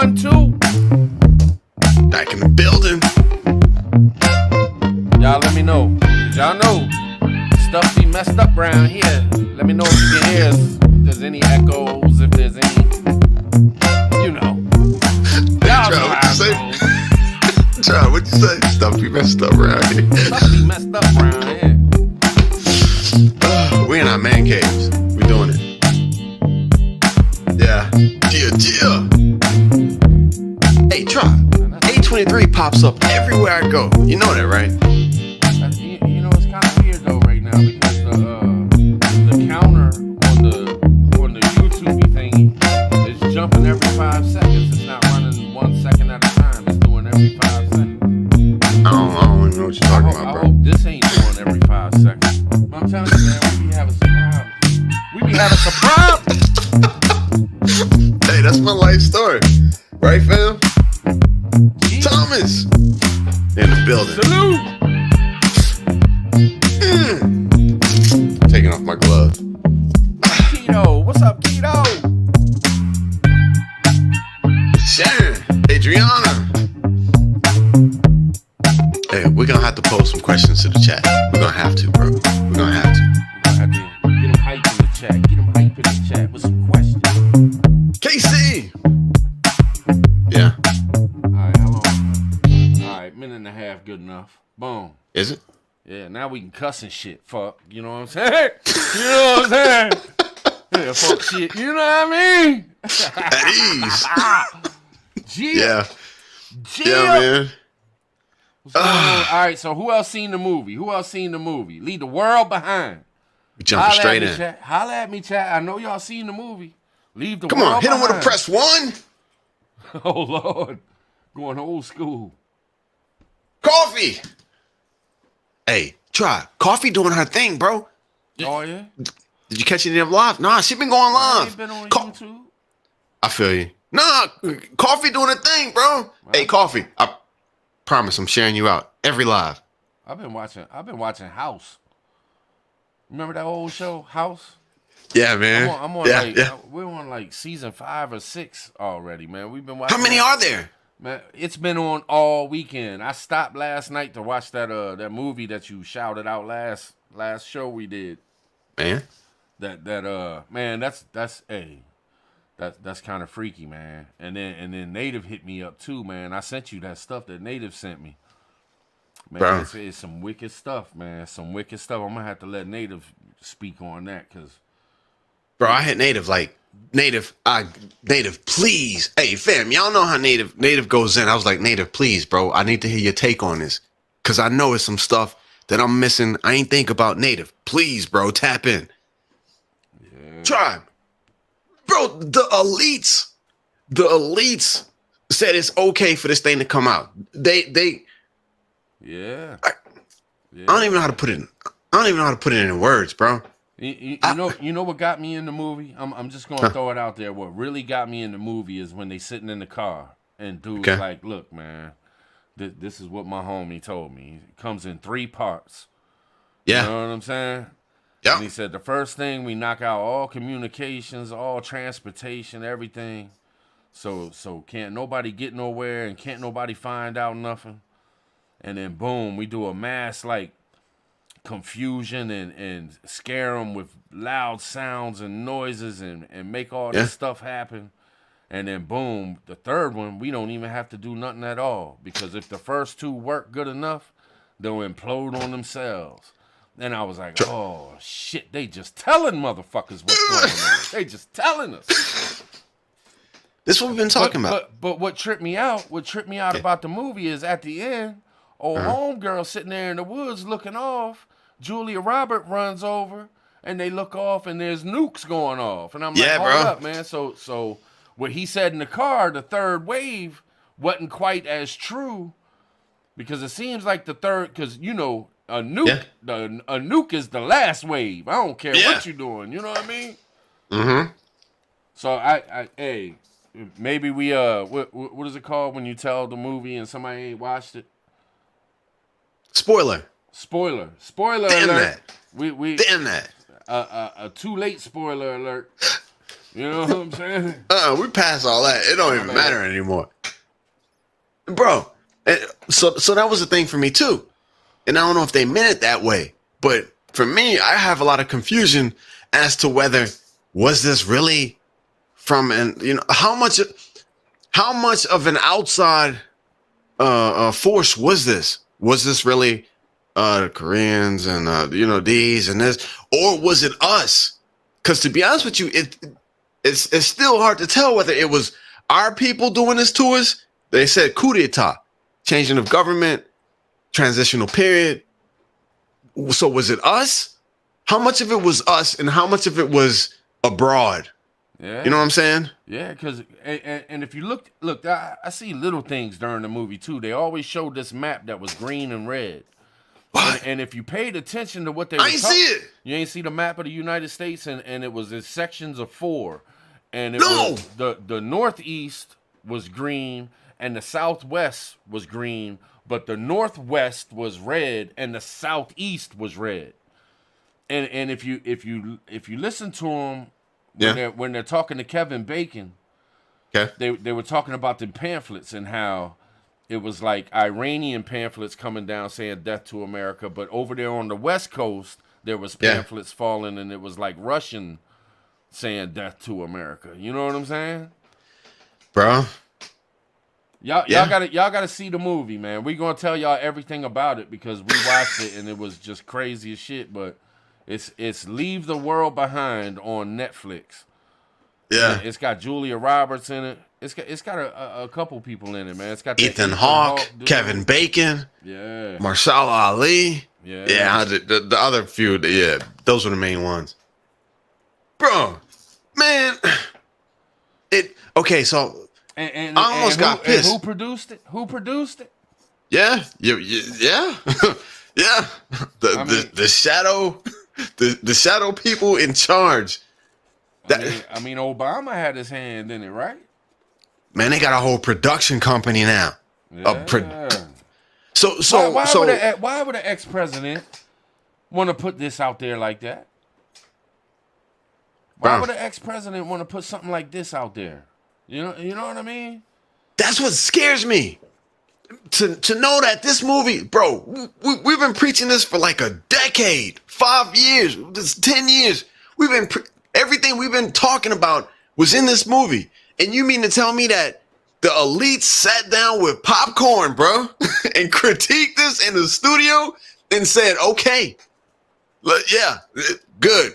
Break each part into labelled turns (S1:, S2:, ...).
S1: 1, 2.
S2: Back in the building.
S1: Y'all let me know. Y'all know stuff be messed up around here. Let me know if you can hear us. If there's any echoes, if there's any, you know. Y'all know how it goes.
S2: John, what'd you say? Stuff be messed up around here.
S1: Stuff be messed up around here.
S2: We in our man caves. We doing it. Yeah. Yeah. Hey, try. A23 pops up everywhere I go. You know that, right?
S1: You know, it's kind of weird though right now because the counter on the YouTube thingy is jumping every 5 seconds. It's not running 1 second at a time. It's doing every 5 seconds.
S2: I don't even know what you're talking about, bro.
S1: I hope this ain't doing every 5 seconds. But I'm telling you, man, we be having some problems.
S2: Hey, that's my life story. Right, fam? Thomas! In the building.
S1: Salute!
S2: Taking off my gloves.
S1: Keto, what's up, Keto?
S2: Sharon, Adriana. Hey, we're gonna have to post some questions to the chat. We're gonna have to, bro. We're gonna have to.
S1: We're gonna have to get them hype in the chat. Get them hype in the chat with some questions.
S2: KC! Yeah.
S1: Alright, how long? Alright, minute and a half, good enough. Boom.
S2: Is it?
S1: Yeah, now we can cuss and shit. Fuck. You know what I'm saying? You know what I'm saying? Yeah, fuck shit. You know what I mean?
S2: At ease.
S1: Yeah.
S2: Yeah, man.
S1: Alright, so who else seen the movie? Leave the world behind.
S2: We jumping straight in.
S1: Chat. Holla at me, chat. I know y'all seen the movie. Leave the
S2: Come
S1: world
S2: on, hit him
S1: behind.
S2: with a press 1.
S1: Oh, Lord. Going old school.
S2: Coffee! Hey, try. Coffee doing her thing, bro.
S1: Oh, yeah?
S2: Did you catch any of them live? Nah, she been going live.
S1: Ain't been on YouTube.
S2: I feel you. Nah, Coffee doing her thing, bro. Right. Hey, Coffee. I promise I'm sharing you out every live.
S1: I've been watching House. Remember that old show, House?
S2: Yeah, man.
S1: I'm on we're on like season 5 or 6 already, man. We've been watching.
S2: How many are there?
S1: Man, it's been on all weekend. I stopped last night to watch that movie that you shouted out last show we did.
S2: Man.
S1: That's kind of freaky, man. And then Native hit me up too, man. I sent you that stuff that Native sent me. Man, it's some wicked stuff, man. Some wicked stuff. I'm gonna have to let Native speak on that, cause
S2: bro, I hit Native, please. Hey, fam, y'all know how Native goes in. I was like, Native, please, bro. I need to hear your take on this. Cause I know it's some stuff that I'm missing. I ain't think about Native. Please, bro, tap in. Yeah. Tribe. Bro, the elites said it's okay for this thing to come out.
S1: Yeah.
S2: I don't even know how to put it in words, bro.
S1: You know what got me in the movie? I'm just gonna throw it out there. What really got me in the movie is when they sitting in the car and dude's like, "Look, man, this is what my homie told me. It comes in 3 parts.
S2: Yeah,
S1: you know what I'm saying?
S2: Yeah.
S1: And he said the first thing we knock out all communications, all transportation, everything. So can't nobody get nowhere and can't nobody find out nothing. And then boom, we do a mass like confusion and scare them with loud sounds and noises and make all this stuff happen. And then boom, the third one, we don't even have to do nothing at all, because if the first 2 work good enough, they'll implode on themselves. And I was like, oh shit, they just telling motherfuckers what's going on. They just telling us.
S2: This is what we've been talking about.
S1: But what tripped me out about the movie is at the end, homegirl sitting there in the woods looking off, Julia Roberts runs over and they look off and there's nukes going off. And I'm like, hold up, man. So what he said in the car, the third wave, wasn't quite as true, because it seems like the third, because a nuke, a nuke is the last wave. I don't care what you're doing. You know what I mean?
S2: Mm-hmm.
S1: So hey, maybe we what is it called when you tell the movie and somebody ain't watched it?
S2: Spoiler
S1: Damn
S2: alert.
S1: We
S2: Damn that.
S1: A too late spoiler alert. You know what I'm saying?
S2: We passed all that. It don't even
S1: man.
S2: matter anymore, bro. So that was the thing for me too. And I don't know if they meant it that way, but for me, I have a lot of confusion as to whether was this really from how much of an outside force was this? Was this really the Koreans and these and this, or was it us? Because to be honest with you, it's still hard to tell whether it was our people doing this to us. They said coup d'etat, changing of government, transitional period. So was it us? How much of it was us and how much of it was abroad?
S1: Yeah.
S2: You know what I'm saying?
S1: Yeah, because and if you look, I see little things during the movie too. They always showed this map that was green and red. And if you paid attention to what they were
S2: I ain't see it.
S1: You ain't see the map of the United States, and it was in sections of 4. And it
S2: No.
S1: was the northeast was green and the southwest was green, but the northwest was red and the southeast was red. And if you listen to them when they're talking to Kevin Bacon,
S2: Okay.
S1: they were talking about the pamphlets and how it was like Iranian pamphlets coming down saying death to America, but over there on the West Coast, there was pamphlets falling and it was like Russian saying death to America. You know what I'm saying?
S2: Bro.
S1: Y'all gotta see the movie, man. We're gonna tell y'all everything about it because we watched it and it was just crazy as shit, but it's Leave the World Behind on Netflix.
S2: Yeah.
S1: It's got Julia Roberts in it. It's got a couple people in it, man. It's got
S2: Ethan Hawke, Kevin Bacon, Mahershala Ali. Yeah. The other few, those were the main ones. Bro, man, okay. So
S1: and
S2: I almost got pissed.
S1: Who produced it? Who produced it?
S2: Yeah, yeah. Yeah. The shadow, the shadow people in charge.
S1: I mean, Obama had his hand in it, right?
S2: Man, they got a whole production company now.
S1: Yeah. Why would an ex-president want to put this out there like that? Why would an ex-president want to put something like this out there? You know what I mean?
S2: That's what scares me. To know that this movie, bro, we've been preaching this for like a decade, 5 years, 10 years. Everything we've been talking about was in this movie. And you mean to tell me that the elites sat down with popcorn, bro, and critiqued this in the studio and said, okay, yeah, good.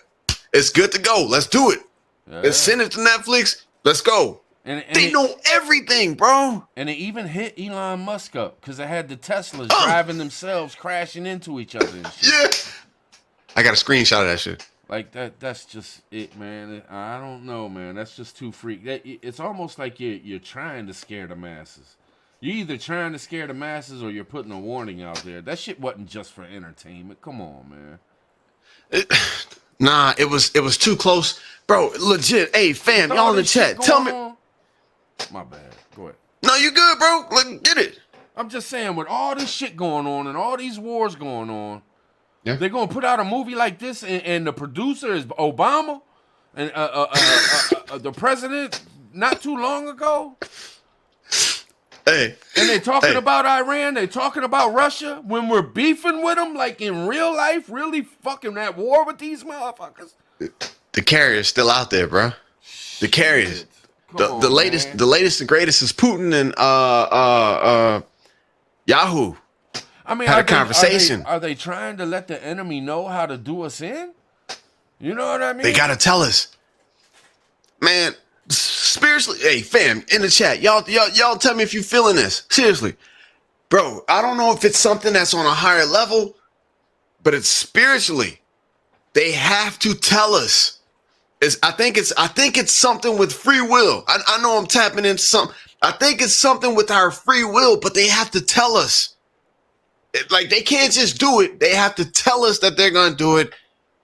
S2: It's good to go. Let's do it. Yeah. Let's send it to Netflix. Let's go. And they know everything, bro.
S1: And it even hit Elon Musk up because it had the Teslas driving themselves, crashing into each other and shit.
S2: Yeah. I got a screenshot of that shit.
S1: Like that's just it, man. I don't know, man. That's just too freak. It's almost like you're trying to scare the masses. You're either trying to scare the masses or you're putting a warning out there. That shit wasn't just for entertainment. Come on, man.
S2: Nah, it was too close, bro. Legit. Hey, fam, y'all in the chat, tell me.
S1: My bad. Go ahead.
S2: No, you good, bro. Like, get it.
S1: I'm just saying, with all this shit going on and all these wars going on.
S2: Yeah.
S1: They're gonna put out a movie like this, and the producer is Obama, and the president not too long ago.
S2: Hey,
S1: and they're talking about Iran. They're talking about Russia when we're beefing with them, like in real life, really fucking at war with these motherfuckers.
S2: The carrier's still out there, bro. The carriers. The latest, the latest and greatest is Putin and Yahoo.
S1: I mean,
S2: had a conversation.
S1: Are they trying to let the enemy know how to do us in? You know what I mean?
S2: They gotta tell us, man. Spiritually, hey fam, in the chat, y'all tell me if you feeling this. Seriously, bro. I don't know if it's something that's on a higher level, but it's spiritually. They have to tell us. I think it's something with free will. I know I'm tapping into something. I think it's something with our free will, but they have to tell us. Like they can't just do it. They have to tell us that they're gonna do it,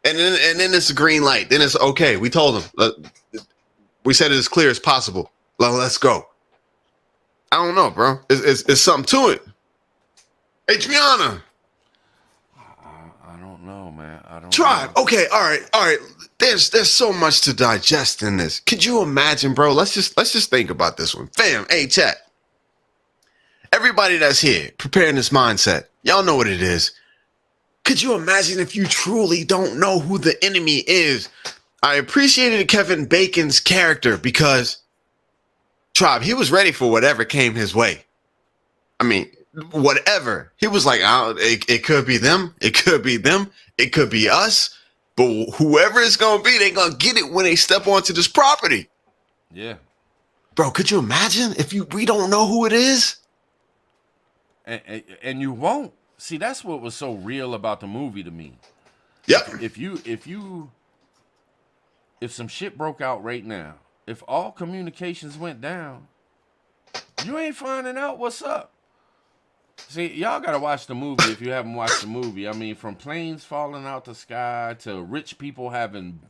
S2: and then it's a green light. Then it's okay. We told them. We said it as clear as possible. Let's go. I don't know, bro. It's something to it. Adriana.
S1: I don't know, man. I don't
S2: Tribe.
S1: know.
S2: Okay. All right. there's so much to digest in this. Could you imagine, bro? Let's just think about this one. Fam, hey chat. Everybody that's here, preparing this mindset. Y'all know what it is. Could you imagine if you truly don't know who the enemy is? I appreciated Kevin Bacon's character because Tribe, he was ready for whatever came his way. I mean, whatever. He was like, it could be them. It could be them. It could be us. But whoever it's going to be, they're going to get it when they step onto this property.
S1: Yeah.
S2: Bro, could you imagine if we don't know who it is?
S1: And you won't. See, that's what was so real about the movie to me.
S2: Yep.
S1: If some shit broke out right now, if all communications went down, you ain't finding out what's up. See, y'all gotta watch the movie if you haven't watched the movie. I mean, from planes falling out the sky to rich people having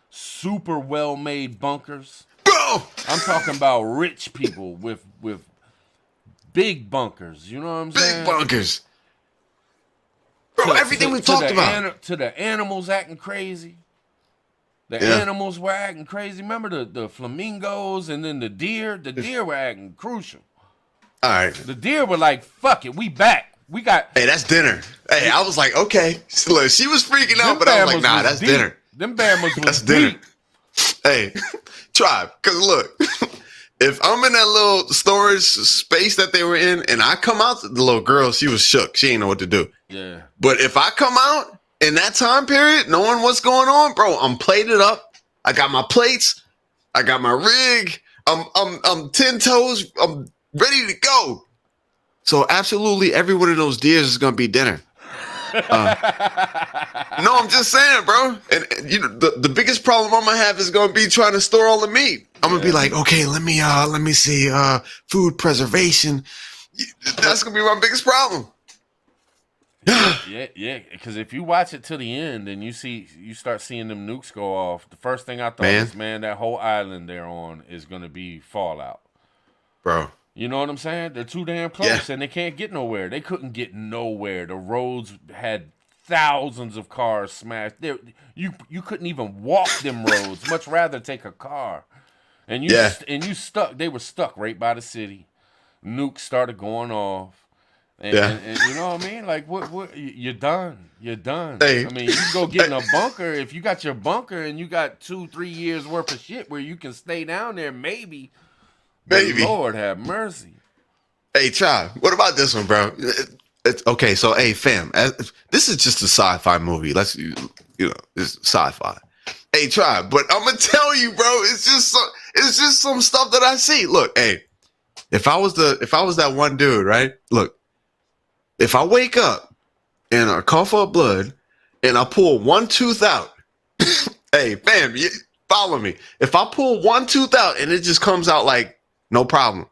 S1: super well-made bunkers.
S2: Bro!
S1: I'm talking about rich people with big bunkers. You know what I'm saying?
S2: Big bunkers. Bro, everything we talked about.
S1: To the animals acting crazy. The animals were acting crazy. Remember the flamingos and then the deer? The deer were acting crucial.
S2: All right.
S1: The deer were like, fuck it, we back. We got...
S2: Hey, that's dinner. Hey, I was like, okay. Look, she was freaking out, but I was like, nah, that's
S1: deep.
S2: dinner.
S1: Them Bama's was
S2: That's dinner.
S1: deep.
S2: Hey, Tribe, because look, if I'm in that little storage space that they were in and I come out, the little girl, she was shook. She didn't know what to do.
S1: Yeah.
S2: But if I come out in that time period, knowing what's going on, bro, I'm plated up. I got my plates. I got my rig. I'm 10 toes. I'm ready to go. So absolutely every one of those deers is going to be dinner. No, I'm just saying, bro. And you know, the biggest problem I'm gonna have is gonna be trying to store all the meat. I'm gonna be like, okay, let me see, food preservation. That's gonna be my biggest problem.
S1: yeah. Because if you watch it to the end and you start seeing them nukes go off, the first thing I thought is, that whole island they're on is gonna be fallout,
S2: bro.
S1: You know what I'm saying? They're too damn close and they can't get nowhere. They couldn't get nowhere. The roads had thousands of cars smashed. You couldn't even walk them roads. Much rather take a car. And you stuck. They were stuck right by the city. Nukes started going off. And you know what I mean? Like what you're done. You're done.
S2: Hey.
S1: I mean, you go get in a bunker. If you got your bunker and you got 2-3 years worth of shit where you can stay down there, maybe.
S2: Maybe.
S1: Lord have mercy.
S2: Hey, Tribe, what about this one, bro? It's okay. So, hey, fam, this is just a sci-fi movie. It's sci-fi. Hey, Tribe, but I'm gonna tell you, bro, it's just some stuff that I see. Look, hey, if I was that one dude, right? Look, if I wake up and I cough up blood and I pull one tooth out, hey, fam, follow me. If I pull one tooth out and it just comes out like no problem.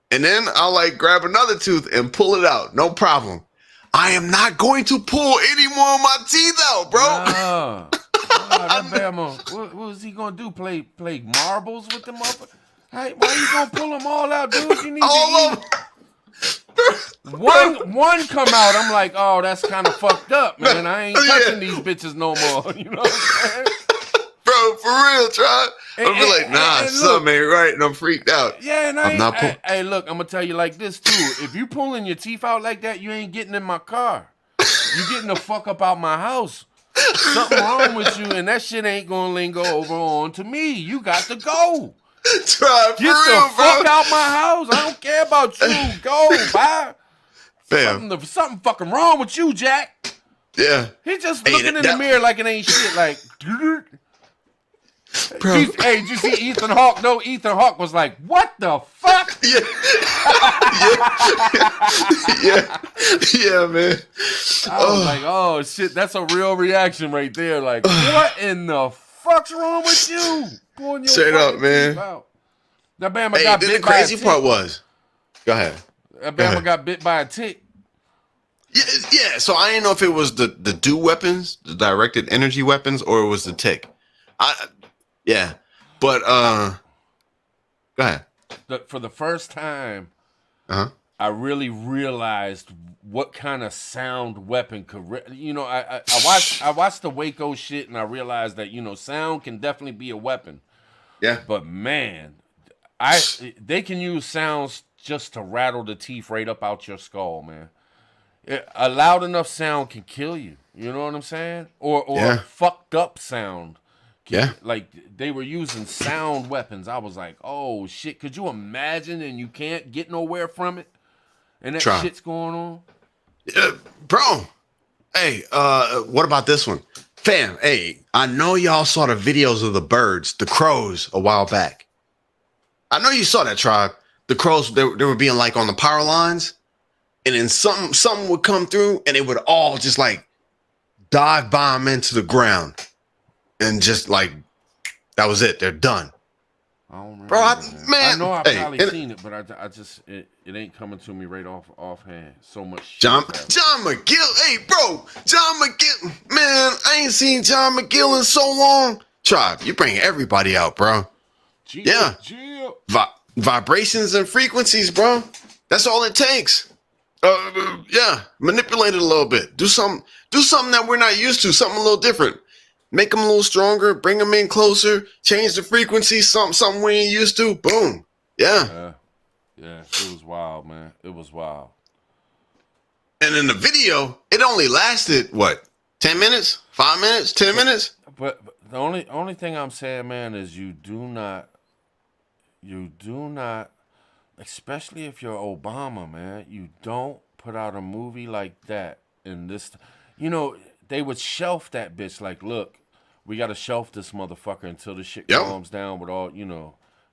S2: And then I'll like grab another tooth and pull it out. No problem. I am not going to pull any more of my teeth out, bro.
S1: That Bama, what was he gonna do? Play marbles with them up? Hey, why you gonna pull them all out, dude? You need all to eat. One come out. I'm like, oh, that's kind of fucked up, man. I ain't touching these bitches no more. You know what I'm saying?
S2: Bro, for real, try. I'll be like, nah, something ain't right, and I'm freaked out.
S1: Yeah, and hey, look, I'm gonna tell you like this too. If you pulling your teeth out like that, you ain't getting in my car. You getting the fuck up out my house. Something wrong with you, and that shit ain't gonna linger over on to me. You got to go.
S2: Try, for
S1: Get
S2: real,
S1: the fuck out my house. I don't care about you. Go, bye.
S2: Fam.
S1: Something fucking wrong with you, Jack.
S2: Yeah.
S1: He just looking in the mirror like it ain't shit. Like,
S2: bro.
S1: Hey, did you see Ethan Hawke? No, Ethan Hawke was like, what the fuck?
S2: Yeah. Yeah, man.
S1: I was like, oh, shit, that's a real reaction right there. Like, what in the fuck's wrong with you? Pulling your
S2: straight up, man.
S1: Out. That Bama got bit by a tick.
S2: The crazy part was, go ahead.
S1: That Bama got bit by a tick.
S2: Yeah, so I didn't know if it was the DEW weapons, the directed energy weapons, or it was the tick. But go ahead.
S1: For the first time, I really realized what kind of sound weapon could I watched the Waco shit and I realized that sound can definitely be a weapon.
S2: Yeah.
S1: But man, they can use sounds just to rattle the teeth right up out your skull, man. A loud enough sound can kill you. You know what I'm saying? Or
S2: Yeah.
S1: a fucked up sound.
S2: Yeah.
S1: Like they were using sound weapons. I was like, oh shit, could you imagine? And you can't get nowhere from it? And that shit's going on?
S2: Bro. Hey, what about this one? Fam, hey, I know y'all saw the videos of the birds, the crows, a while back. I know you saw that, Tribe. The crows, they were being like on the power lines, and then something would come through, and it would all just like dive bomb into the ground, and just like that was it. They're done.
S1: I don't remember,
S2: bro.
S1: I know I've probably seen it, but I just it ain't coming to me right offhand. So much shit.
S2: John McGill, hey bro, John McGill, man, I ain't seen John McGill in so long. Tribe, you bring everybody out, bro. Yeah. Vibrations and frequencies, bro. That's all it takes. Yeah, manipulate it a little bit. Do something that we're not used to, something a little different. Make them a little stronger, bring them in closer, change the frequency, something we ain't used to. Boom. Yeah.
S1: Yeah, it was wild, man. It was wild.
S2: And in the video, it only lasted, what, 10 minutes? 5 minutes? 10 minutes?
S1: But the only thing I'm saying, man, is you do not, especially if you're Obama, man, you don't put out a movie like that in this. They would shelf that bitch like, look, we got to shelf this motherfucker until the shit calms down with all,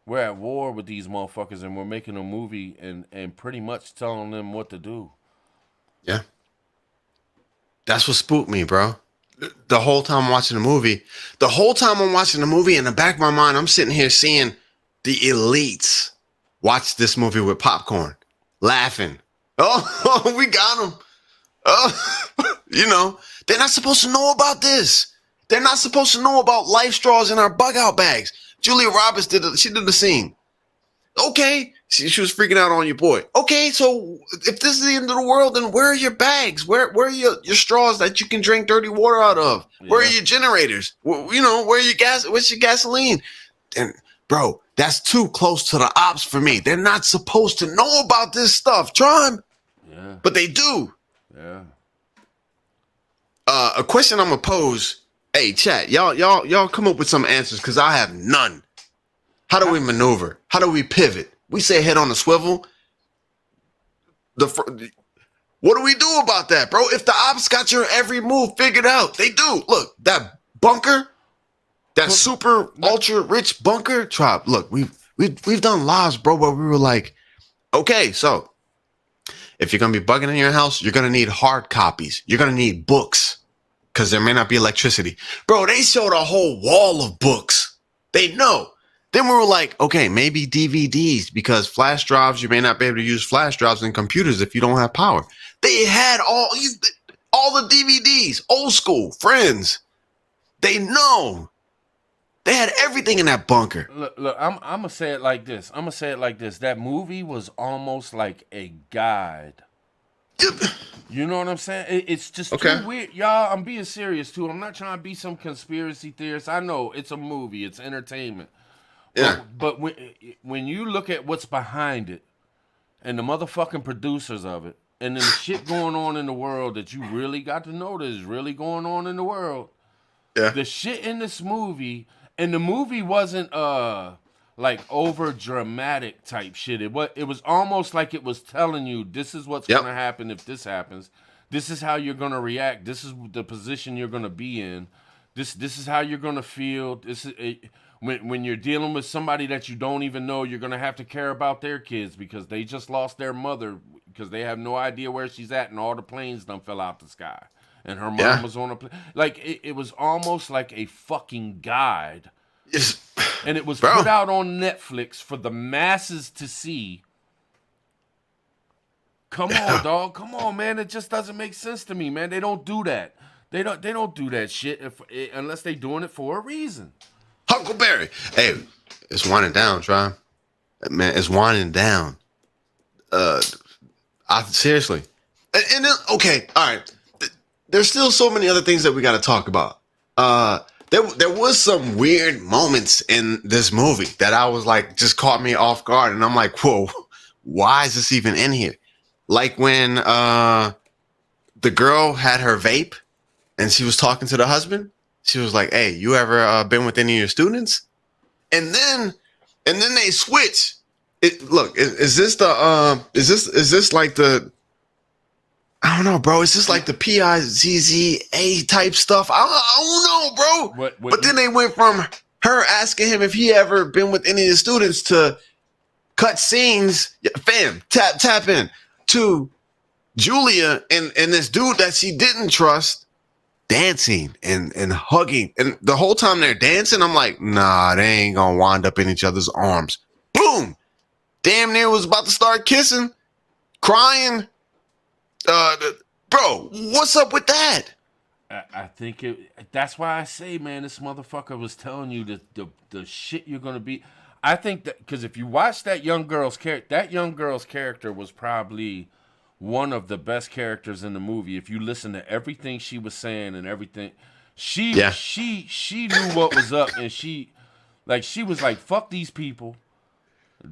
S1: we're at war with these motherfuckers and we're making a movie and pretty much telling them what to do.
S2: Yeah. That's what spooked me, bro. The whole time I'm watching the movie, in the back of my mind, I'm sitting here seeing the elites watch this movie with popcorn, laughing. Oh, we got them. Oh, they're not supposed to know about this. They're not supposed to know about life straws in our bug out bags. Julia Roberts did the scene. Okay. She was freaking out on your boy. Okay, so if this is the end of the world, then where are your bags? Where are your straws that you can drink dirty water out of? Yeah. Where are your generators? Where are your gas? Where's your gasoline? And bro, that's too close to the ops for me. They're not supposed to know about this stuff, Tron.
S1: Yeah.
S2: But they do.
S1: Yeah.
S2: A question I'm gonna pose. Hey, chat, y'all come up with some answers because I have none. How do we maneuver? How do we pivot? We say head on a swivel. What do we do about that, bro? If the ops got your every move figured out, they do. Look, that bunker, that super ultra rich bunker, Tribe. Look, we've done lives, bro, where we were like, okay, so if you're gonna be bugging in your house, you're gonna need hard copies. You're gonna need books because there may not be electricity, bro. They showed a whole wall of books. They know. Then we were like, okay, maybe DVDs because flash drives, you may not be able to use flash drives in computers if you don't have power. They had all the DVDs, old school, Friends. They know. They had everything in that bunker.
S1: Look, I'm going to say it like this. That movie was almost like a guide. You know what I'm saying? It's just too weird. Y'all, I'm being serious, too. I'm not trying to be some conspiracy theorist. I know it's a movie. It's entertainment.
S2: Yeah.
S1: But when you look at what's behind it and the motherfucking producers of it and then the shit going on in the world that you really got to know that is really going on in the world.
S2: Yeah.
S1: The shit in this movie, and the movie wasn't like over dramatic type shit. It was almost like it was telling you this is what's gonna happen if this happens. This is how you're gonna react. This is the position you're gonna be in. This is how you're gonna feel. This is when you're dealing with somebody that you don't even know, you're going to have to care about their kids because they just lost their mother because they have no idea where she's at and all the planes done fell out the sky. And her mom was on a plane. Like, it was almost like a fucking guide. And it was put out on Netflix for the masses to see. Come on, dog. Come on, man. It just doesn't make sense to me, man. They don't do that. They don't do that shit unless they doing it for a reason.
S2: Huckleberry. Hey, it's winding down, Try. Man, it's winding down. Seriously. And And then, okay, all right. There's still so many other things that we got to talk about. There was some weird moments in this movie that I was like, just caught me off guard. And I'm like, whoa, why is this even in here? Like when the girl had her vape and she was talking to the husband. She was like, hey, you ever been with any of your students? And then they switch. Look, is this like the, I don't know, bro. Is this like the PIZZA type stuff? I don't know, bro. But then they went from her asking him if he ever been with any of the students to cut scenes, fam, tap in, to Julia and this dude that she didn't trust dancing and hugging. And the whole time they're dancing, I'm like, nah, they ain't gonna wind up in each other's arms. Boom. Damn near was about to start kissing, crying. Bro, what's up with that?
S1: I think that's why I say, man, this motherfucker was telling you the shit you're gonna be. I think that because if you watch that young girl's character was probably one of the best characters in the movie. If you listen to everything she was saying and everything, she knew what was up, and she was like, fuck these people.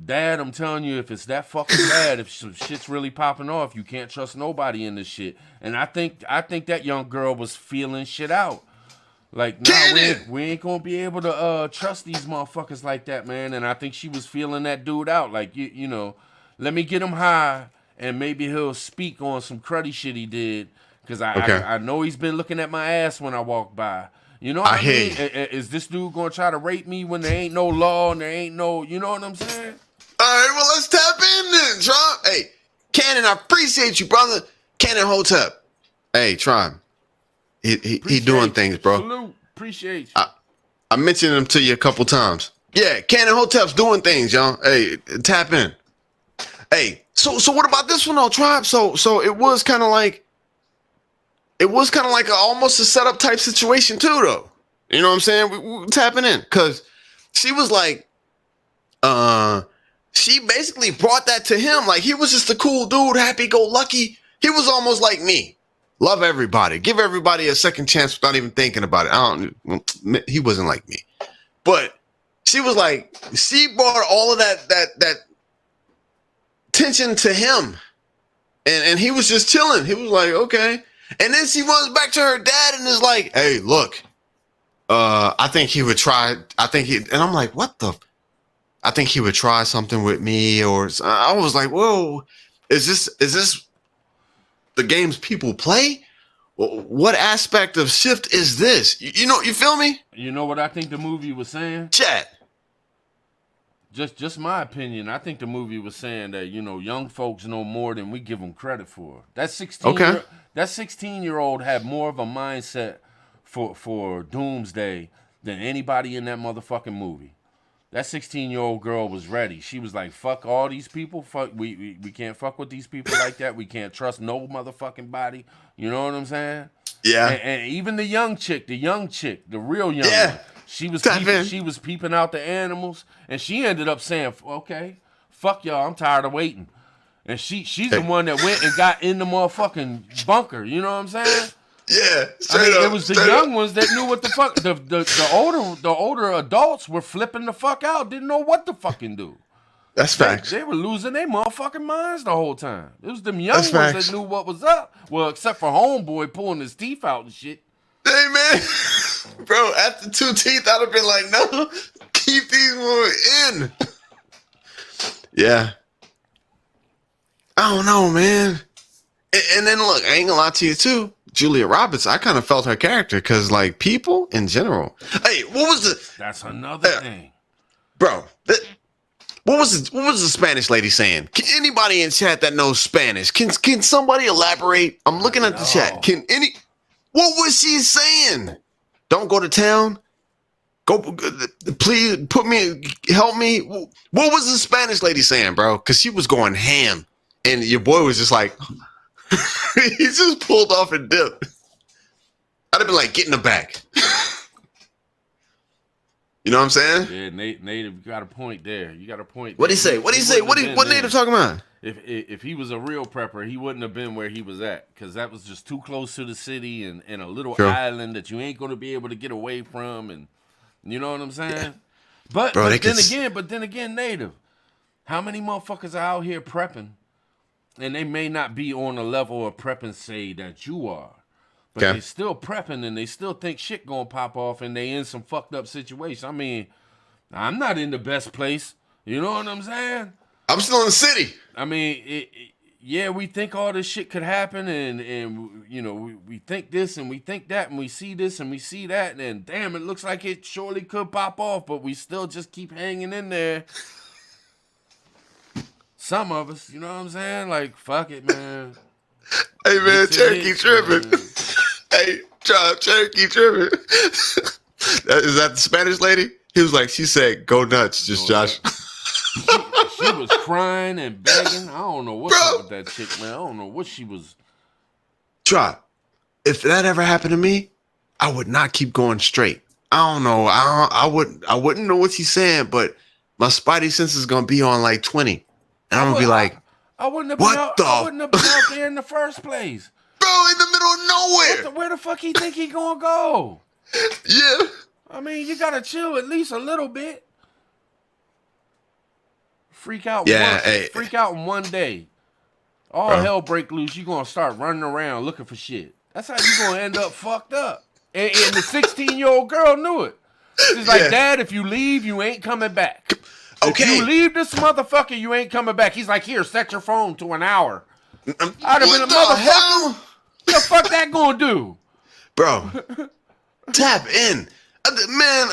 S1: Dad, I'm telling you, if it's that fucking bad, if some shit's really popping off, you can't trust nobody in this shit. And I think that young girl was feeling shit out. Like, nah, we ain't gonna be able to trust these motherfuckers like that, man. And I think she was feeling that dude out. Like, you know, let me get him high, and maybe he'll speak on some cruddy shit he did. Because I know he's been looking at my ass when I walk by. You know what I mean? Is this dude gonna try to rape me when there ain't no law and there ain't no, you know what I'm saying?
S2: All right, well, let's tap in then, Trump. Hey, Cannon, I appreciate you, brother. Cannon Hotep. Hey, Trump. He doing things, bro.
S1: Salute. Appreciate you.
S2: I mentioned him to you a couple times. Yeah, Cannon Hotep's doing things, y'all. Hey, tap in. Hey, so what about this one though, Tribe? So it was kind of like almost a setup type situation too, though. You know what I'm saying? We tapping in because she was like, she basically brought that to him. Like he was just a cool dude, happy-go-lucky. He was almost like me. Love everybody. Give everybody a second chance without even thinking about it. He wasn't like me. But she was like, she brought all of that tension to him. And he was just chilling. He was like, okay. And then she runs back to her dad and is like, hey, look, I think he would try. And I'm like, what the? I think he would try something with me. Or I was like, whoa, is this the games people play? What aspect of Shift is this? You know, you feel me?
S1: You know what I think the movie was saying?
S2: Chat.
S1: Just my opinion. I think the movie was saying that, you know, young folks know more than we give them credit for. That 16-year-old had more of a mindset for Doomsday than anybody in that motherfucking movie. That 16-year-old girl was ready. She was like, fuck all these people. Fuck, we can't fuck with these people like that. We can't trust no motherfucking body. You know what I'm saying?
S2: Yeah.
S1: And even the real young one. She was peeping out the animals, and she ended up saying, okay, fuck y'all, I'm tired of waiting. And she's the one that went and got in the motherfucking bunker. You know what I'm saying?
S2: Yeah.
S1: It was the young ones that knew what the fuck. The older adults were flipping the fuck out, didn't know what to fucking do.
S2: That's facts.
S1: They were losing their motherfucking minds the whole time. It was them young ones that knew what was up. Well, except for Homeboy pulling his teeth out and shit.
S2: Hey, man. Bro, after 2 teeth, I'd have been like, no, keep these more in. Yeah. I don't know, man. And then, look, I ain't gonna lie to you, too. Julia Roberts, I kind of felt her character because, like, people in general. Hey, what was the...
S1: That's another thing.
S2: Bro, what was the Spanish lady saying? Can anybody in chat that knows Spanish, can somebody elaborate? I'm looking at the chat. What was she saying? Don't go to town. Please help me. What was the Spanish lady saying, bro? Because she was going ham, and your boy was just like, he just pulled off and dipped. I'd have been like, get in the back. You know what I'm saying?
S1: Yeah, Native, you got a point there. You got a point there.
S2: What'd he say? What'd he say? What Native talking about?
S1: If he was a real prepper, he wouldn't have been where he was at, because that was just too close to the city and a little
S2: True.
S1: island that you ain't going to be able to get away from, and you know what I'm saying? Yeah. But,
S2: Bro,
S1: but then again, Native, how many motherfuckers are out here prepping, and they may not be on the level of prepping, say, that you are, but they still prepping, and they still think shit gonna pop off, and they in some fucked up situation. I mean, I'm not in the best place. You know what I'm saying?
S2: I'm still in the city.
S1: I mean, yeah, we think all this shit could happen, and you know, we think this and we think that, and we see this and we see that, and damn, it looks like it surely could pop off, but we still just keep hanging in there. Some of us, you know what I'm saying? Like, fuck it, man.
S2: Hey, man, Cherokee tripping. Hey, Cherokee tripping. Is that the Spanish lady? He was like, she said, go nuts, just Josh.
S1: She was crying and begging. I don't know what's up with that chick, man. I don't know what she was.
S2: Try. If that ever happened to me, I would not keep going straight. I don't know. I wouldn't know what she's saying, but my spidey sense is gonna be on like 20. And I'm gonna be like,
S1: I wouldn't have been out there in the first place.
S2: Bro, in the middle of nowhere.
S1: Where the fuck he think he gonna go?
S2: Yeah.
S1: I mean, you gotta chill at least a little bit. Freak out in one day. All hell break loose. You gonna start running around looking for shit. That's how you gonna end up fucked up. And the 16-year-old girl knew it. She's like, Dad, if you leave, you ain't coming back.
S2: Okay.
S1: If you leave this motherfucker, you ain't coming back. He's like, here, set your phone to an hour. I'd have been a motherfucker. What the fuck that gonna do?
S2: Bro, tap in. Man,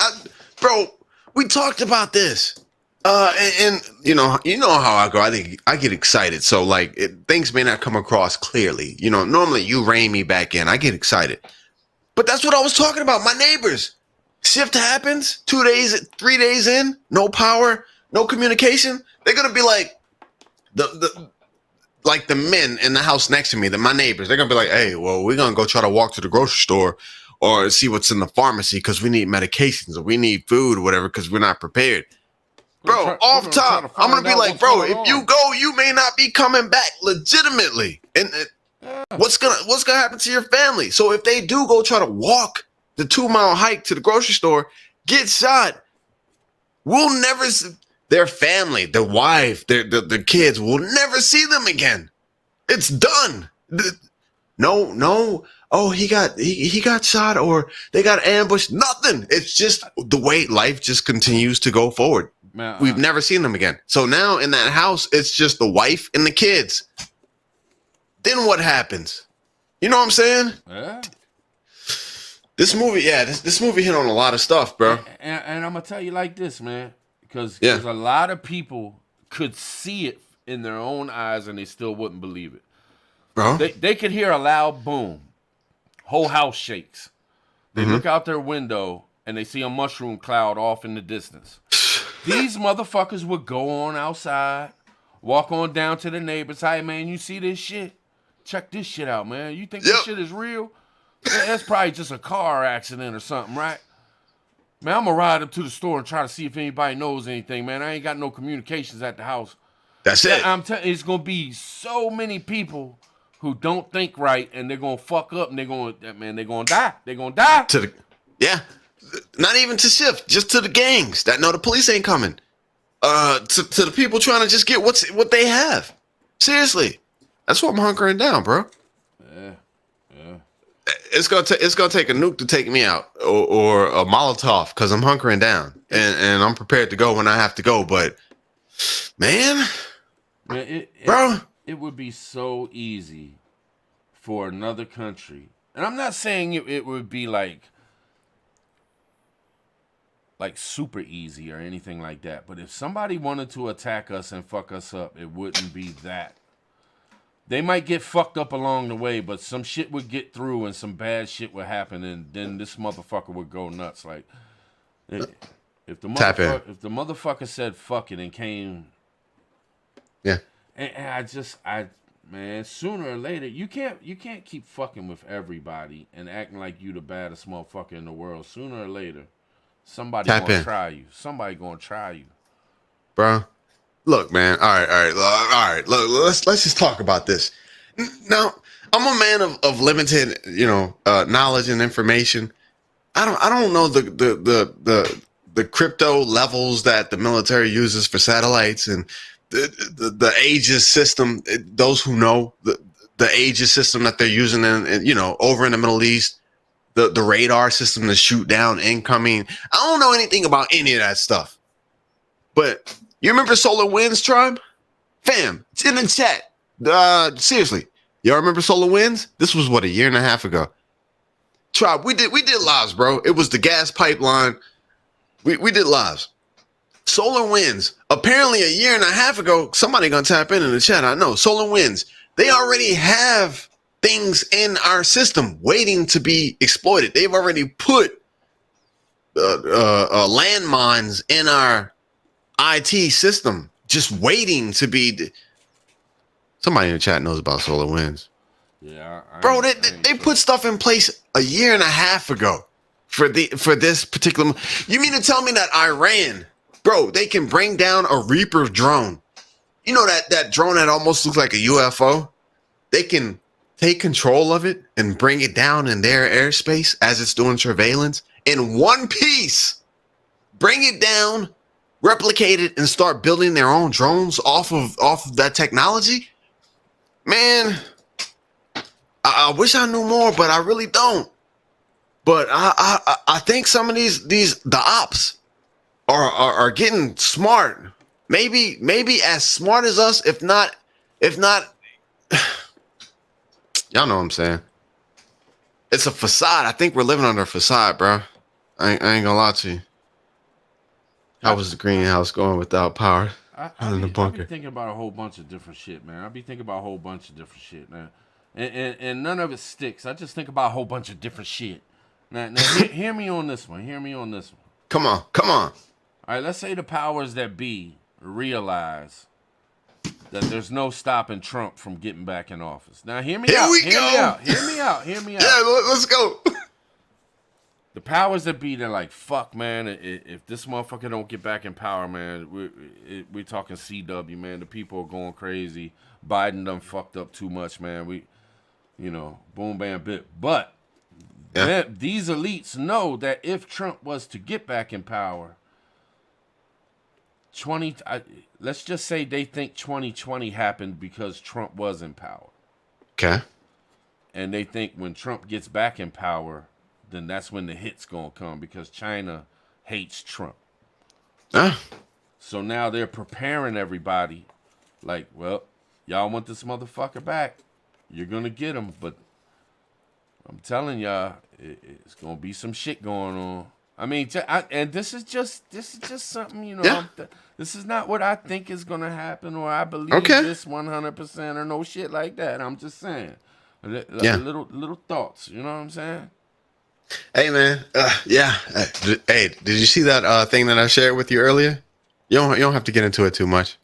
S2: bro, we talked about this. And you know how I go. I get excited. So like things may not come across clearly. You know, normally you rein me back in. I get excited. But that's what I was talking about. My neighbors. Shift happens, 2 days, 3 days in, no power, no communication. They're gonna be like the men in the house next to me, my neighbors. They're gonna be like, hey, well, we're gonna go try to walk to the grocery store or see what's in the pharmacy because we need medications or we need food or whatever because we're not prepared. Bro, off top, I'm gonna be like, bro, if you go, you may not be coming back legitimately. And what's gonna happen to your family? So if they do go try to walk the 2-mile hike to the grocery store, get shot, we'll never see their family, the wife, the kids, we'll never see them again. It's done. No. Oh, he got shot or they got ambushed. Nothing. It's just the way life just continues to go forward. Man, we've never seen them again. So now in that house, it's just the wife and the kids. Then what happens? You know what I'm saying?
S1: Yeah.
S2: This movie hit on a lot of stuff, bro.
S1: And I'm gonna tell you like this, man, because a lot of people could see it in their own eyes and they still wouldn't believe it,
S2: bro.
S1: They could hear a loud boom, whole house shakes. They look out their window and they see a mushroom cloud off in the distance. These motherfuckers would go on outside, walk on down to the neighbors. Hey, man, you see this shit? Check this shit out, man. You think this shit is real? That's probably just a car accident or something, right? Man, I'm going to ride up to the store and try to see if anybody knows anything, man. I ain't got no communications at the house.
S2: That's it.
S1: I'm telling you, it's going to be so many people who don't think right, and they're going to fuck up, and they're going to die. They're going to die.
S2: Not even to shift, just to the gangs that know the police ain't coming. To the people trying to just get what they have. Seriously. That's what I'm hunkering down, bro.
S1: Yeah.
S2: It's gonna take a nuke to take me out, or a Molotov, because I'm hunkering down, and I'm prepared to go when I have to go. But man, bro,
S1: it would be so easy for another country, and I'm not saying it would be like super easy or anything like that. But if somebody wanted to attack us and fuck us up, it wouldn't be that. They might get fucked up along the way, but some shit would get through and some bad shit would happen, and then this motherfucker would go nuts. Like, if the motherfucker said fuck it and came, and man, sooner or later, you can't keep fucking with everybody and acting like you the baddest motherfucker in the world. Sooner or later, Somebody
S2: Tap
S1: gonna
S2: in,
S1: try you. Somebody gonna try you.
S2: bro. Look, man. All right. Look, let's just talk about this. Now, I'm a man of limited, knowledge and information. I don't know the crypto levels that the military uses for satellites and the Aegis system. Those who know the Aegis system that they're using over in the Middle East, the radar system to shoot down incoming. I don't know anything about any of that stuff. But you remember Solar Winds, Tribe? Fam, it's in the chat. Seriously, y'all remember Solar Winds? This was a year and a half ago. Tribe, we did lives, bro. It was the gas pipeline. We did lives. Solar Winds. Apparently, a year and a half ago, somebody gonna tap in the chat. I know. Solar Winds. They already have things in our system waiting to be exploited. They've already put landmines in our IT system, just waiting to be. Somebody in the chat knows about Solar Winds.
S1: Yeah,
S2: bro. They put stuff in place a year and a half ago for this particular. You mean to tell me that Iran, bro, they can bring down a Reaper drone? You know that drone that almost looks like a UFO? They can take control of it and bring it down in their airspace as it's doing surveillance in one piece. Bring it down, replicate it, and start building their own drones off of that technology. Man, I wish I knew more, but I really don't. But I think some of the ops are getting smart. Maybe as smart as us, if not, y'all know what I'm saying. It's a facade. I think we're living under a facade, bro. I ain't gonna lie to you. How was the greenhouse going without power?
S1: I be thinking about a whole bunch of different shit, man. I be thinking about a whole bunch of different shit, man. And none of it sticks. I just think about a whole bunch of different shit. Now hear me on this one. Hear me on this one.
S2: Come on.
S1: All right, let's say the powers that be realize that there's no stopping Trump from getting back in office. Now hear me out. Hear me out.
S2: Yeah, let's go.
S1: The powers that be, they're like, fuck, man. If this motherfucker don't get back in power, man, we talking CW, man. The people are going crazy. Biden done fucked up too much, man. Boom, bam, bit. But these elites know that if Trump was to get back in power, let's just say they think 2020 happened because Trump was in power.
S2: Okay.
S1: And they think when Trump gets back in power, then that's when the hit's gonna come because China hates Trump. So now they're preparing everybody like, well, y'all want this motherfucker back, you're gonna get him, but I'm telling y'all, it's gonna be some shit going on. I mean, and this is just something, this is not what I think is gonna happen or I believe this 100% or no shit like that. I'm just saying, little thoughts. You know what I'm saying?
S2: Hey man, Hey, did you see that thing that I shared with you earlier? You don't have to get into it too much.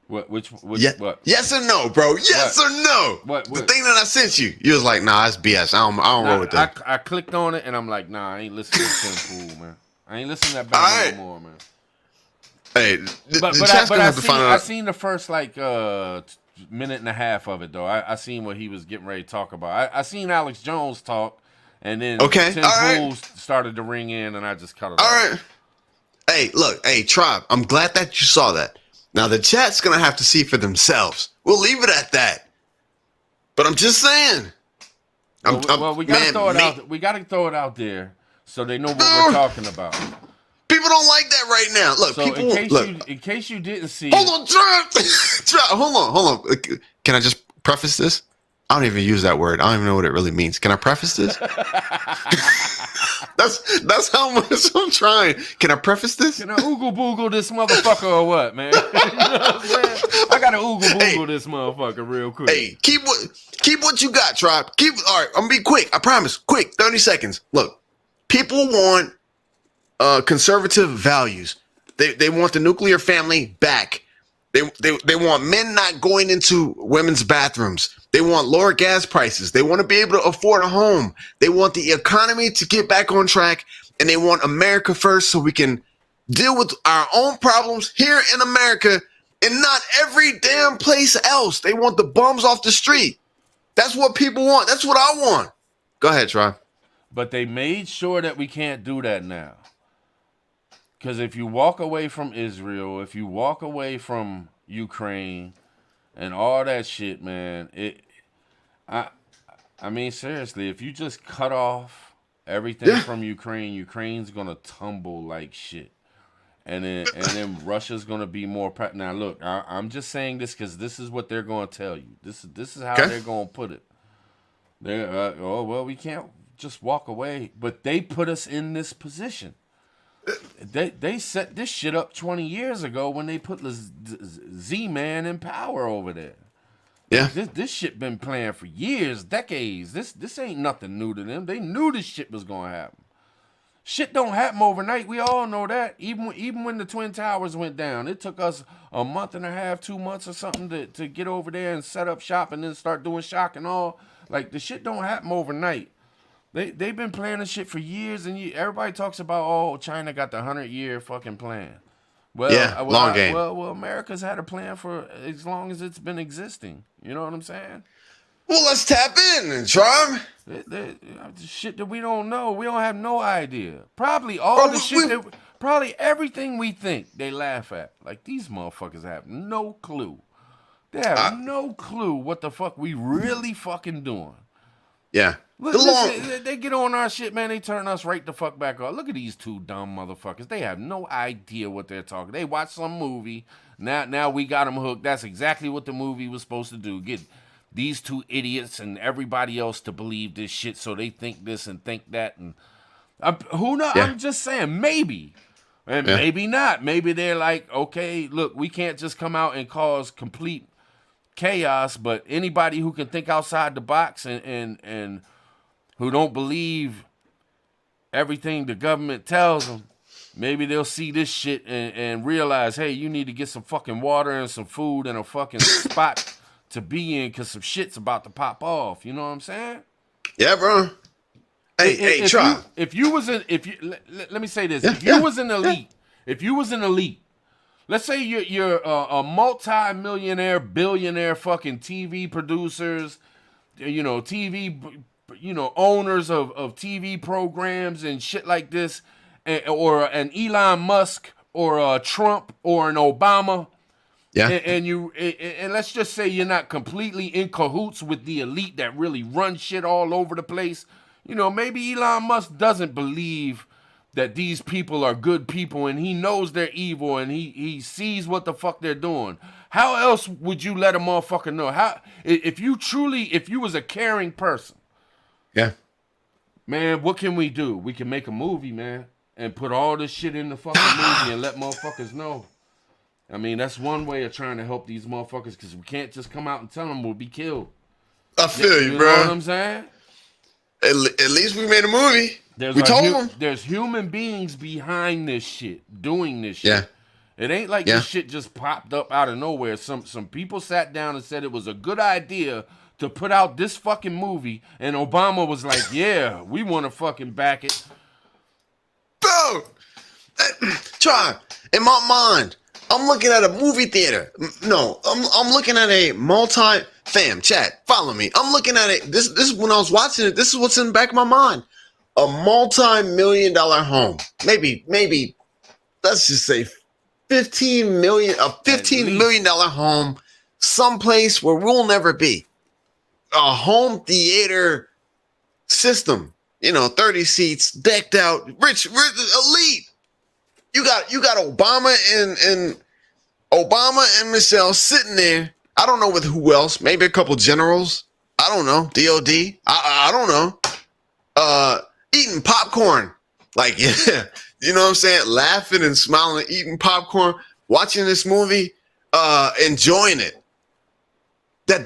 S1: What? What?
S2: Yes or no, bro? Yes or no?
S1: What?
S2: The thing that I sent you, you was like, nah, it's BS. I don't roll with that.
S1: I clicked on it and I'm like, nah, I ain't listening to Tim Pool, man. I ain't listening to that band no more, man.
S2: Hey,
S1: I seen the first minute and a half of it though. I seen what he was getting ready to talk about. I seen Alex Jones talk, and then Tim Pool started to ring in, and I just cut it off.
S2: All right. Hey, look, Tribe. I'm glad that you saw that. Now the chat's gonna have to see for themselves. We'll leave it at that. But I'm just saying.
S1: We gotta throw it out. We gotta throw it out there so they know what we're talking about.
S2: People don't like that right now. Look,
S1: so
S2: people.
S1: In case you didn't see,
S2: hold on, Tribe. Hold on. Can I just preface this? I don't even use that word. I don't even know what it really means. Can I preface this? That's how much I'm trying. Can I preface this?
S1: Can I oogle boogle this motherfucker or what, man? You know what I'm saying? I gotta oogle boogle this motherfucker real quick.
S2: Hey, keep what you got, Tribe. All right, I'm gonna be quick. I promise. Quick, 30 seconds. Look, people want conservative values. They want the nuclear family back. They want men not going into women's bathrooms. They want lower gas prices. They want to be able to afford a home. They want the economy to get back on track, and they want America first so we can deal with our own problems here in America and not every damn place else. They want the bums off the street. That's what people want. That's what I want. Go ahead, Try.
S1: But they made sure that we can't do that now. Because if you walk away from Israel, if you walk away from Ukraine and all that shit, man, I mean, seriously, if you just cut off everything from Ukraine, Ukraine's gonna tumble like shit, and then Russia's gonna be more. Now, look, I'm just saying this because this is what they're gonna tell you. This is how they're gonna put it. They're we can't just walk away, but they put us in this position. They set this shit up 20 years ago when they put the Z-Man in power over there.
S2: Yeah.
S1: This shit been playing for years, decades. This ain't nothing new to them. They knew this shit was gonna happen. Shit don't happen overnight. We all know that. Even when the Twin Towers went down, it took us a month and a half, 2 months or something to get over there and set up shop and then start doing shock and all. Like, the shit don't happen overnight. They've been planning this shit for years, and everybody talks about, China got the 100-year fucking plan. Well,
S2: long game.
S1: Well, America's had a plan for as long as it's been existing. You know what I'm saying?
S2: Well, let's tap in and try.
S1: Shit that we don't know. We don't have no idea. Probably probably everything we think they laugh at. Like, these motherfuckers have no clue. They have no clue what the fuck we really fucking doing.
S2: Yeah.
S1: Listen, they get on our shit, man. They turn us right the fuck back off. Look at these two dumb motherfuckers. They have no idea what they're talking. They watch some movie. Now we got them hooked. That's exactly what the movie was supposed to do. Get these two idiots and everybody else to believe this shit so they think this and think that. And who knows? Yeah. I'm just saying, maybe. And maybe not. Maybe they're like, okay, look, we can't just come out and cause complete chaos, but anybody who can think outside the box and who don't believe everything the government tells them, maybe they'll see this shit and realize, hey, you need to get some fucking water and some food and a fucking spot to be in because some shit's about to pop off. You know what I'm saying?
S2: Yeah, bro. Hey, try.
S1: Let me say this. If you was an elite, let's say you're a multi-millionaire, billionaire fucking TV producers, TV, owners of TV programs and shit like this, or an Elon Musk or a Trump or an Obama.
S2: Yeah.
S1: And let's just say you're not completely in cahoots with the elite that really run shit all over the place. Maybe Elon Musk doesn't believe that these people are good people and he knows they're evil and he sees what the fuck they're doing. How else would you let a motherfucker know? If you was a caring person.
S2: Yeah.
S1: Man, what can we do? We can make a movie, man, and put all this shit in the fucking movie and let motherfuckers know. I mean, that's one way of trying to help these motherfuckers because we can't just come out and tell them we'll be killed.
S2: I feel you, bro.
S1: You know what I'm saying?
S2: At least we made a movie. We told them.
S1: There's human beings behind this shit, doing this shit.
S2: Yeah.
S1: It ain't like this shit just popped up out of nowhere. Some people sat down and said it was a good idea to put out this fucking movie, and Obama was like, yeah, we want to fucking back it.
S2: Bro, try. In my mind, I'm looking at a movie theater. No, I'm looking at a fam, chat, follow me. I'm looking at it. This is when I was watching it. This is what's in the back of my mind. A multi-million-dollar home. Maybe, let's just say $15 million home, someplace where we'll never be. A home theater system, 30 seats, decked out, rich, elite. You got Obama and Michelle sitting there. I don't know with who else. Maybe a couple generals. I don't know. DOD. I don't know. Eating popcorn. Like, yeah. You know what I'm saying? Laughing and smiling, eating popcorn, watching this movie, enjoying it. That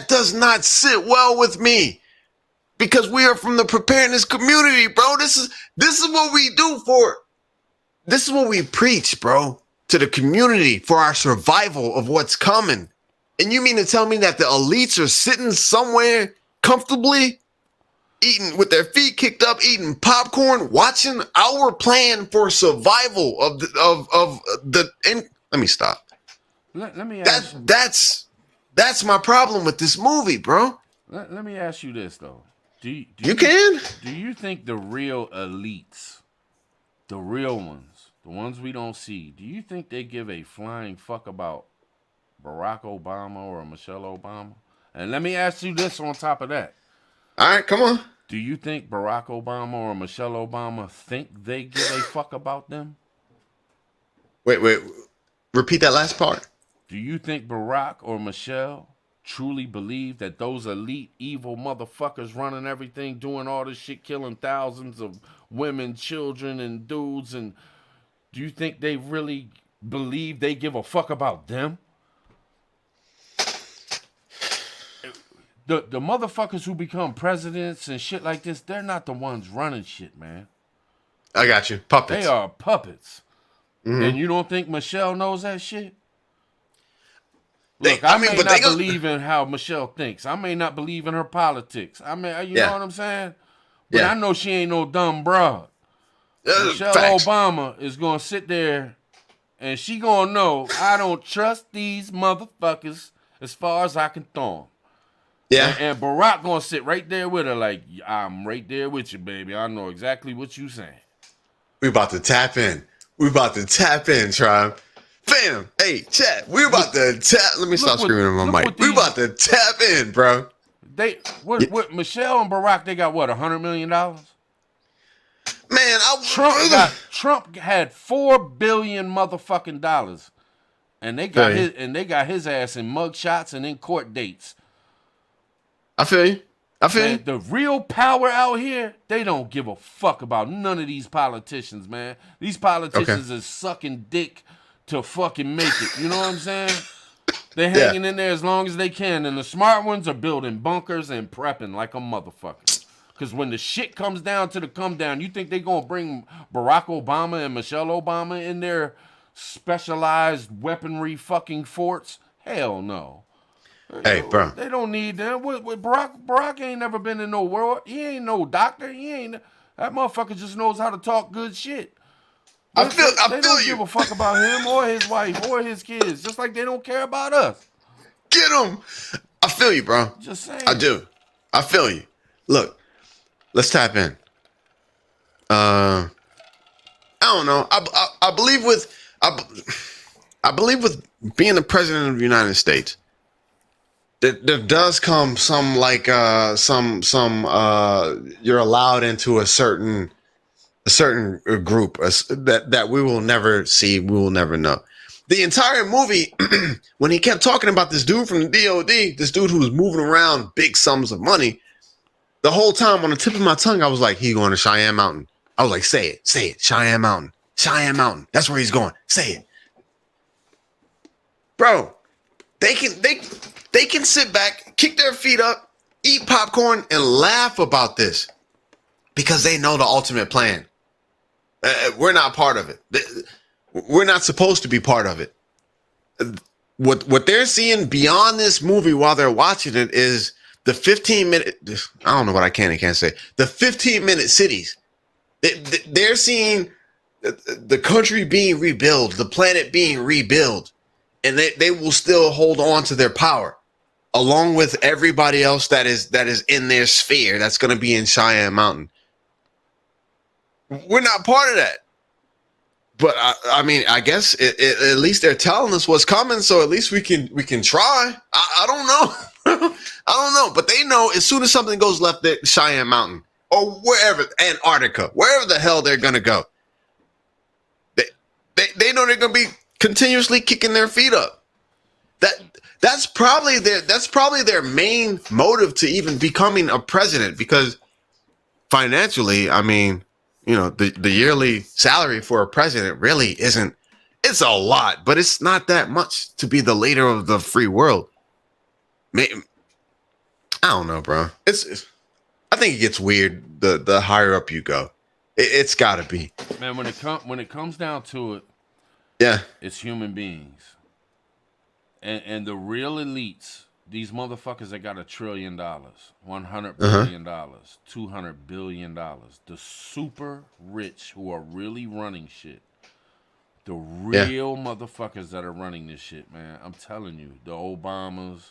S2: does not sit well with me. Because we are from the preparedness community, bro. This is what we do for. This is what we preach, bro. to the community for our survival of what's coming. And you mean to tell me that the elites are sitting somewhere comfortably, eating with their feet kicked up, eating popcorn, watching our plan for survival of the and let me stop.
S1: Let me ask
S2: That's my problem with this movie, bro.
S1: let me ask you this though. Do you think the real elites, the real ones, the ones we don't see, do you think they give a flying fuck about Barack Obama or Michelle Obama? And let me ask you this on top of that.
S2: All right, come on.
S1: Do you think Barack Obama or Michelle Obama think they give a fuck about them?
S2: Wait. Repeat that last part.
S1: Do you think Barack or Michelle truly believe that those elite evil motherfuckers running everything, doing all this shit, killing thousands of women, children, and dudes, and do you think they really believe they give a fuck about them? The motherfuckers who become presidents and shit like this, they're not the ones running shit, man.
S2: I got you. Puppets.
S1: They are puppets. Mm-hmm. And you don't think Michelle knows that shit? Look, I may not believe in how Michelle thinks. I may not believe in her politics. I mean, you know what I'm saying? But I know she ain't no dumb broad. Michelle Obama is going to sit there and she going to know I don't trust these motherfuckers as far as I can throw them.
S2: Yeah.
S1: And Barack going to sit right there with her like, I'm right there with you, baby. I know exactly what you saying.
S2: We about to tap in. Tribe. Fam, hey, chat. We about to tap. Let me stop screaming on my mic. We about to tap in, bro.
S1: What Michelle and Barack, they got what, $100 million? Man, Trump had $4 billion motherfucking dollars, and they got his ass in mug shots and in court dates.
S2: I feel you.
S1: The real power out here, they don't give a fuck about none of these politicians, man. These politicians is sucking dick to fucking make it. You know what I'm saying? They're hanging in there as long as they can, and the smart ones are building bunkers and prepping like a motherfucker. Because when the shit comes down to the come down, you think they gonna bring Barack Obama and Michelle Obama in their specialized weaponry fucking forts? Hell no.
S2: Hey, bro.
S1: They don't need them. Barack ain't never been in no world. He ain't no doctor. That motherfucker just knows how to talk good shit. They don't give a fuck about him or his wife or his kids, just like they don't care about us.
S2: Get him. I feel you, bro.
S1: Just saying.
S2: I do. I feel you. Look, let's tap in. I don't know. I believe with being the president of the United States, there does come some like you're allowed into a certain group that we will never see, we will never know. The entire movie, when he kept talking about this dude from the DOD, this dude who was moving around big sums of money, the whole time on the tip of my tongue, I was like, he going to Cheyenne Mountain. I was like, say it, Cheyenne Mountain. That's where he's going. Say it. Bro, they can sit back, kick their feet up, eat popcorn, and laugh about this because they know the ultimate plan. We're not part of it. We're not supposed to be part of it. What they're seeing beyond this movie while they're watching it is the 15-minute, I don't know what I can and can't say, the 15-minute cities. They're seeing the country being rebuilt, the planet being rebuilt, and they will still hold on to their power along with everybody else that is in their sphere that's going to be in Cheyenne Mountain. We're not part of that. But I mean, I guess at least they're telling us what's coming, so at least we can try. I don't know. I don't know, but they know as soon as something goes left there, Cheyenne Mountain or wherever, Antarctica, wherever the hell they're gonna go. They know they're gonna be continuously kicking their feet up. That's probably their main motive to even becoming a president, because financially, I mean, you know, the yearly salary for a president really isn't, it's a lot, but it's not that much to be the leader of the free world. I don't know, bro. I think it gets weird the higher up you go. It's got to be.
S1: Man, when it comes down to it,
S2: Yeah.
S1: It's human beings. And the real elites, these motherfuckers that got $1 trillion, $100
S2: Uh-huh.
S1: billion, $200 billion, the super rich who are really running shit. The
S2: Yeah.
S1: real motherfuckers that are running this shit, man. I'm telling you, the Obamas,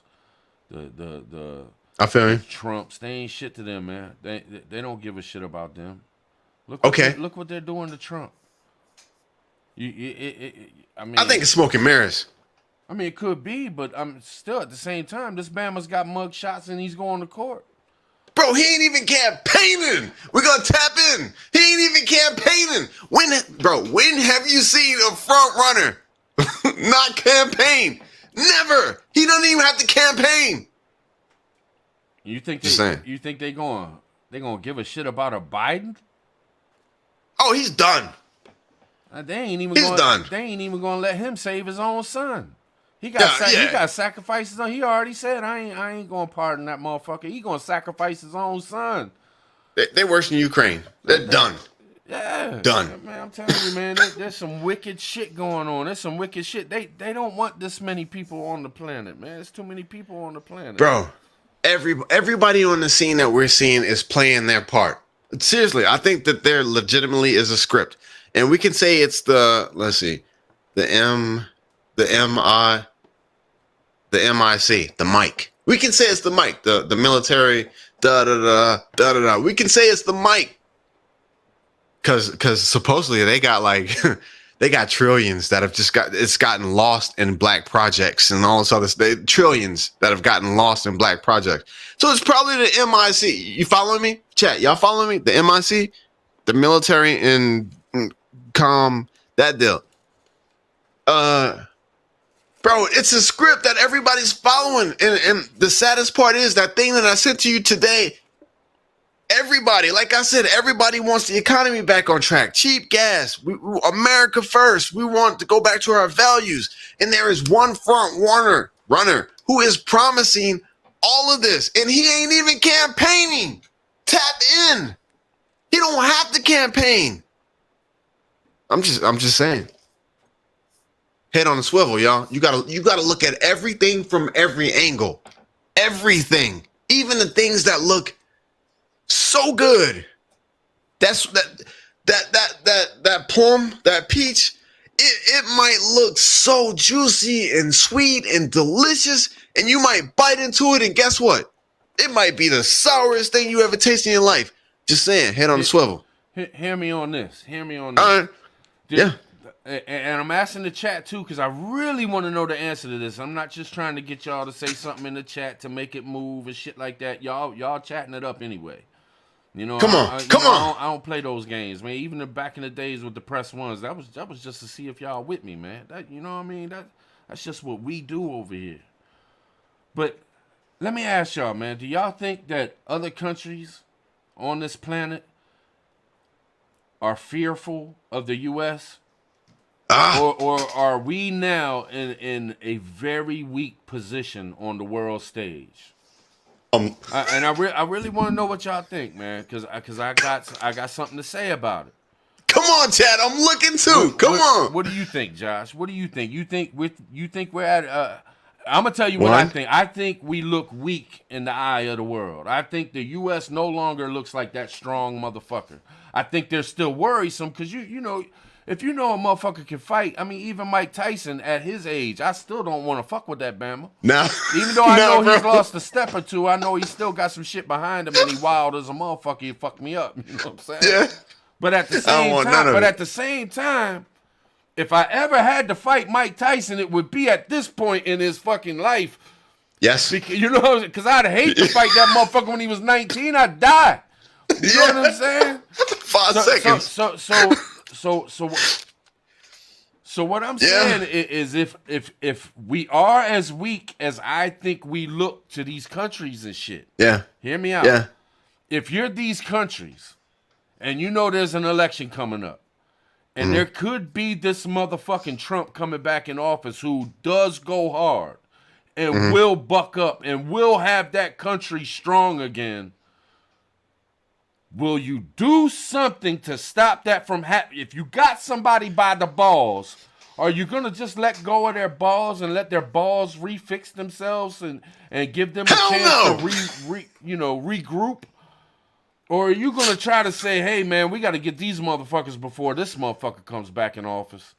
S1: the
S2: I feel you.
S1: Trumps, they ain't shit to them, man. They don't give a shit about them.
S2: Okay.
S1: Look what they're doing to Trump. I
S2: I think
S1: mean,
S2: it's smoke and mirrors.
S1: it could be, but I'm still at the same time. This Bama's got mug shots and he's going to court.
S2: Bro, he ain't even campaigning. We're gonna tap in. He ain't even campaigning. When have you seen a front runner not campaign? Never. He doesn't even have to campaign.
S1: You think
S2: Just saying.
S1: you think they gonna give a shit about a Biden?
S2: Oh, he's done.
S1: They ain't even
S2: He's done.
S1: They ain't even gonna let him save his own son. He
S2: Yeah, yeah.
S1: he got sacrifices on. He already said I ain't gonna pardon that motherfucker. He gonna sacrifice his own son.
S2: They're worse than Ukraine. They're done.
S1: Yeah,
S2: Done.
S1: man. I'm telling you, man. There's some wicked shit going on. There's some wicked shit. They don't want this many people on the planet, man. There's too many people on the planet,
S2: Bro, everybody on the scene that we're seeing is playing their part. Seriously, I think that there legitimately is a script. And we can say it's the MIC, the mic. We can say it's the mic, the military, da da da da da da. We can say it's the mic. Cause supposedly they got like they got trillions that have just gotten lost in black projects and all this other stuff. Trillions that have gotten lost in black projects. So it's probably the MIC. You following me? Chat, y'all following me? The MIC, the military and that deal. Bro, it's a script that everybody's following. And the saddest part is that thing that I sent to you today. Everybody, like I said, everybody wants the economy back on track. Cheap gas, America first. We want to go back to our values. And there is one front runner who is promising all of this, and he ain't even campaigning. Tap in. He don't have to campaign. I'm just saying. Head on the swivel, y'all. You gotta look at everything from every angle. Everything, even the things that look so good. That plum, that peach, it might look so juicy and sweet and delicious, and you might bite into it, and guess what? It might be the sourest thing you ever tasted in your life. Just saying, head on the swivel.
S1: Hear me on this.
S2: Yeah.
S1: And I'm asking the chat too, because I really want to know the answer to this. I'm not just trying to get y'all to say something in the chat to make it move and shit like that. Y'all chatting it up anyway. You know,
S2: come on.
S1: I don't play those games, man. Even back in the days with the press ones, that was just to see if y'all with me, man. That, you know what I mean? That's just what we do over here. But let me ask y'all, man. Do y'all think that other countries on this planet are fearful of the U.S.? Or are we now in a very weak position on the world stage? I really want to know what y'all think, man, because I got something to say about it.
S2: Come on, Chad. I'm looking too. Come on.
S1: What do you think, Josh? What do you think? You think we're at? I'm gonna tell you what I think. I think we look weak in the eye of the world. I think the U.S. no longer looks like that strong motherfucker. I think they're still worrisome because you know. If you know a motherfucker can fight, I mean, even Mike Tyson at his age, I still don't want to fuck with that Bama.
S2: No.
S1: Even though I know he's lost a step or two, I know he still got some shit behind him and he wild as a motherfucker. He fucked me up. You know what I'm saying?
S2: Yeah.
S1: But at the same time, if I ever had to fight Mike Tyson, it would be at this point in his fucking life.
S2: Yes.
S1: Because, you know, because I'd hate to fight that motherfucker when he was 19. I'd die. You know what I'm saying?
S2: 5 seconds.
S1: So what I'm saying is if we are as weak as I think we look to these countries and shit.
S2: Yeah.
S1: Hear me out.
S2: Yeah.
S1: If you're these countries and you know there's an election coming up and there could be this motherfucking Trump coming back in office who does go hard and will buck up and will have that country strong again. Will you do something to stop that from happening? If you got somebody by the balls, Are you gonna just let go of their balls and let their balls refix themselves and give them a
S2: Hell
S1: chance
S2: no.
S1: to regroup? Or are you gonna try to say, hey man, we gotta get these motherfuckers before this motherfucker comes back in office?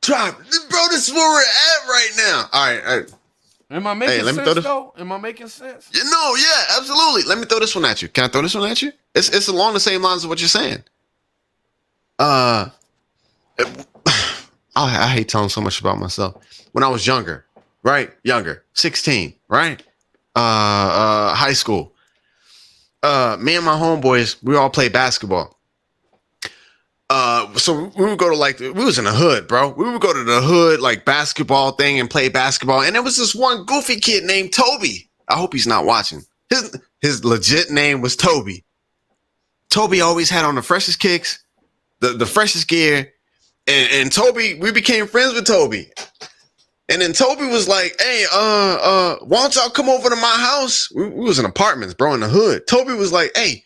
S2: Drop, bro. This is where we're at right now. All right.
S1: Am I making
S2: let me throw
S1: sense
S2: this-
S1: though? Am I making sense?
S2: No, yeah, absolutely. Let me throw this one at you. Can I throw this one at you? It's along the same lines of what you're saying. I hate telling so much about myself. When I was younger, right? 16, right? High school. Me and my homeboys, we all played basketball. So we would go to we was in the hood, bro. We would go to the hood, basketball thing and play basketball. And there was this one goofy kid named Toby. I hope he's not watching. His legit name was Toby. Toby always had on the freshest kicks, the freshest gear. And Toby, we became friends with Toby. And then Toby was like, hey, why don't y'all come over to my house? We was in apartments, bro, in the hood. Toby was like, hey,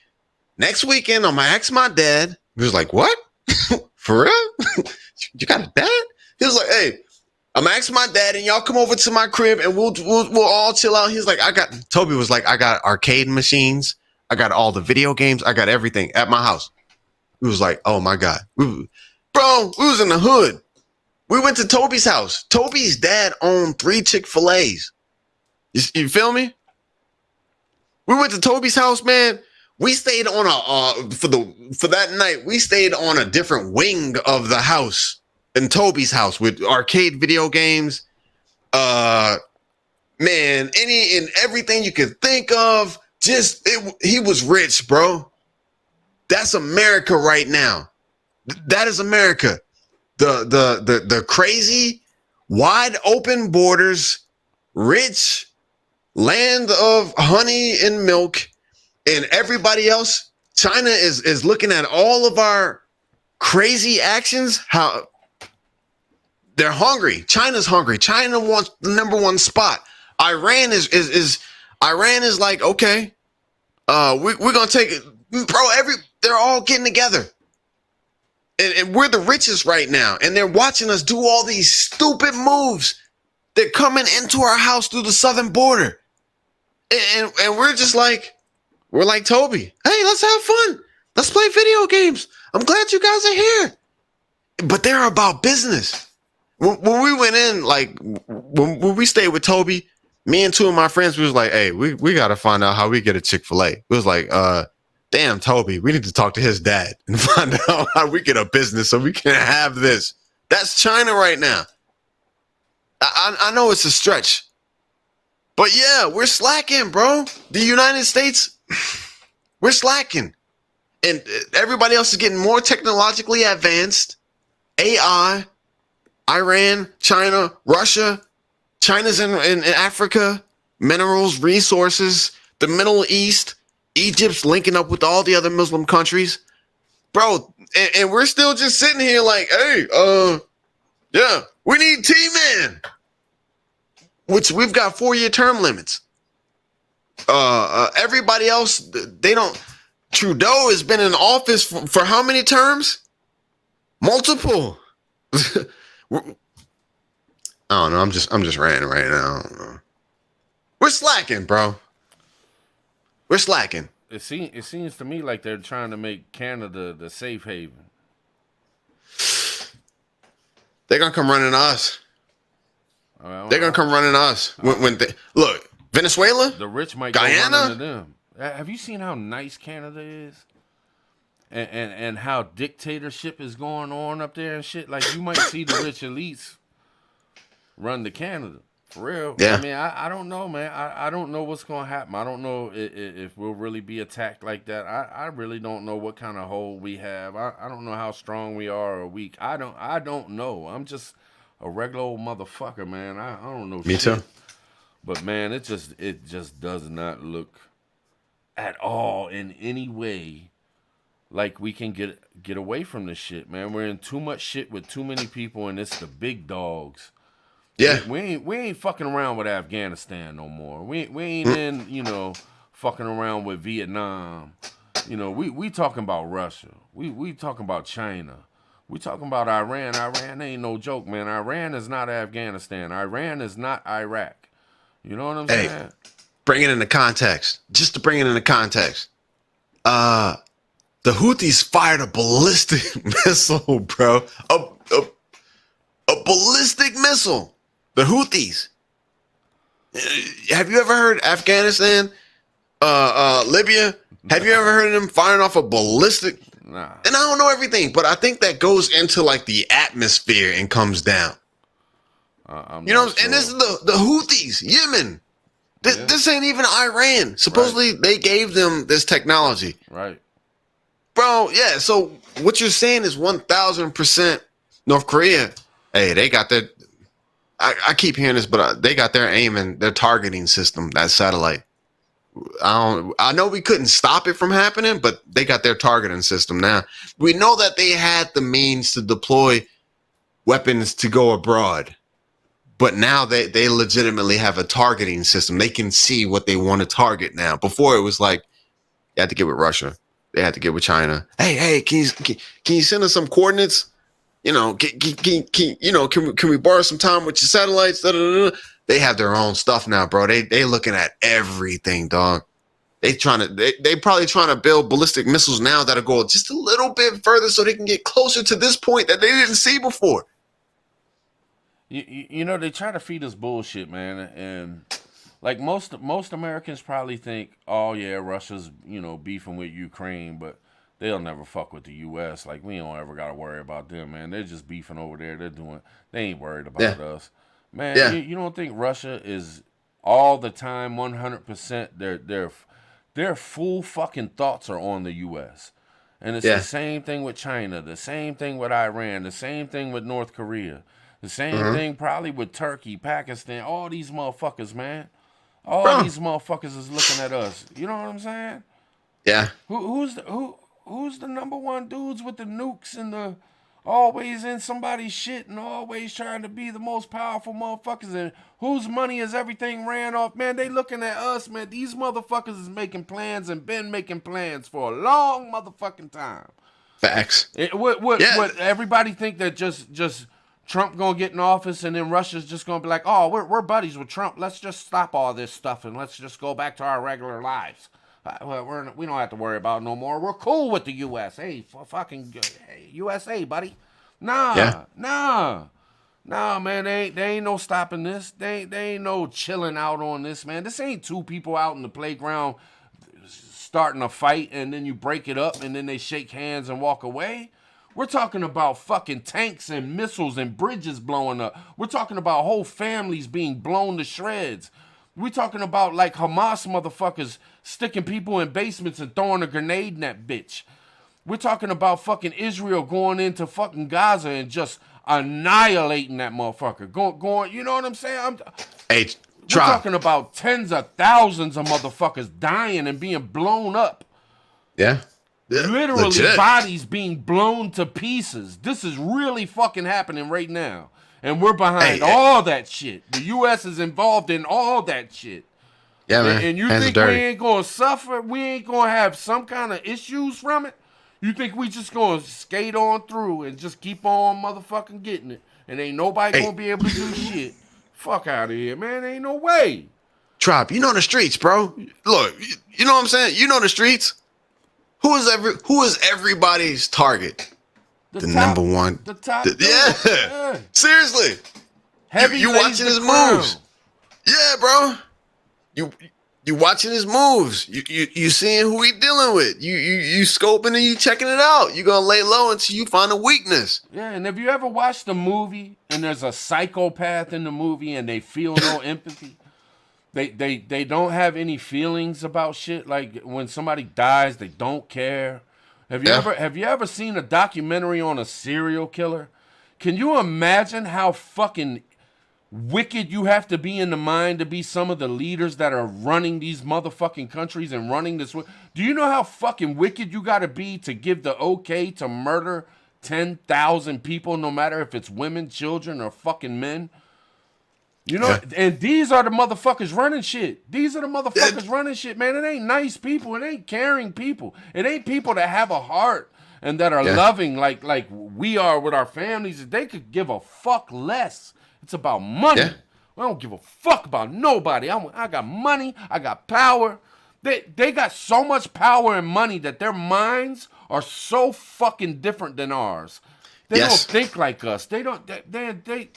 S2: next weekend I'm gonna ask my dad. He was like, what? For real? You got a dad? He was like, hey, I'm gonna ask my dad and y'all come over to my crib and we'll all chill out. He's like, Toby was like, I got arcade machines. I got all the video games. I got everything at my house. He was like, oh my God. Bro, we was in the hood. We went to Toby's house. Toby's dad owned 3 Chick-fil-A's. You feel me? We went to Toby's house, man. We stayed on for that night, we stayed on a different wing of the house in Toby's house with arcade video games. Man, any and everything you could think of. He was rich, bro. That's America right now. That is America. The crazy, wide open borders, rich land of honey and milk, and everybody else. China is looking at all of our crazy actions. How they're hungry. China's hungry. China wants the #1 spot. Iran is like, okay, we're gonna take it, bro. They're all getting together. And we're the richest right now. And they're watching us do all these stupid moves. They're coming into our house through the southern border. And we're just like, we're like Toby. Hey, let's have fun. Let's play video games. I'm glad you guys are here. But they're about business. When we went in, when we stayed with Toby, me and 2 of my friends, we was like, hey, we got to find out how we get a Chick-fil-A. It was like, damn, Toby, we need to talk to his dad and find out how we get a business so we can have this. That's China right now. I know it's a stretch. But yeah, we're slacking, bro. The United States, we're slacking. And everybody else is getting more technologically advanced. AI, Iran, China, Russia. China's in Africa, minerals, resources, the Middle East. Egypt's linking up with all the other Muslim countries, bro, and we're still just sitting here like, hey, yeah, we need T-Man, which we've got 4-year term limits. Everybody else, they don't. Trudeau has been in office for how many terms? Multiple. I don't know. I'm just ranting right now. We're slacking, bro. We're slacking.
S1: It seems to me like they're trying to make Canada the safe haven.
S2: They're gonna come running to us. They're gonna come running to us when they look. Venezuela,
S1: the rich might
S2: Guyana,
S1: go running to them. Have you seen how nice Canada is, and how dictatorship is going on up there and shit? Like you might see the rich elites run to Canada. For real.
S2: Yeah.
S1: I mean, I don't know, man. I don't know what's going to happen. I don't know if we'll really be attacked like that. I really don't know what kind of hold we have. I don't know how strong we are or weak. I don't know. I'm just a regular old motherfucker, man. I don't know
S2: Me
S1: shit.
S2: too.
S1: But, man, it just does not look at all in any way like we can get away from this shit, man. We're in too much shit with too many people, and it's the big dogs.
S2: Yeah.
S1: We ain't fucking around with Afghanistan no more. We ain't in, fucking around with Vietnam. We talking about Russia. We talking about China. We talking about Iran. Iran ain't no joke, man. Iran is not Afghanistan. Iran is not Iraq. You know what I'm
S2: Hey,
S1: saying?
S2: bring it into context. Just to bring it into context. The Houthis fired a ballistic missile, bro. A ballistic missile. The Houthis. Have you ever heard Afghanistan, Libya? Have you ever heard of them firing off a ballistic?
S1: Nah.
S2: And I don't know everything, but I think that goes into like the atmosphere and comes down. You know, and this is the Houthis, Yemen. This ain't even Iran. Supposedly they gave them this technology.
S1: Right.
S2: Bro, yeah. So what you're saying is 1,000% North Korea. Hey, they got their. I keep hearing this, but they got their aiming, their targeting system, that satellite. I know we couldn't stop it from happening, but they got their targeting system now. We know that they had the means to deploy weapons to go abroad, but now they legitimately have a targeting system. They can see what they want to target now. Before it was like, they had to get with Russia. They had to get with China. Hey, can you send us some coordinates? You know, can we borrow some time with your satellites? Da, da, da, da. They have their own stuff now, bro. They looking at everything, dog. They probably trying to build ballistic missiles now that'll go just a little bit further so they can get closer to this point that they didn't see before.
S1: You know, they try to feed us bullshit, man, and like most Americans probably think, oh yeah, Russia's, you know, beefing with Ukraine, but they'll never fuck with the U.S. Like, we don't ever got to worry about them, man. They're just beefing over there. They ain't worried about us. Man, you don't think Russia is all the time 100%? Their full fucking thoughts are on the U.S. And it's the same thing with China, the same thing with Iran, the same thing with North Korea, the same thing probably with Turkey, Pakistan, all these motherfuckers, man. These motherfuckers is looking at us. You know what I'm saying?
S2: Yeah.
S1: Who's the number one dudes with the nukes and the always in somebody's shit and always trying to be the most powerful motherfuckers, and whose money is everything ran off? Man, they looking at us, man. These motherfuckers is making plans and been making plans for a long motherfucking time.
S2: Facts.
S1: What everybody think that just Trump gonna get in office and then Russia's just gonna be like, oh, we're buddies with Trump. Let's just stop all this stuff and let's just go back to our regular lives. We don't have to worry about it no more. We're cool with the U.S. Hey, USA, buddy. Nah, man. They ain't no stopping this. They ain't no chilling out on this, man. This ain't two people out in the playground starting a fight and then you break it up and then they shake hands and walk away. We're talking about fucking tanks and missiles and bridges blowing up. We're talking about whole families being blown to shreds. We're talking about like Hamas motherfuckers sticking people in basements and throwing a grenade in that bitch. We're talking about fucking Israel going into fucking Gaza and just annihilating that motherfucker. Going, you know what I'm saying? We're talking about tens of thousands of motherfuckers dying and being blown up.
S2: Yeah.
S1: Literally
S2: legit.
S1: Bodies being blown to pieces. This is really fucking happening right now. And we're behind all that shit. The U.S. is involved in all that shit.
S2: Yeah, man.
S1: And you think we ain't going to suffer? We ain't going to have some kind of issues from it? You think we just going to skate on through and just keep on motherfucking getting it? And ain't nobody going to be able to do shit? Fuck out of here, man. Ain't no way.
S2: Trop, you know the streets, bro. Look, you know what I'm saying? You know the streets. Who is everybody's target? The number one.
S1: The top.
S2: Yeah. Seriously. You watching his moves. Yeah, bro. You watching his moves. You seeing who he dealing with. You scoping and you checking it out. You gonna lay low until you find a weakness.
S1: Yeah, and have you ever watched a movie and there's a psychopath in the movie and they feel no empathy? They don't have any feelings about shit. Like when somebody dies, they don't care. Have you ever seen a documentary on a serial killer? Can you imagine how fucking wicked you have to be in the mind to be some of the leaders that are running these motherfucking countries and running this? Do you know how fucking wicked you got to be to give the okay to murder 10,000 people, no matter if it's women, children, or fucking men? You know, and these are the motherfuckers running shit. These are the motherfuckers running shit, man. It ain't nice people. It ain't caring people. It ain't people that have a heart and that are
S2: Yeah.
S1: loving like we are with our families, they could give a fuck less. It's about money.
S2: Yeah.
S1: I don't give a fuck about nobody. I got money. I got power. They got so much power and money that their minds are so fucking different than ours. They
S2: Yes.
S1: don't think like us. They don't. They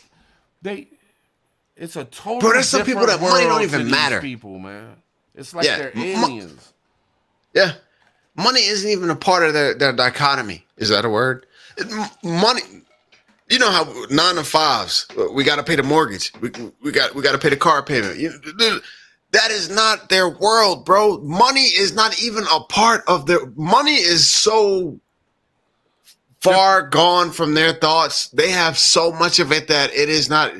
S1: it's a total.
S2: Bro, there's some people
S1: different
S2: that money don't
S1: world to
S2: even
S1: these
S2: matter.
S1: People, man. It's like
S2: Yeah.
S1: they're aliens.
S2: Yeah. Money isn't even a part of their dichotomy. Is that a word? Money. You know how 9 to 5s. We got to pay the mortgage. We got to pay the car payment. That is not their world, bro. Money is not even a part of their. Money is so far gone from their thoughts. They have so much of it that it is not.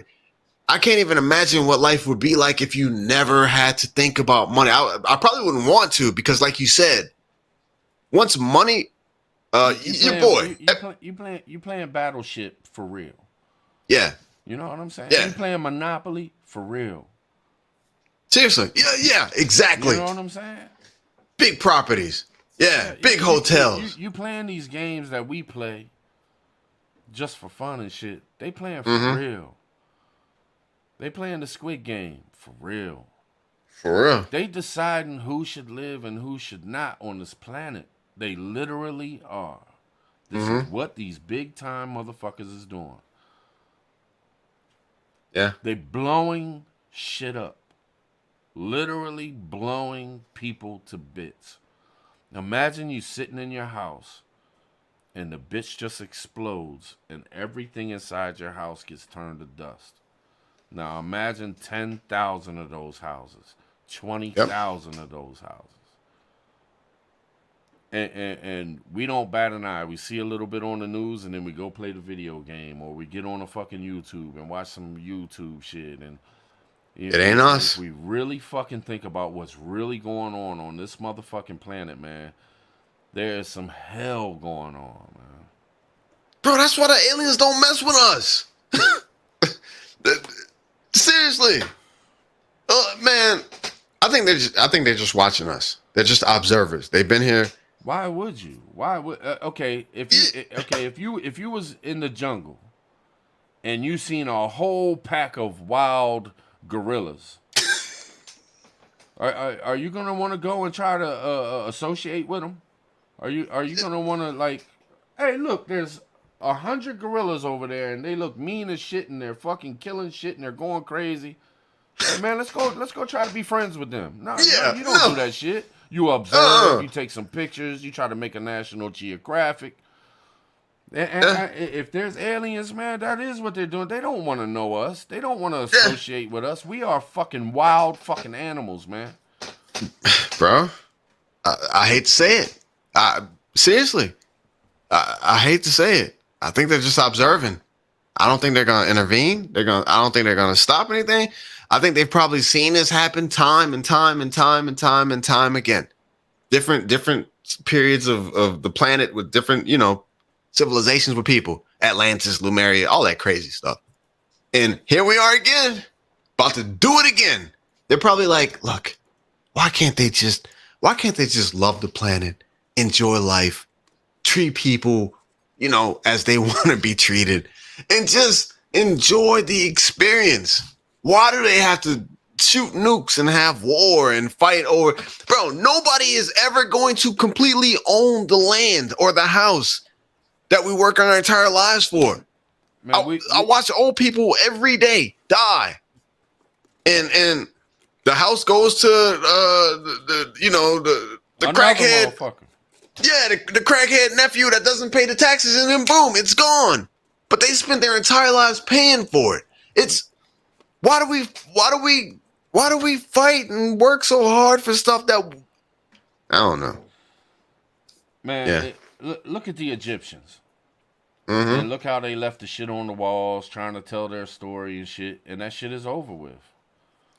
S2: I can't even imagine what life would be like if you never had to think about money. I probably wouldn't want to, because, like you said, once money, your boy,
S1: You playing Battleship for real.
S2: yeah,
S1: You know what I'm saying?
S2: Yeah.
S1: You playing Monopoly for real.
S2: seriously, yeah, exactly.
S1: You know what I'm saying?
S2: Big properties, yeah, big hotels.
S1: You playing these games that we play just for fun and shit. They playing for
S2: Mm-hmm.
S1: real. They playing the Squid Game for real.
S2: For real.
S1: They deciding who should live and who should not on this planet. They literally are. This is what these big time motherfuckers is doing.
S2: Yeah,
S1: They blowing shit up. Literally blowing people to bits. Imagine you sitting in your house and the bitch just explodes and everything inside your house gets turned to dust. Now imagine 10,000 of those houses, 20,000 of those houses. And we don't bat an eye. We see a little bit on the news and then we go play the video game, or we get on a fucking YouTube and watch some YouTube shit. And
S2: it ain't us.
S1: If we really fucking think about what's really going on this motherfucking planet, man, there is some hell going on, man.
S2: Bro, that's why the aliens don't mess with us. Seriously, man. I think they're just watching us. They're just observers. They've been here.
S1: Why would you? Why would? Okay, if you was in the jungle and you seen a whole pack of wild gorillas, are you gonna want to go and try to associate with them? Are you gonna want to, like, hey, look, there's 100 gorillas over there and they look mean as shit and they're fucking killing shit and they're going crazy. Hey, man, let's go try to be friends with them. No, you don't do that shit. You observe, you take some pictures, you try to make a National Geographic. And if there's aliens, man, that is what they're doing. They don't want to know us. They don't want to associate with us. We are fucking wild fucking animals, man.
S2: Bro, I hate to say it. Seriously, I hate to say it. I think they're just observing. I don't think they're gonna intervene. I don't think they're gonna stop anything. I think they've probably seen this happen time and time again. Different periods of the planet with different, civilizations with people. Atlantis, Lemuria, all that crazy stuff. And here we are again, about to do it again. They're probably like, look, why can't they just love the planet, enjoy life, treat people, as they want to be treated, and just enjoy the experience? Why do they have to shoot nukes and have war and fight over? Bro, nobody is ever going to completely own the land or the house that we work our entire lives for.
S1: Man,
S2: I watch old people every day die, and the house goes to the crackhead. Yeah, the crackhead nephew that doesn't pay the taxes, and then boom, it's gone. But they spent their entire lives paying for it. Why do we fight and work so hard for stuff that I don't know?
S1: Man, look at the Egyptians.
S2: Mm-hmm.
S1: And look how they left the shit on the walls trying to tell their story and shit, and that shit is over with.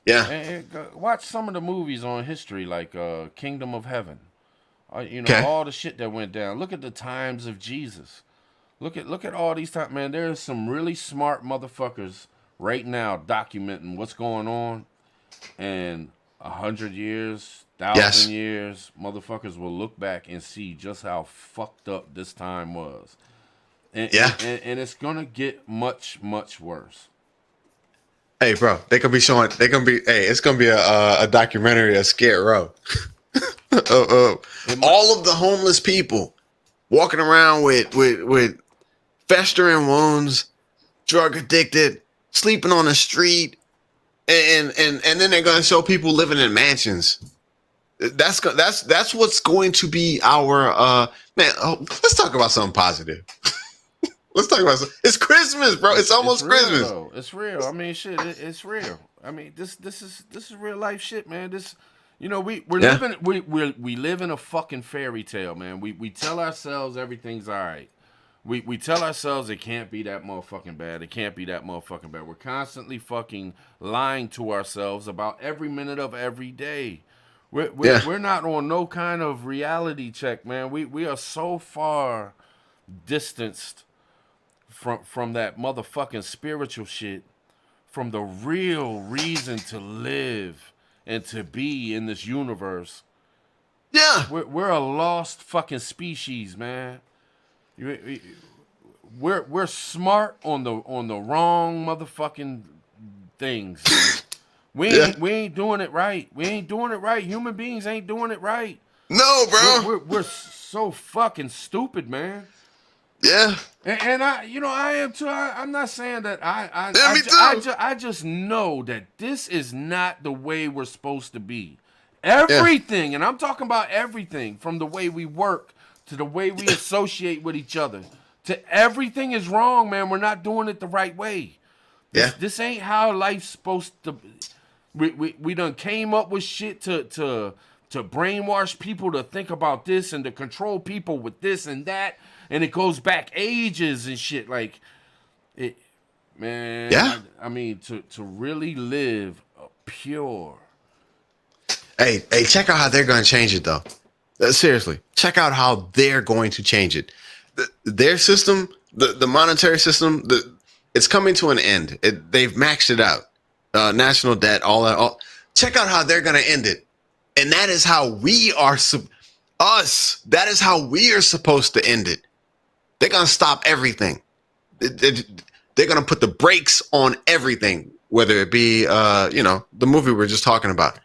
S2: Yeah.
S1: And watch some of the movies on history, like Kingdom of Heaven. All the shit that went down. Look at the times of Jesus. Look at all these times, man. There's some really smart motherfuckers right now documenting what's going on, and 100 years,
S2: Yes.
S1: 1,000 years, motherfuckers will look back and see just how fucked up this time was. And,
S2: Yeah.
S1: and it's going to get much, much worse.
S2: Hey, bro, they could be showing. They gonna be. Hey, it's gonna be a documentary of Skid Row. All of the homeless people walking around with festering wounds, drug addicted, sleeping on the street, and then they're gonna show people living in mansions. That's what's going to be our man. Oh, let's talk about something positive. Let's talk about something. It's Christmas, bro. It's almost
S1: real,
S2: Christmas.
S1: Though. It's real. I mean, shit. It's real. I mean, this is real life shit, man. This, you know, we're living we live in a fucking fairy tale, man. We tell ourselves everything's all right. We tell ourselves it can't be that motherfucking bad. It can't be that motherfucking bad. We're constantly fucking lying to ourselves about every minute of every day. We're not on no kind of reality check, man. We are so far distanced from that motherfucking spiritual shit, from the real reason to live and to be in this universe.
S2: Yeah.
S1: We're a lost fucking species, man. We're smart on the wrong motherfucking things. We ain't doing it right. We ain't doing it right. Human beings ain't doing it right.
S2: No, bro.
S1: We're so fucking stupid, man.
S2: Yeah.
S1: And I am too. I'm not saying that I just know that this is not the way we're supposed to be. Everything, and I'm talking about everything, from the way we work to the way we associate with each other, to everything is wrong, man. We're not doing it the right way. This ain't how life's supposed to. We done came up with shit to brainwash people to think about this and to control people with this and that. And it goes back ages and shit. Like, it, man.
S2: Yeah.
S1: I mean, to really live pure.
S2: Hey, check out how they're going to change it, though. Seriously, check out how they're going to change it. Their system, the monetary system, it's coming to an end. They've maxed it out. National debt, all that. Check out how they're going to end it. And that is how we are, that is how we are supposed to end it. They're going to stop everything. They're going to put the brakes on everything, whether it be, the movie we were just talking about.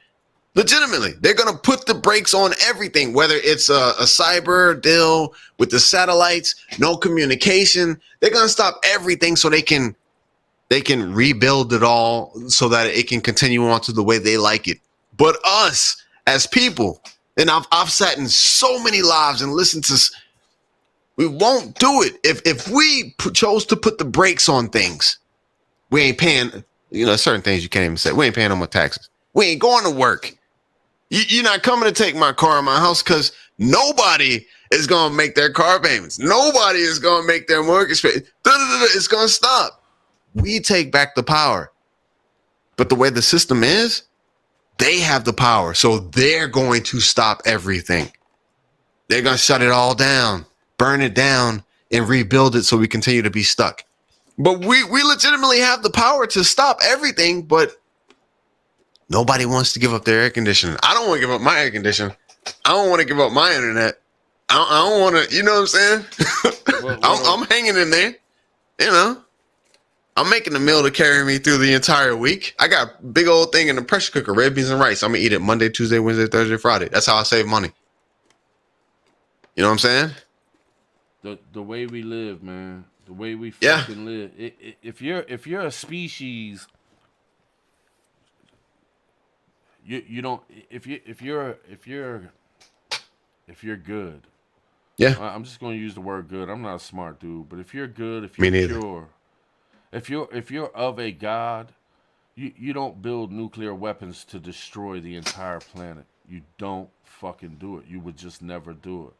S2: Legitimately, they're going to put the brakes on everything, whether it's a cyber deal with the satellites, no communication. They're going to stop everything so they can rebuild it all so that it can continue on to the way they like it. But us as people, and I've sat in so many lives and listened to, we won't do it. If we chose to put the brakes on things, we ain't paying, certain things you can't even say. We ain't paying no more taxes. We ain't going to work. You're not coming to take my car in my house because nobody is going to make their car payments. Nobody is going to make their mortgage payments. It's going to stop. We take back the power. But the way the system is, they have the power. So they're going to stop everything. They're going to shut it all down, burn it down, and rebuild it so we continue to be stuck. But we legitimately have the power to stop everything, but nobody wants to give up their air conditioning. I don't want to give up my air conditioning. I don't want to give up my internet. I don't want to, you know what I'm saying? I'm hanging in there, I'm making a meal to carry me through the entire week. I got a big old thing in the pressure cooker, red beans and rice. I'm going to eat it Monday, Tuesday, Wednesday, Thursday, Friday. That's how I save money. You know what I'm saying?
S1: The way we live, man. The way we fucking live. If you're a species, you don't. If you're good.
S2: Yeah.
S1: I'm just going to use the word good. I'm not a smart dude, but if you're good, if you're pure, if you're of a god, you don't build nuclear weapons to destroy the entire planet. You don't fucking do it. You would just never do it.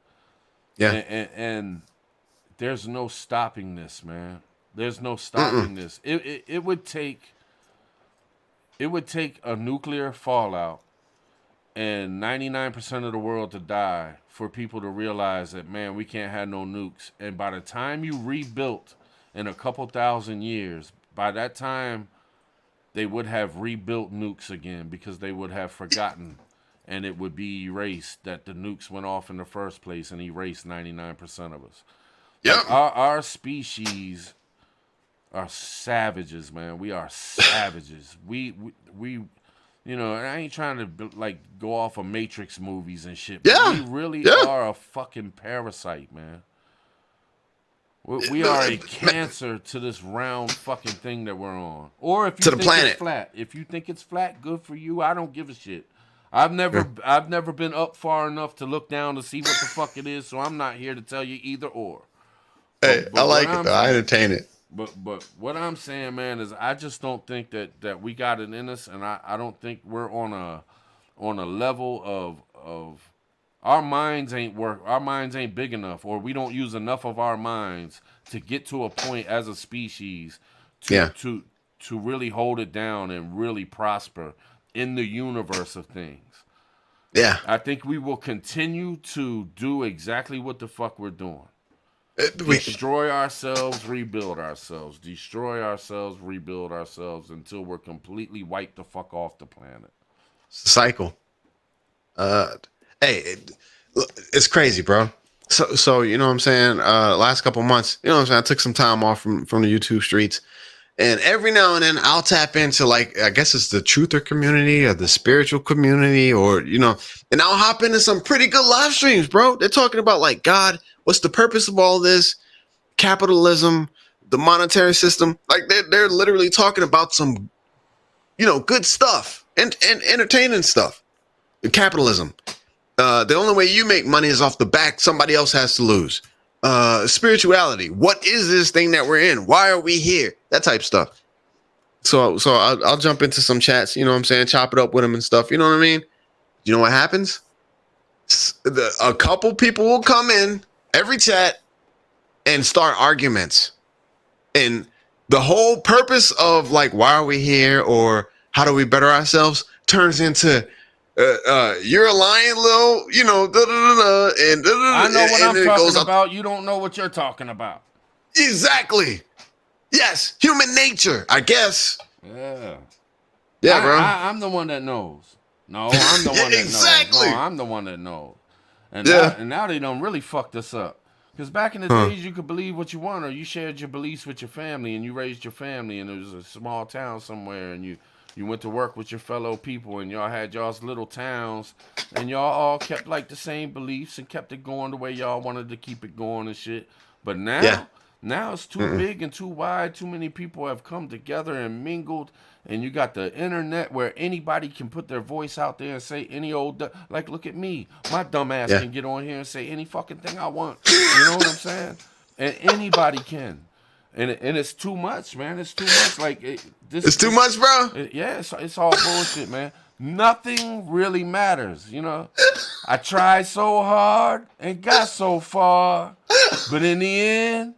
S2: Yeah.
S1: And there's no stopping this, man. There's no stopping this. It would take a nuclear fallout and 99% of the world to die for people to realize that, man, we can't have no nukes. And by the time you rebuilt in a couple thousand years, by that time, they would have rebuilt nukes again because they would have forgotten and it would be erased that the nukes went off in the first place and erased 99% of us.
S2: Yep.
S1: Like our species are savages, man. We are savages. We you know, and I ain't trying to like go off of Matrix movies and shit, but
S2: Yeah.
S1: we really
S2: Yeah.
S1: are a fucking parasite, man. We are a cancer to this round fucking thing that we're on. Or if you
S2: To the
S1: think
S2: planet.
S1: it's flat, if you think it's flat, good for you. I don't give a shit. I've never been up far enough to look down to see what the fuck it is, so I'm not here to tell you either or.
S2: Hey,
S1: But
S2: I like
S1: what
S2: it
S1: I'm
S2: though. I
S1: saying-
S2: entertain it.
S1: But what I'm saying, man, is I just don't think that we got it in us, and I don't think we're on a level of our minds ain't big enough, or we don't use enough of our minds to get to a point as a species to really hold it down and really prosper in the universe of things.
S2: Yeah.
S1: I think we will continue to do exactly what the fuck we're doing.
S2: We,
S1: Destroy ourselves, rebuild ourselves. Destroy ourselves, rebuild ourselves until we're completely wiped the fuck off the planet.
S2: cycle. Hey, it's crazy, bro. So you know what I'm saying? Last couple months, you know what I'm saying? I took some time off from the YouTube streets. And every now and then I'll tap into, like, I guess it's the truther community or the spiritual community, or, you know, and I'll hop into some pretty good live streams, bro. They're talking about, like, God, what's the purpose of all this? Capitalism, the monetary system. Like, they're literally talking about some, you know, good stuff and entertaining stuff. Capitalism. The only way you make money is off the back somebody else has to lose. Spirituality. What is this thing that we're in? Why are we here? That type stuff. So I'll jump into some chats, you know what I'm saying? Chop it up with them and stuff. You know what I mean? You know what happens? A couple people will come in every chat and start arguments. And the whole purpose of, like, why are we here or how do we better ourselves turns into you're a lying little, you know, and
S1: I know what I'm
S2: it goes
S1: talking
S2: up.
S1: about. You don't know what you're talking about.
S2: Exactly. Yes, human nature, I guess.
S1: Yeah.
S2: Yeah, bro.
S1: I'm the one that knows. No, I'm the one that
S2: Exactly.
S1: knows. No, I'm the one that knows. And
S2: Yeah.
S1: now they done really fucked us up. Because back in the days, you could believe what you want, or you shared your beliefs with your family, and you raised your family, and it was a small town somewhere, and you went to work with your fellow people, and y'all had y'all's little towns, and y'all all kept, like, the same beliefs and kept it going the way y'all wanted to keep it going and shit. But now, now it's too big and too wide. Too many people have come together and mingled, and you got the internet where anybody can put their voice out there and say any old, like, look at me. My dumb ass can get on here and say any fucking thing I want. You know what I'm saying? And anybody can. And it's too much, man. It's too much. Like,
S2: It's too much, bro.
S1: Yeah, it's all bullshit, man. Nothing really matters, you know. I tried so hard and got so far, but in the end,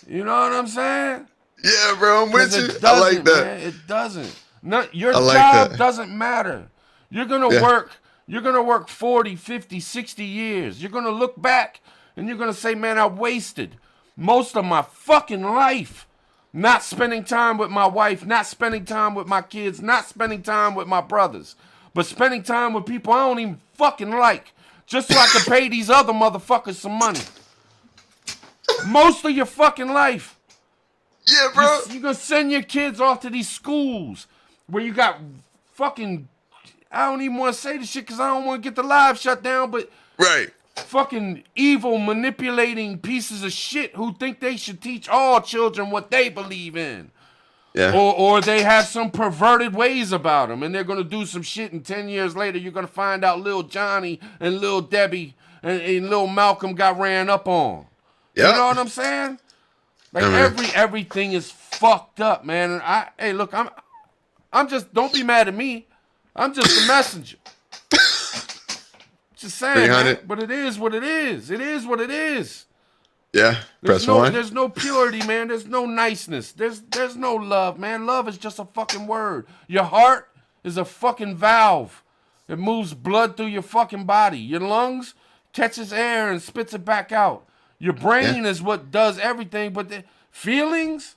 S1: you know what I'm saying?
S2: Yeah, bro, I'm with
S1: 'Cause
S2: you.
S1: it
S2: I like
S1: doesn't,
S2: that.
S1: man. It doesn't. No, your
S2: I like
S1: job
S2: that.
S1: doesn't matter. You're gonna work. You're gonna work 40, 50, 60 years. You're gonna look back and you're gonna say, "Man, I wasted most of my fucking life not spending time with my wife, not spending time with my kids, not spending time with my brothers, but spending time with people I don't even fucking like, just so I can pay these other motherfuckers some money." Most of your fucking life.
S2: Yeah, bro.
S1: You're gonna send your kids off to these schools where you got fucking, I don't even want to say this shit because I don't want to get the live shut down, but
S2: Right.
S1: fucking evil, manipulating pieces of shit who think they should teach all children what they believe in.
S2: Yeah.
S1: Or they have some perverted ways about them, and they're gonna do some shit, and 10 years later you're gonna find out Lil Johnny and Lil Debbie and Lil Malcolm got ran up on.
S2: Yep.
S1: You know what I'm saying? Like, everything is fucked up, man. And hey, look, I'm just, don't be mad at me. I'm just a messenger. Just saying, man. But it is what it is. It is what it is.
S2: Yeah. Press one.
S1: There's no purity, man. There's no niceness. There's no love, man. Love is just a fucking word. Your heart is a fucking valve. It moves blood through your fucking body. Your lungs catches air and spits it back out. Your brain is what does everything, but the feelings,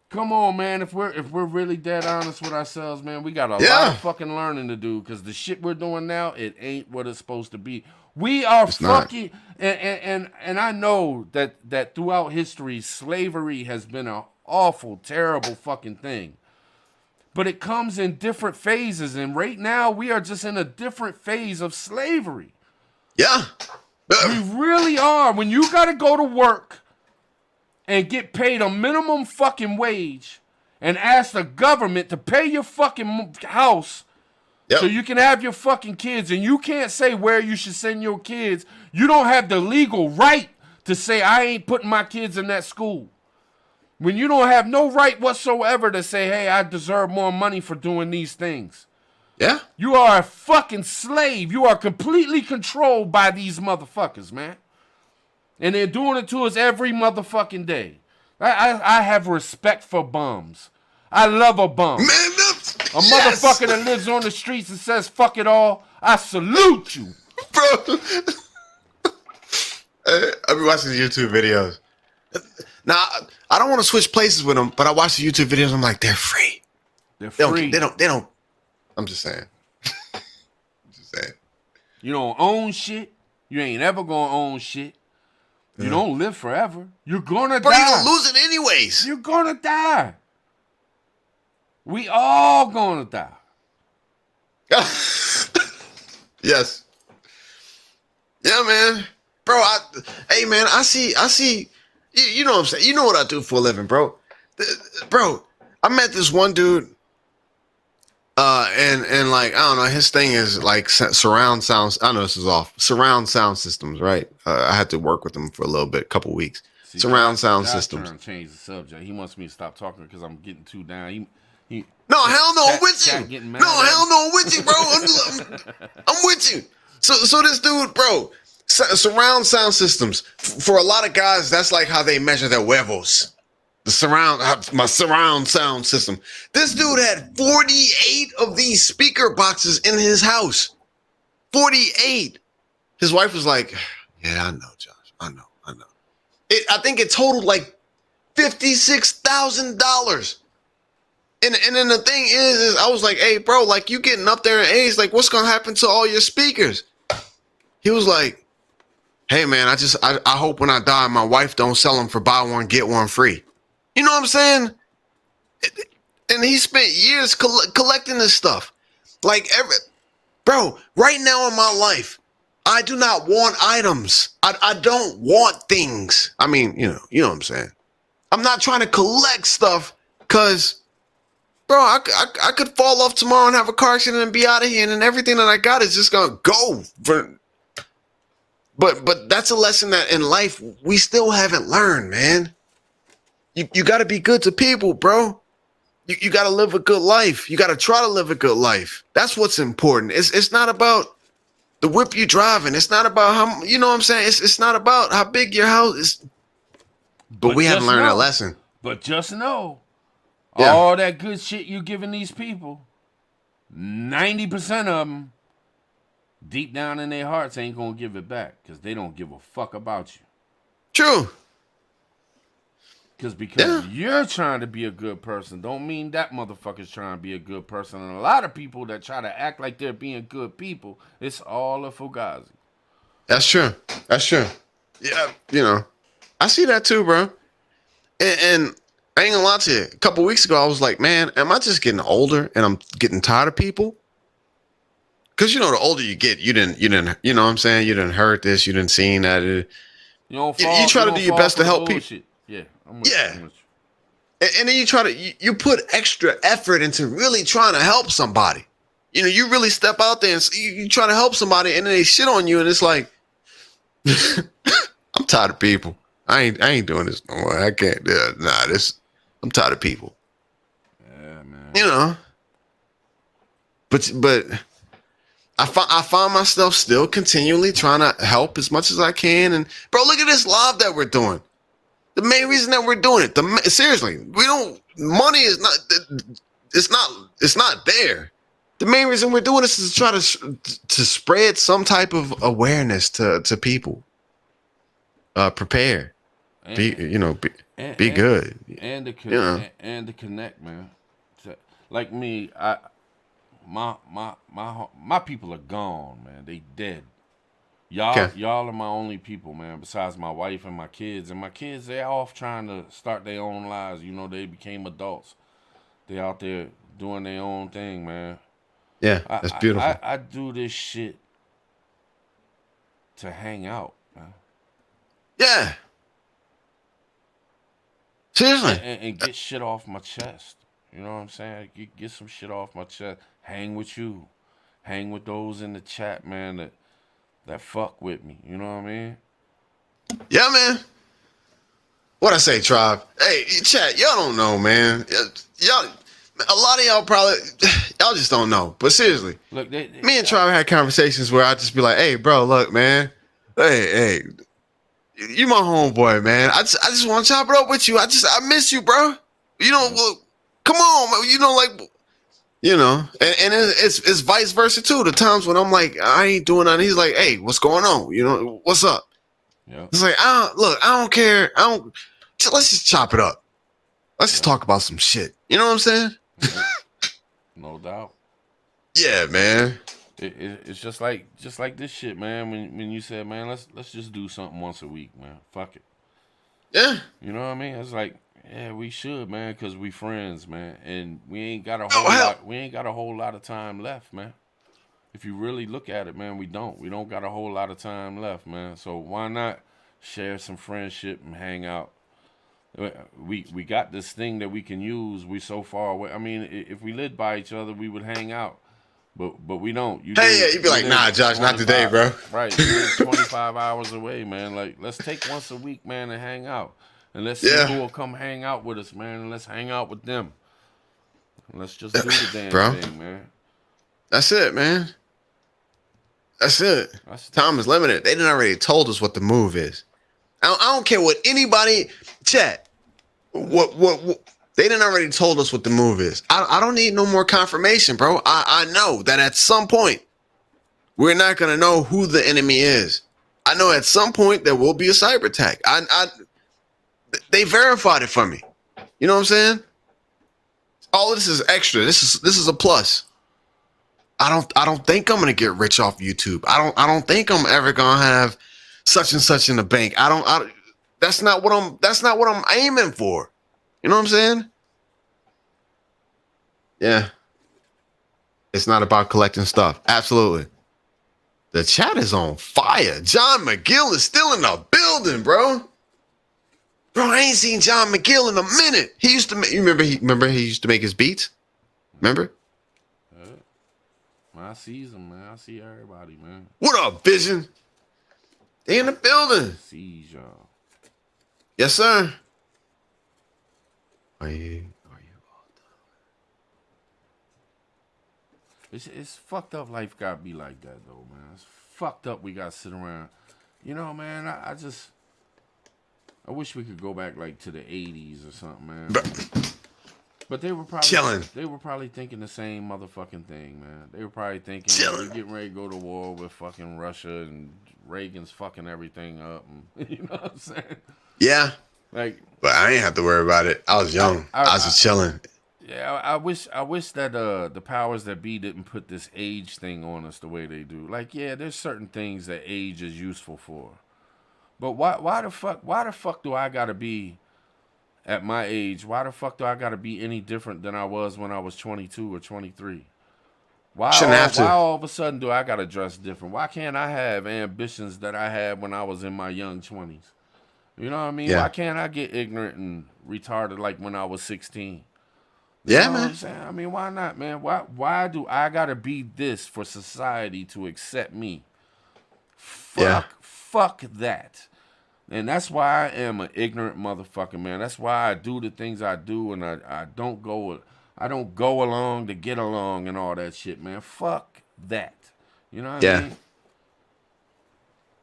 S1: Come on, man. If we're really dead honest with ourselves, man, we got a
S2: Yeah.
S1: lot of fucking learning to do because the shit we're doing now, it ain't what it's supposed to be. We are
S2: It's not.
S1: fucking and I know that throughout history, slavery has been an awful, terrible fucking thing. But it comes in different phases, and right now we are just in a different phase of slavery.
S2: Yeah.
S1: We really are. When you gotta go to work and get paid a minimum fucking wage and ask the government to pay your fucking house
S2: Yep.
S1: so you can have your fucking kids, and you can't say where you should send your kids. You don't have the legal right to say, I ain't putting my kids in that school. When you don't have no right whatsoever to say, hey, I deserve more money for doing these things.
S2: Yeah.
S1: You are a fucking slave. You are completely controlled by these motherfuckers, man. And they're doing it to us every motherfucking day. I have respect for bums. I love a bum.
S2: Man,
S1: A motherfucker that lives on the streets and says fuck it all. I salute you.
S2: Bro. I've been watching YouTube videos. Now, I don't want to switch places with them, but I watch the YouTube videos. I'm like, they're free.
S1: They're
S2: They
S1: free.
S2: don't. I'm just saying.
S1: You don't own shit. You ain't ever gonna own shit. You don't live forever. You're gonna
S2: Bro,
S1: die.
S2: you're gonna lose it anyways.
S1: You're gonna die. We all gonna die.
S2: Yes. Yeah, man. Bro, hey, man, I see. You know what I'm saying? You know what I do for a living, bro. Bro, I met this one dude. And like, I don't know, his thing is like surround sounds. I know this is off. Surround sound systems, right? I had to work with him for a little bit, couple weeks.
S1: See,
S2: Surround sound
S1: Josh
S2: systems.
S1: trying to change the subject. He wants me to stop talking because I'm getting too down.
S2: No, hell no, I'm with
S1: Chat
S2: you.
S1: getting mad
S2: No,
S1: at
S2: hell
S1: him.
S2: no, I'm with you, bro. I'm with you. So this dude, bro, surround sound systems. For a lot of guys, that's like how they measure their huevos. My surround sound system. This dude had 48 of these speaker boxes in his house. 48. His wife was like, yeah, I know, Josh. I know. I think it totaled like $56,000. And then the thing is I was like, hey, bro, like you getting up there in age, like what's gonna happen to all your speakers? He was like, hey, man, I hope when I die, my wife don't sell them for buy one, get one free. You know what I'm saying? And he spent years collecting this stuff. Like, bro, right now in my life, I do not want items. I don't want things. I mean, you know what I'm saying? I'm not trying to collect stuff because, bro, I could fall off tomorrow and have a car accident and be out of here, and then everything that I got is just going to go. But that's a lesson that in life we still haven't learned, man. You got to be good to people, bro. You got to live a good life. You got to try to live a good life. That's what's important. It's not about the whip you driving. It's not about how, you know what I'm saying? It's not about how big your house is. But we haven't learned that lesson.
S1: But just know,
S2: Yeah.
S1: all that good shit you giving these people, 90% of them, deep down in their hearts, ain't gonna give it back because they don't give a fuck about you.
S2: True.
S1: Because you're trying to be a good person, don't mean that motherfucker's trying to be a good person. And a lot of people that try to act like they're being good people, it's all a fugazi.
S2: That's true. Yeah, you know, I see that too, bro. And I ain't gonna lie to you. A couple weeks ago, I was like, man, am I just getting older and I'm getting tired of people? Because, you know, the older you get, you didn't, you know what I'm saying? You didn't heard this, you didn't seen that.
S1: You
S2: try to do your best to help people.
S1: Yeah, I'm with
S2: Yeah.
S1: you.
S2: And then you try to, you put extra effort into really trying to help somebody. You know, you really step out there and you try to help somebody and then they shit on you and it's like, I'm tired of people. I ain't doing this no more. I can't. I'm tired of people.
S1: Yeah, man.
S2: You know. But I find myself still continually trying to help as much as I can. And bro, look at this live that we're doing. The main reason that we're doing it, seriously, money is not, it's not there. The main reason we're doing this is to try to spread some type of awareness to people. Prepare.
S1: and,
S2: Be good.
S1: and
S2: You know.
S1: and to connect, man. Like me, my people are gone, man. They dead.
S2: Okay.
S1: Y'all are my only people, man. Besides my wife and my kids, they're off trying to start their own lives. You know, they became adults. They out there doing their own thing, man.
S2: Yeah, that's beautiful.
S1: I do this shit to hang out, man.
S2: Yeah. Seriously.
S1: And get shit off my chest. You know what I'm saying? Get some shit off my chest. Hang with you. Hang with those in the chat, man, that fuck with me. You know what I mean?
S2: Yeah, man. What I say, tribe? Hey, chat, y'all don't know, man. Y'all, a lot of y'all probably, y'all just don't know. But seriously,
S1: look,
S2: me and Tribe had conversations where I just be like, hey, bro, look, man. Hey, you my homeboy, man. I just want to chop it up with you. I miss you, bro. You know, well, come on, man. You know, like, you know, and it's vice versa too. The times when I'm like, I ain't doing nothing, he's like, hey, what's going on? You know, what's up?
S1: Yeah.
S2: It's like, look, I don't care. Let's just chop it up. Let's just talk about some shit. You know what I'm saying?
S1: Yeah. No doubt.
S2: Yeah, man.
S1: It's just like this shit, man. When you said, man, let's just do something once a week, man. Fuck it.
S2: Yeah.
S1: You know what I mean? It's like, yeah, we should, man, because we friends, man, and we ain't got a whole lot. We ain't got a whole lot of time left, man. If you really look at it, man, we don't got a whole lot of time left, man. So why not share some friendship and hang out? We got this thing that we can use. We so far away. I mean, if we lived by each other, we would hang out. But we don't.
S2: You'd be like, nah, Josh, not today, bro.
S1: Right. You live 25 hours away, man. Like, let's take once a week, man, and hang out. And let's see who will come hang out with us, man. And let's hang out with them. And let's just do the damn thing, man.
S2: That's it, man. That's it. Time is limited. They done already told us what the move is. I don't care what anybody chat. What they done already told us what the move is. I don't need no more confirmation, bro. I know that at some point we're not gonna know who the enemy is. I know at some point there will be a cyber attack. They verified it for me. You know what I'm saying? All of this is extra. This is a plus. I don't think I'm gonna get rich off YouTube. I don't think I'm ever gonna have such and such in the bank. That's not what I'm aiming for. You know what I'm saying? Yeah. It's not about collecting stuff. Absolutely. The chat is on fire. John McGill is still in the building, bro. Bro, I ain't seen John McGill in a minute. He used to make, remember he used to make his beats? Remember?
S1: I sees them, man. I see everybody, man.
S2: What up, Vision? They in the building.
S1: Sees y'all.
S2: Yes, sir. Are you all
S1: done? It's fucked up. Life gotta be like that, though, man. It's fucked up. We gotta sit around. You know, man. I wish we could go back like to the '80s or something, man. But they were probably
S2: chilling.
S1: They were probably thinking the same motherfucking thing, man. They were probably thinking we're getting ready to go to war with fucking Russia and Reagan's fucking everything up. And, you know what I'm saying?
S2: Yeah.
S1: Like,
S2: but I ain't have to worry about it. I was young. I was just chilling.
S1: Yeah, I wish that the powers that be didn't put this age thing on us the way they do. Like, yeah, there's certain things that age is useful for. But why the fuck do I gotta be at my age? Why the fuck do I gotta be any different than I was when I was 22 or 23? Why all of a sudden do I gotta dress different? Why can't I have ambitions that I had when I was in my young 20s? You know what I mean? Yeah. Why can't I get ignorant and retarded like when I was 16? You know what I'm saying? I mean, why not, man? Why do I gotta be this for society to accept me? Fuck that. And that's why I am an ignorant motherfucker, man. That's why I do the things I do, and I don't go along to get along and all that shit, man. Fuck that. You know what I mean?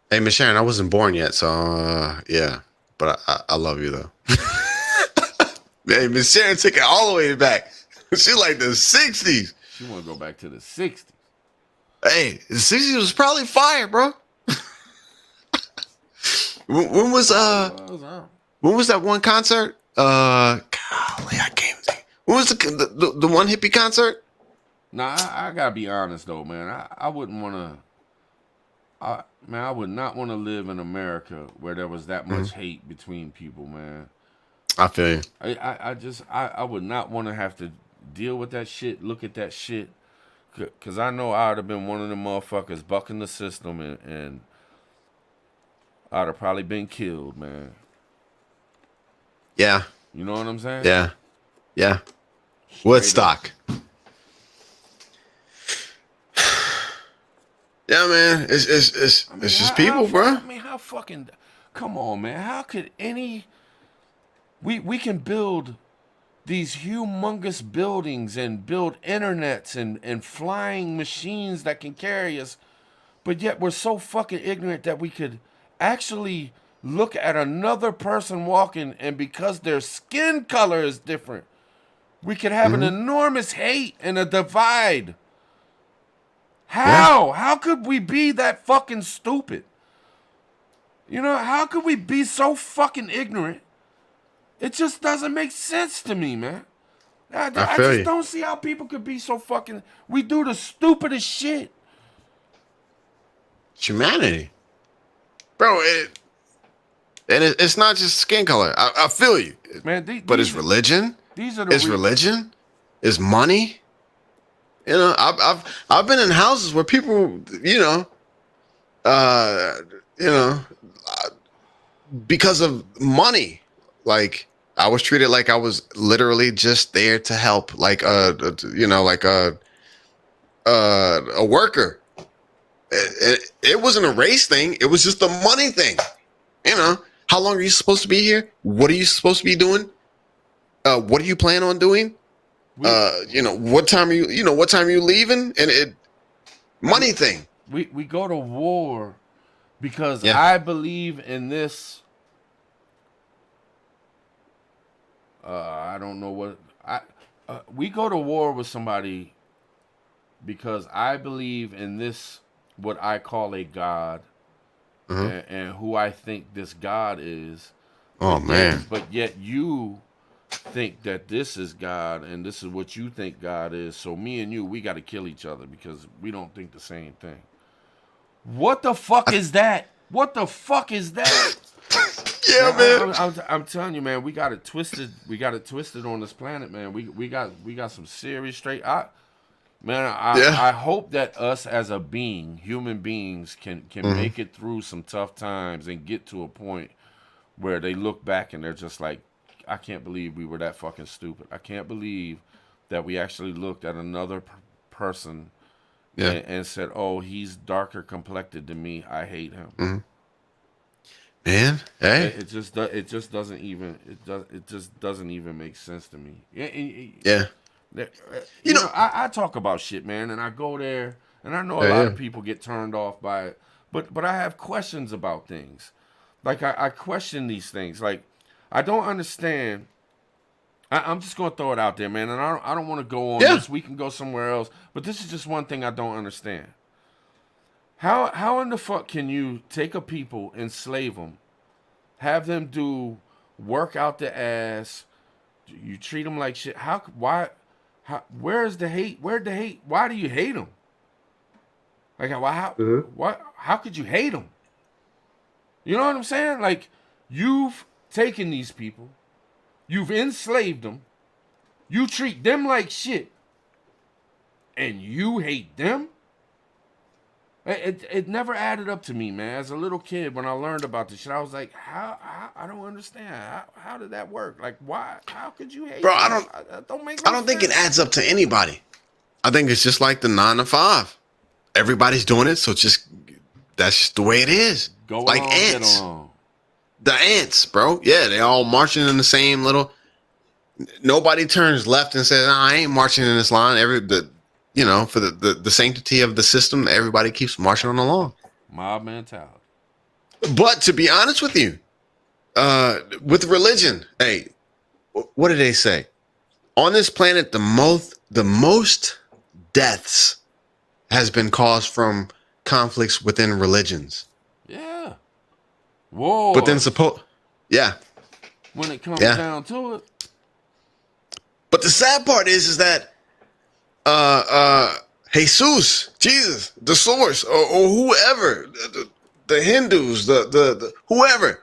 S2: Hey, Miss Sharon, I wasn't born yet, so yeah. But I love you though. Hey, Miss Sharon took it all the way back. She like the 60s.
S1: She want to go back to the 60s.
S2: Hey, the 60s was probably fire, bro. When was When was that one concert? Golly, I can't think. When was the one hippie concert?
S1: Nah, I gotta be honest though, man. I wouldn't want to. I would not want to live in America where there was that much hate between people, man.
S2: I feel you.
S1: I would not want to have to deal with that shit, look at that shit, cause I know I'd have been one of them motherfuckers bucking the system, and I'd have probably been killed, man.
S2: Yeah.
S1: You know what I'm saying?
S2: Yeah. Yeah.
S1: Straight
S2: Woodstock.
S1: up.
S2: Yeah, man. It's just people, bro.
S1: I mean, how fucking, come on, man. How could any, we can build these humongous buildings and build internets and flying machines that can carry us, but yet we're so fucking ignorant that we could actually look at another person walking, and because their skin color is different, we could have an enormous hate and a divide. How?
S2: Yeah.
S1: How could we be that fucking stupid? You know, how could we be so fucking ignorant? It just doesn't make sense to me, man. I
S2: feel
S1: just
S2: you.
S1: don't see how people could be so fucking... We do the stupidest shit.
S2: It's humanity, bro. It's not just skin color. I feel you,
S1: Man,
S2: but it's religion.
S1: These are the
S2: It's religion. It's money. You know, I've been in houses where people, because of money, like I was treated like I was literally just there to help, like a worker. It wasn't a race thing. It was just a money thing. You know, how long are you supposed to be here? What are you supposed to be doing? What do you plan on doing? What time are you leaving? And money thing.
S1: We go to war because
S2: Yeah.
S1: I believe in this. I don't know what we go to war with somebody because I believe in this, what I call a God, and who I think this God is.
S2: Oh man.
S1: But yet you think that this is God and this is what you think God is. So me and you, we got to kill each other because we don't think the same thing. What the fuck is that? What the fuck is that?
S2: Yeah, man.
S1: I'm telling you, man, we got it twisted. We got it twisted on this planet, man. We got some serious straight. I hope that us as a being, human beings, can make it through some tough times and get to a point where they look back and they're just like, I can't believe we were that fucking stupid. I can't believe that we actually looked at another person and said, "Oh, he's darker complected than me. I hate him."
S2: Man, hey.
S1: It just doesn't even make sense to me.
S2: Yeah.
S1: You know, I talk about shit, man, and I go there, and I know a lot of people get turned off by it, but I have questions about things. Like I question these things. Like I don't understand. I'm just gonna throw it out there, man, and I don't want to go on this. We can go somewhere else, but this is just one thing I don't understand. How in the fuck can you take a people, enslave them, have them do work out the ass, you treat them like shit? Where's the hate? Where'd the hate? Why do you hate them? Like how could you hate them? You know what I'm saying? Like you've taken these people, you've enslaved them, you treat them like shit, and you hate them? It never added up to me, man. As a little kid, when I learned about this shit, I was like, how I don't understand. How did that work? Like, why? How could you hate?
S2: Bro,
S1: them?
S2: I
S1: don't make. No
S2: don't think it
S1: sense.
S2: adds up to anybody. I think it's just like the 9 to 5. Everybody's doing it, so that's just the way it is.
S1: Go
S2: like
S1: along,
S2: ants.
S1: get along.
S2: The ants, bro. Yeah, they all marching in the same little. Nobody turns left and says, "I ain't marching in this line." For the sanctity of the system, everybody keeps marching on along.
S1: Mob mentality.
S2: But to be honest with you, with religion, hey, what did they say? On this planet, the most deaths has been caused from conflicts within religions.
S1: Yeah. Whoa.
S2: But then
S1: when it comes
S2: Yeah.
S1: down to it.
S2: But the sad part is that Jesus, Jesus, the source, or whoever, the Hindus, the whoever,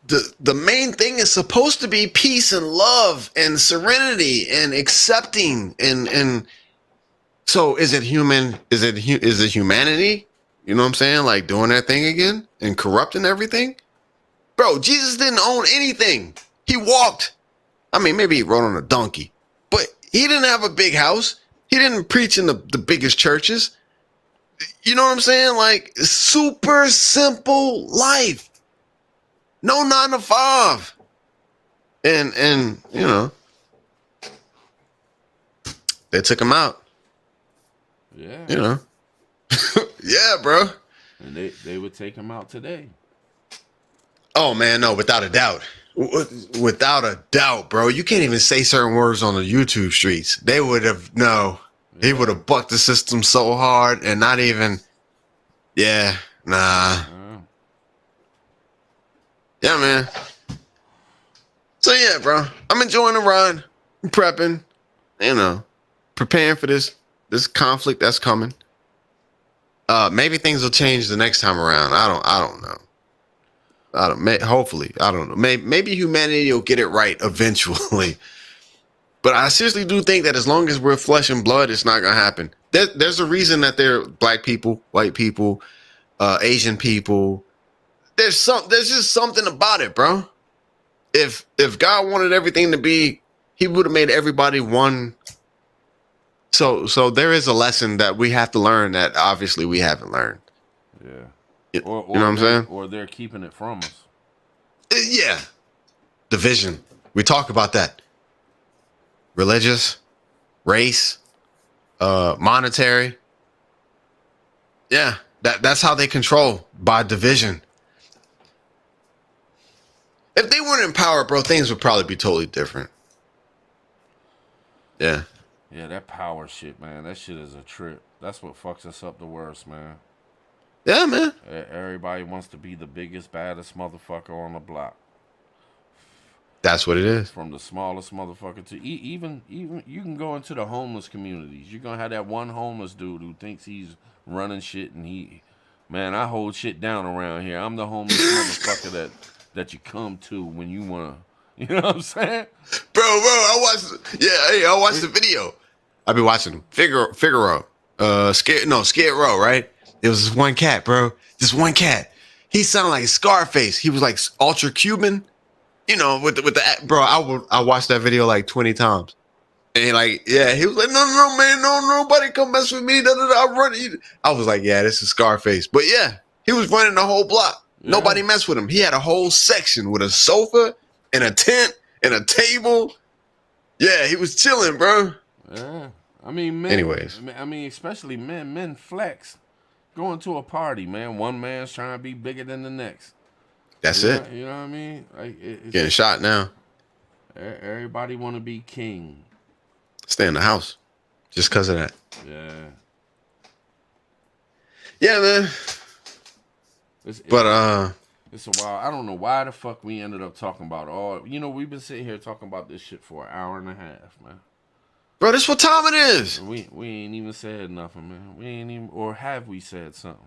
S2: the main thing is supposed to be peace and love and serenity and accepting and so is it human? Is it humanity? You know what I'm saying? Like doing that thing again and corrupting everything, bro. Jesus didn't own anything. He walked. I mean, maybe he rode on a donkey, but he didn't have a big house. He didn't preach in the biggest churches. You know what I'm saying? Like super simple life. No 9 to 5. And you know, they took him out.
S1: Yeah.
S2: You know. Yeah, bro.
S1: And they would take him out today.
S2: Oh man, no, without a doubt. Without a doubt, bro. You can't even say certain words on the YouTube streets. They would have he would have bucked the system so hard and not even nah. Yeah, man. So yeah, bro. I'm enjoying the ride. I'm prepping, you know, preparing for this conflict that's coming. Maybe things will change the next time around. I don't know. Hopefully, I don't know. Maybe humanity will get it right eventually. But I seriously do think that as long as we're flesh and blood, it's not gonna happen. There's a reason that there are black people, white people, Asian people. There's just something about it, bro. If God wanted everything to be, he would have made everybody one. So there is a lesson that we have to learn that obviously we haven't learned.
S1: Yeah.
S2: You know what I'm saying?
S1: Or they're keeping it from us.
S2: Yeah. Division. We talk about that. Religious, race, monetary. Yeah. That's how they control, by division. If they weren't in power, bro, things would probably be totally different. Yeah.
S1: Yeah, that power shit, man. That shit is a trip. That's what fucks us up the worst, man.
S2: Yeah, man.
S1: Everybody wants to be the biggest, baddest motherfucker on the block.
S2: That's what it is.
S1: From the smallest motherfucker to even you can go into the homeless communities. You're gonna have that one homeless dude who thinks he's running shit and man, I hold shit down around here. I'm the homeless motherfucker that you come to when you wanna, you know what I'm saying?
S2: Bro, I watched the video. I've been watching Figaro. Skid Row, right? It was this one cat, bro. This one cat. He sounded like Scarface. He was like ultra Cuban, you know, with the bro. I watched that video like 20 times. And like, yeah, he was like, no, man, nobody come mess with me. I run. I was like, yeah, this is Scarface. But yeah, he was running the whole block. Yeah. Nobody messed with him. He had a whole section with a sofa and a tent and a table. Yeah, he was chilling, bro.
S1: Yeah, I mean, men.
S2: Anyways,
S1: I mean, especially men. Men flex. Going to a party, man. One man's trying to be bigger than the next.
S2: That's it.
S1: You know what I mean? Like it's
S2: getting shot now.
S1: Everybody want to be king.
S2: Stay in the house, just because of that.
S1: Yeah.
S2: Yeah, man.
S1: It's a while. I don't know why the fuck we ended up talking about all. You know, we've been sitting here talking about this shit for an hour and a half, man.
S2: Bro, this what time it is.
S1: We ain't even said nothing, man. We ain't even, or have we said something?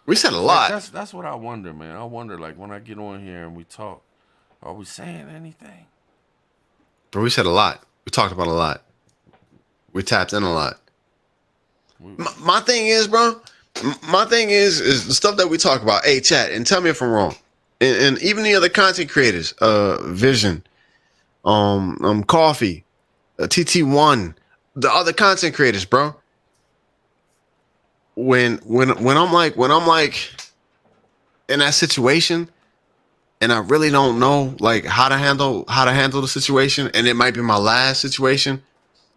S2: We said a lot.
S1: That's what I wonder, man. I wonder, like, when I get on here and we talk, are we saying anything?
S2: Bro, we said a lot. We talked about a lot. We tapped in a lot. My thing is, bro. My thing is the stuff that we talk about. Hey, chat, and tell me if I'm wrong. And even the other content creators, Vision, Coffee, TT1, the other content creators, bro. When I'm like in that situation, and I really don't know like how to handle the situation, and it might be my last situation,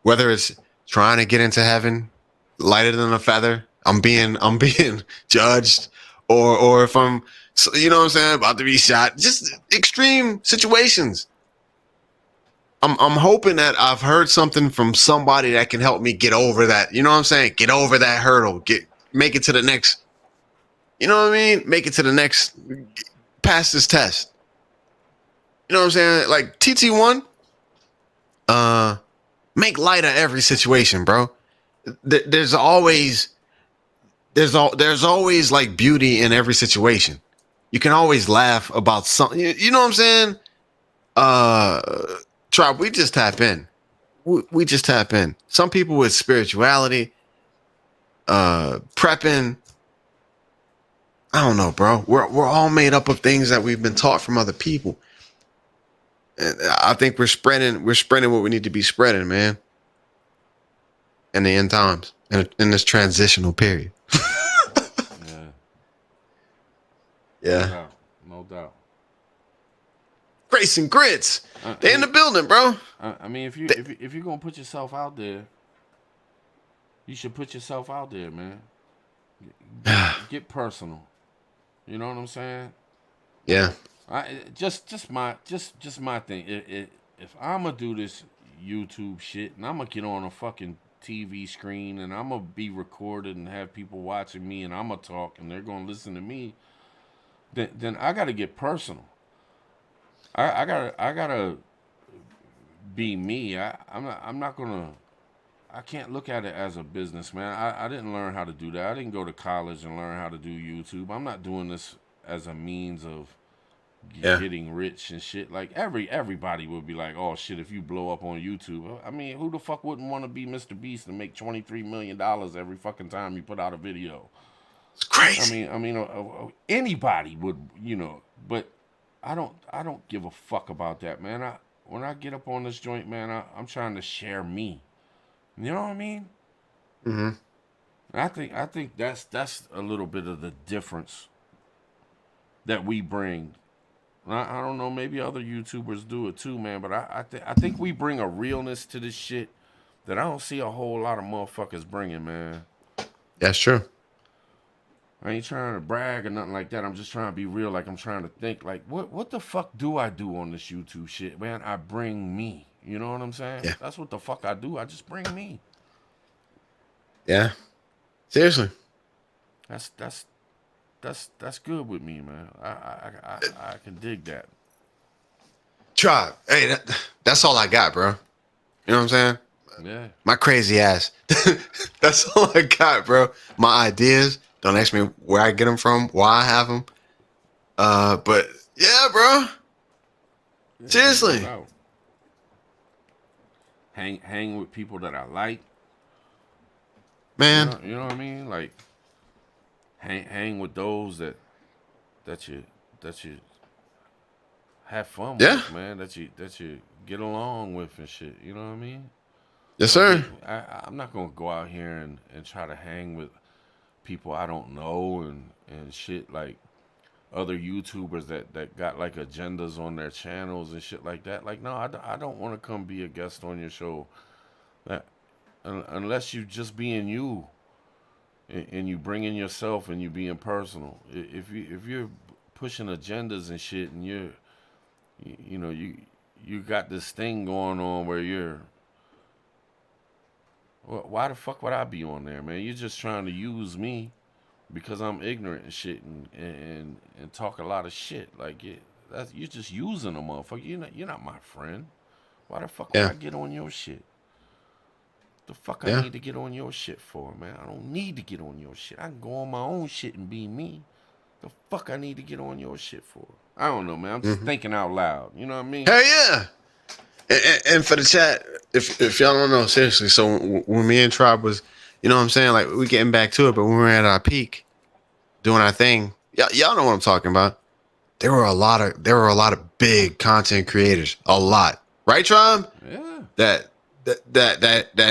S2: whether it's trying to get into heaven, lighter than a feather, I'm being judged, or if I'm, you know what I'm saying, about to be shot, just extreme situations. I'm hoping that I've heard something from somebody that can help me get over that. You know what I'm saying? Get over that hurdle. Make it to the next. You know what I mean? Make it to the next. Pass this test. You know what I'm saying? Like TT1, make light of every situation, bro. There's always there's always like beauty in every situation. You can always laugh about something. You know what I'm saying? Uh, Tribe, we just tap in. We just tap in. Some people with spirituality, prepping. I don't know, bro. We're all made up of things that we've been taught from other people. And I think we're spreading what we need to be spreading, man. In the end times, in this transitional period.
S1: Yeah.
S2: Yeah.
S1: No doubt. No doubt.
S2: Grace and grits. They in the building, bro.
S1: I mean, if you're gonna put yourself out there, you should put yourself out there, man. Get personal. You know what I'm saying?
S2: Yeah.
S1: Just my thing. If I'm gonna do this YouTube shit and I'm gonna get on a fucking TV screen and I'm gonna be recorded and have people watching me and I'm gonna talk and they're gonna listen to me, then I gotta get personal. I gotta be me. I'm not gonna. I can't look at it as a business, man. I didn't learn how to do that. I didn't go to college and learn how to do YouTube. I'm not doing this as a means of getting rich and shit. Like everybody would be like, oh shit, if you blow up on YouTube. I mean, who the fuck wouldn't want to be Mr. Beast and make $23 million every fucking time you put out a video?
S2: It's crazy.
S1: I mean, anybody would, but I don't give a fuck about that, man. When I get up on this joint, man, I'm trying to share me. You know what I mean?
S2: Mm-hmm.
S1: I think that's a little bit of the difference that we bring. I don't know, maybe other YouTubers do it too, man, but I think we bring a realness to this shit that I don't see a whole lot of motherfuckers bringing, man.
S2: That's true.
S1: I ain't trying to brag or nothing like that. I'm just trying to be real. Like, I'm trying to think, like, what the fuck do I do on this YouTube shit, man? I bring me. You know what I'm saying?
S2: Yeah.
S1: That's what the fuck I do. I just bring me.
S2: Yeah. Seriously.
S1: That's good with me, man. I can dig that.
S2: Tribe. Hey, that's all I got, bro. You know what I'm saying?
S1: Yeah.
S2: My crazy ass. That's all I got, bro. My ideas. Don't ask me where I get them from, why I have them. But yeah, bro. Seriously.
S1: No. Hang with people that I like.
S2: Man.
S1: You know what I mean? Like hang with those that you have fun with, man. That you get along with and shit. You know what I mean?
S2: Yes, sir.
S1: I'm not gonna go out here and try to hang with people I don't know and shit, like other YouTubers that got like agendas on their channels and shit like that. Like, no, I don't want to come be a guest on your show. That unless you just being you and you bringing yourself and you being personal. If you're pushing agendas and shit and you got this thing going on where you're, well, why the fuck would I be on there, man? You're just trying to use me because I'm ignorant and shit and talk a lot of shit. Like, you're just using a motherfucker. You're not my friend. Why the fuck would I get on your shit? The fuck I need to get on your shit for, man? I don't need to get on your shit. I can go on my own shit and be me. The fuck I need to get on your shit for? I don't know, man. I'm just thinking out loud. You know what I mean?
S2: Hell yeah. And for the chat, if y'all don't know, seriously, so when me and Tribe was, you know what I'm saying, like, we getting back to it, but when we were at our peak, doing our thing, y'all know what I'm talking about. There were a lot of big content creators, a lot, right, Tribe?
S1: Yeah.
S2: That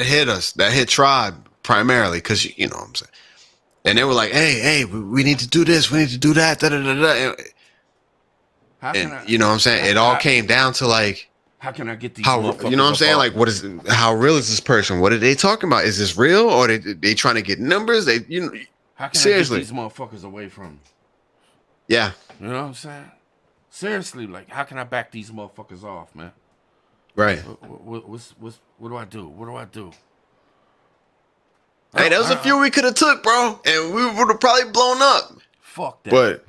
S2: hit us, that hit Tribe primarily, because you know what I'm saying, and they were like, hey, we need to do this, we need to do that, da da da da. And you know what I'm saying, it all came down to like,
S1: how can I get these?
S2: You know what I'm saying? Like, how real is this person? What are they talking about? Is this real, or they trying to get numbers? How
S1: can
S2: seriously
S1: I get these motherfuckers away from me?
S2: Yeah.
S1: You know what I'm saying? Seriously, like, how can I back these motherfuckers off, man?
S2: Right.
S1: What do I do? What do I do?
S2: Hey, there was a few we could have took, bro, and we would have probably blown up.
S1: Fuck that.
S2: But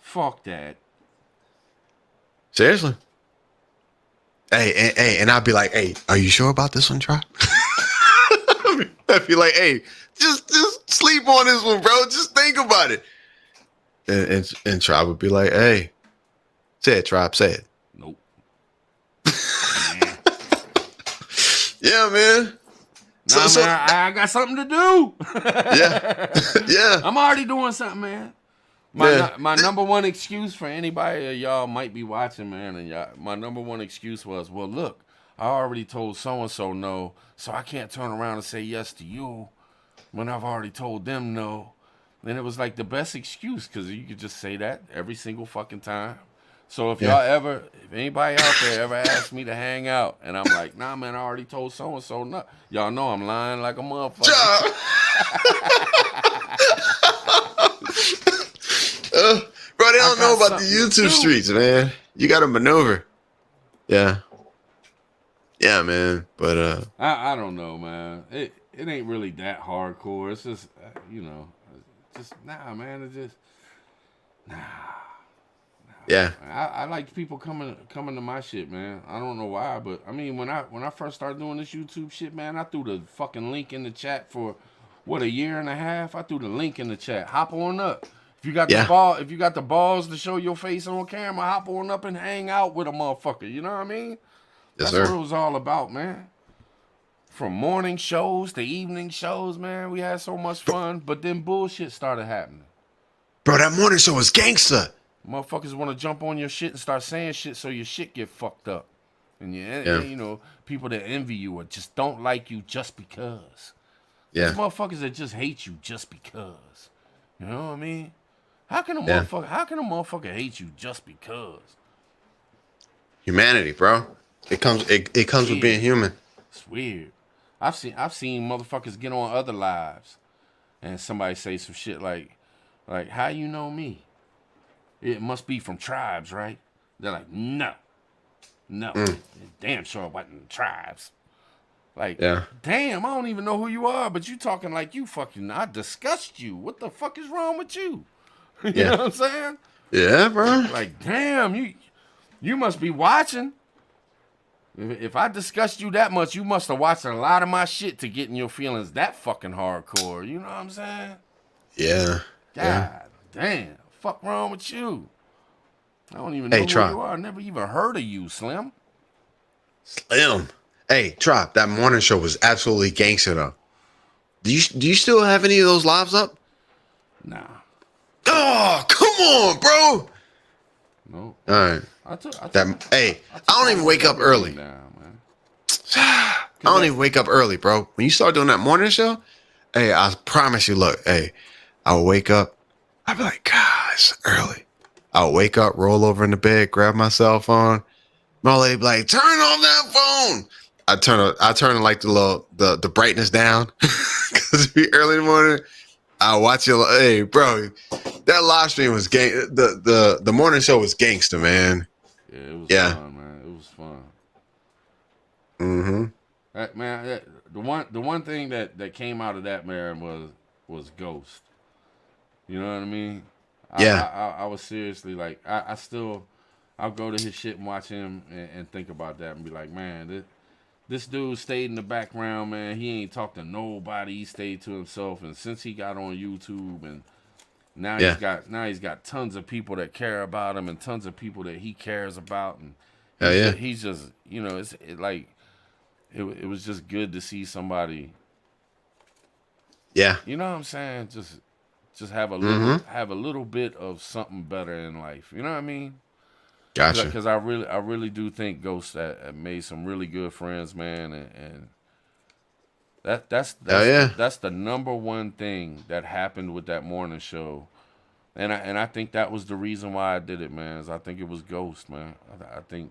S1: fuck that.
S2: Seriously. Hey, and I'd be like, hey, are you sure about this one, Trap? I'd be like, hey, just sleep on this one, bro. Just think about it. And Trap would be like, hey, say it, Trap, say it.
S1: Nope.
S2: Yeah, man.
S1: Nah, man, I got something to do.
S2: Yeah.
S1: I'm already doing something, man. My number one excuse for anybody of y'all might be watching, man, and my number one excuse was, well, look, I already told so-and-so no, so I can't turn around and say yes to you when I've already told them no. And it was like the best excuse because you could just say that every single fucking time. So if if anybody out there ever asks me to hang out and I'm like, nah, man, I already told so-and-so no, y'all know I'm lying like a motherfucker.
S2: Bro, they don't know about the YouTube streets, man. You got to maneuver. Yeah. Yeah, man. But
S1: I don't know, man. It ain't really that hardcore. It's just just nah, man. It's just nah.
S2: Yeah.
S1: I like people coming to my shit, man. I don't know why, but I mean when I first started doing this YouTube shit, man, I threw the fucking link in the chat for a year and a half. I threw the link in the chat. Hop on up. If you got the balls to show your face on camera, hop on up and hang out with a motherfucker. You know what I mean?
S2: Yes,
S1: That's what it was all about, man. From morning shows to evening shows, man, we had so much fun, but then bullshit started happening.
S2: Bro, that morning show was gangster.
S1: Motherfuckers want to jump on your shit and start saying shit so your shit get fucked up. And you know, people that envy you or just don't like you just because.
S2: Yeah.
S1: There's motherfuckers that just hate you just because. You know what I mean? How can a motherfucker hate you just because?
S2: Humanity, bro. It comes with being human.
S1: It's weird. I've seen motherfuckers get on other lives and somebody say some shit like how you know me? It must be from Tribes, right? They're like, no. Damn sure it wasn't Tribes. Like, damn, I don't even know who you are, but you talking like you fucking, I disgust you. What the fuck is wrong with you? You know what I'm saying?
S2: Yeah, bro.
S1: Like, damn, you must be watching. If I disgust you that much, you must have watched a lot of my shit to get in your feelings that fucking hardcore. You know what I'm saying?
S2: Yeah.
S1: God damn. Fuck wrong with you? I don't even know who you are. I never even heard of you, Slim.
S2: Slim. Hey, Trop, that morning show was absolutely gangster though. Do you still have any of those lives up?
S1: Nah.
S2: Oh, come on, bro.
S1: No.
S2: All right. I don't even wake up early. I don't even wake up early, bro. When you start doing that morning show, hey, I promise you, look, hey, I'll wake up. I'll be like, God, it's early. I'll wake up, roll over in the bed, grab my cell phone. My lady be like, turn off that phone. I turn like the brightness down because it be early in the morning. I watch it. Hey, bro, that live stream was gang. The morning show was gangster, man.
S1: Yeah, it was fun, man. It was fun.
S2: Mm-hmm.
S1: Man, the one thing that came out of that, man, was Ghost. You know what I mean? I was seriously like, I'll go to his shit and watch him and think about that and be like, man, this dude stayed in the background, man. He ain't talked to nobody. He stayed to himself, and since he got on YouTube, and now he's got tons of people that care about him and tons of people that he cares about, and he's just you know, it was just good to see somebody.
S2: Yeah,
S1: you know what I'm saying? Just have a little bit of something better in life. You know what I mean?
S2: Gotcha.
S1: Because I really do think Ghost made some really good friends, man, and that's the number one thing that happened with that morning show, and I think that was the reason why I did it, man. Is I think it was Ghost, man. I think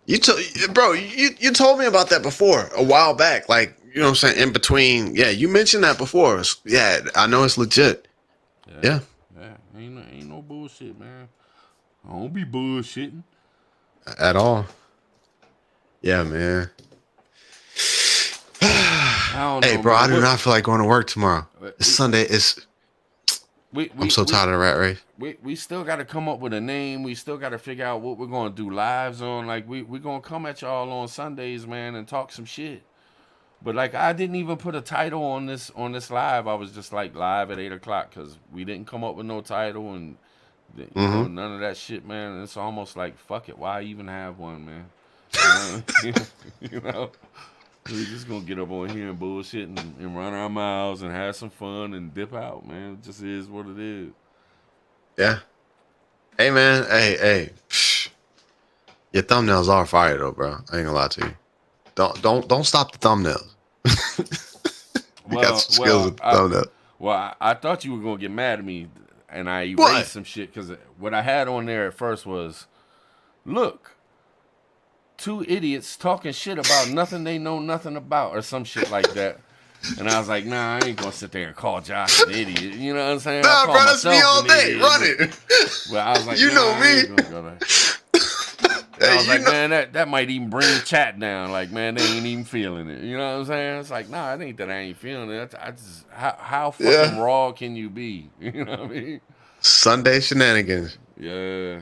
S2: you told me about that before a while back, like you know what I'm saying, in between. Yeah, you mentioned that before. Yeah, I know it's legit. Yeah.
S1: Ain't no bullshit, man. I don't be bullshitting
S2: at all. Yeah, man.
S1: I don't know,
S2: hey, bro,
S1: man.
S2: I do not feel like going to work tomorrow. It's Sunday. I'm so tired of the rat race.
S1: We still got to come up with a name. We still got to figure out what we're gonna do lives on. Like we gonna come at y'all on Sundays, man, and talk some shit. But like I didn't even put a title on this live. I was just like live at 8 o'clock because we didn't come up with no title and you know, none of that shit, man. And it's almost like fuck it. Why even have one, man? You know, we just gonna get up on here and bullshit and run our mouths and have some fun and dip out, man. It just is what it is.
S2: Yeah. Hey man. Hey. Your thumbnails are fire though, bro. I ain't gonna lie to you. Don't stop the thumbnails. You got some skills with the thumbnail.
S1: I thought you were gonna get mad at me, and I erased some shit because what I had on there at first was, look, 2 idiots talking shit about nothing they know nothing about, or some shit like that. And I was like, nah, I ain't gonna sit there and call Josh an idiot. You know what I'm saying?
S2: Nah, bro, that's me all day. Run it.
S1: But I was like,
S2: you know me.
S1: I ain't gonna go there. I was like, man, that might even bring chat down. Like, man, they ain't even feeling it. You know what I'm saying? It's like, nah, it ain't that I ain't feeling it. I just, how fucking raw can you be? You know what I mean? Sunday
S2: shenanigans.
S1: Yeah.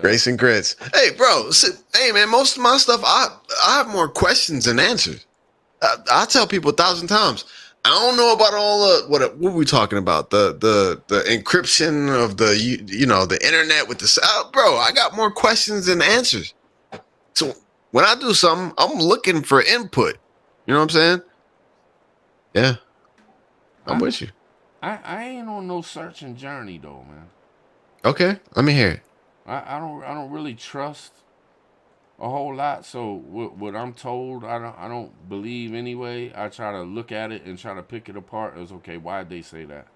S2: Grace and grits. Hey, bro. Hey, man, most of my stuff, I have more questions than answers. I tell people 1,000 times. I don't know about all the what we talking about, the encryption of the the internet with the bro. I got more questions than answers. So when I do something, I'm looking for input. You know what I'm saying? Yeah, I'm with you.
S1: I ain't on no searching journey though, man.
S2: Okay, let me hear it.
S1: I don't really trust a whole lot. So what I'm told, I don't believe anyway. I try to look at it and try to pick it apart as okay, why'd they say that?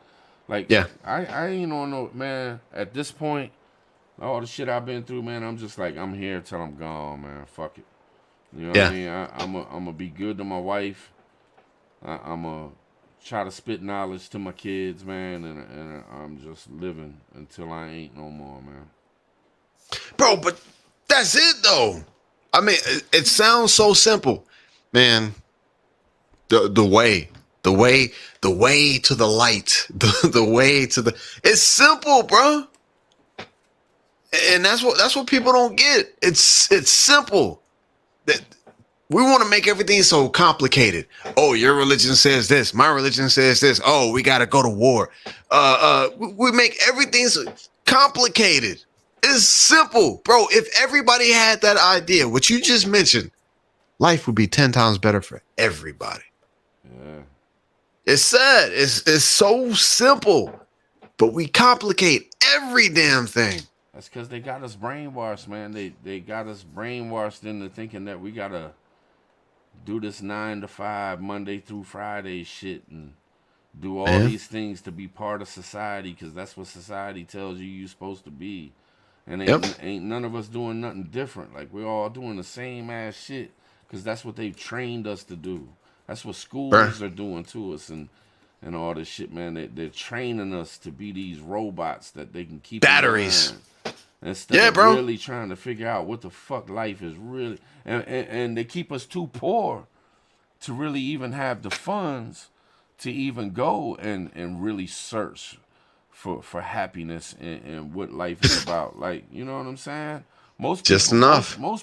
S1: Like,
S2: yeah,
S1: I ain't on no, man. At this point, all the shit I've been through, man, I'm just like, I'm here till I'm gone, man. Fuck it. You know what I mean? I'm gonna be good to my wife. I'm gonna try to spit knowledge to my kids, man, and I'm just living until I ain't no more, man.
S2: Bro, but that's it though. I mean, it sounds so simple, man. The way to the light, the way to the. It's simple, bro. And that's what people don't get. It's simple. That we want to make everything so complicated. Oh, your religion says this. My religion says this. Oh, we got to go to war. We make everything so complicated. It's simple, bro. If everybody had that idea, what you just mentioned, life would be 10 times better for everybody.
S1: Yeah.
S2: It's sad. It's so simple, but we complicate every damn thing.
S1: That's because they got us brainwashed, man. They got us brainwashed into thinking that we gotta do this 9 to 5 Monday through Friday shit and do all these things to be part of society because that's what society tells you you're supposed to be. And ain't none of us doing nothing different. Like, we're all doing the same ass shit because that's what they've trained us to do. That's what schools are doing to us and all this shit, man. They're training us to be these robots that they can keep
S2: batteries.
S1: Instead of really trying to figure out what the fuck life is really. And they keep us too poor to really even have the funds to even go and really search for happiness and what life is about. Like, you know what I'm saying? Most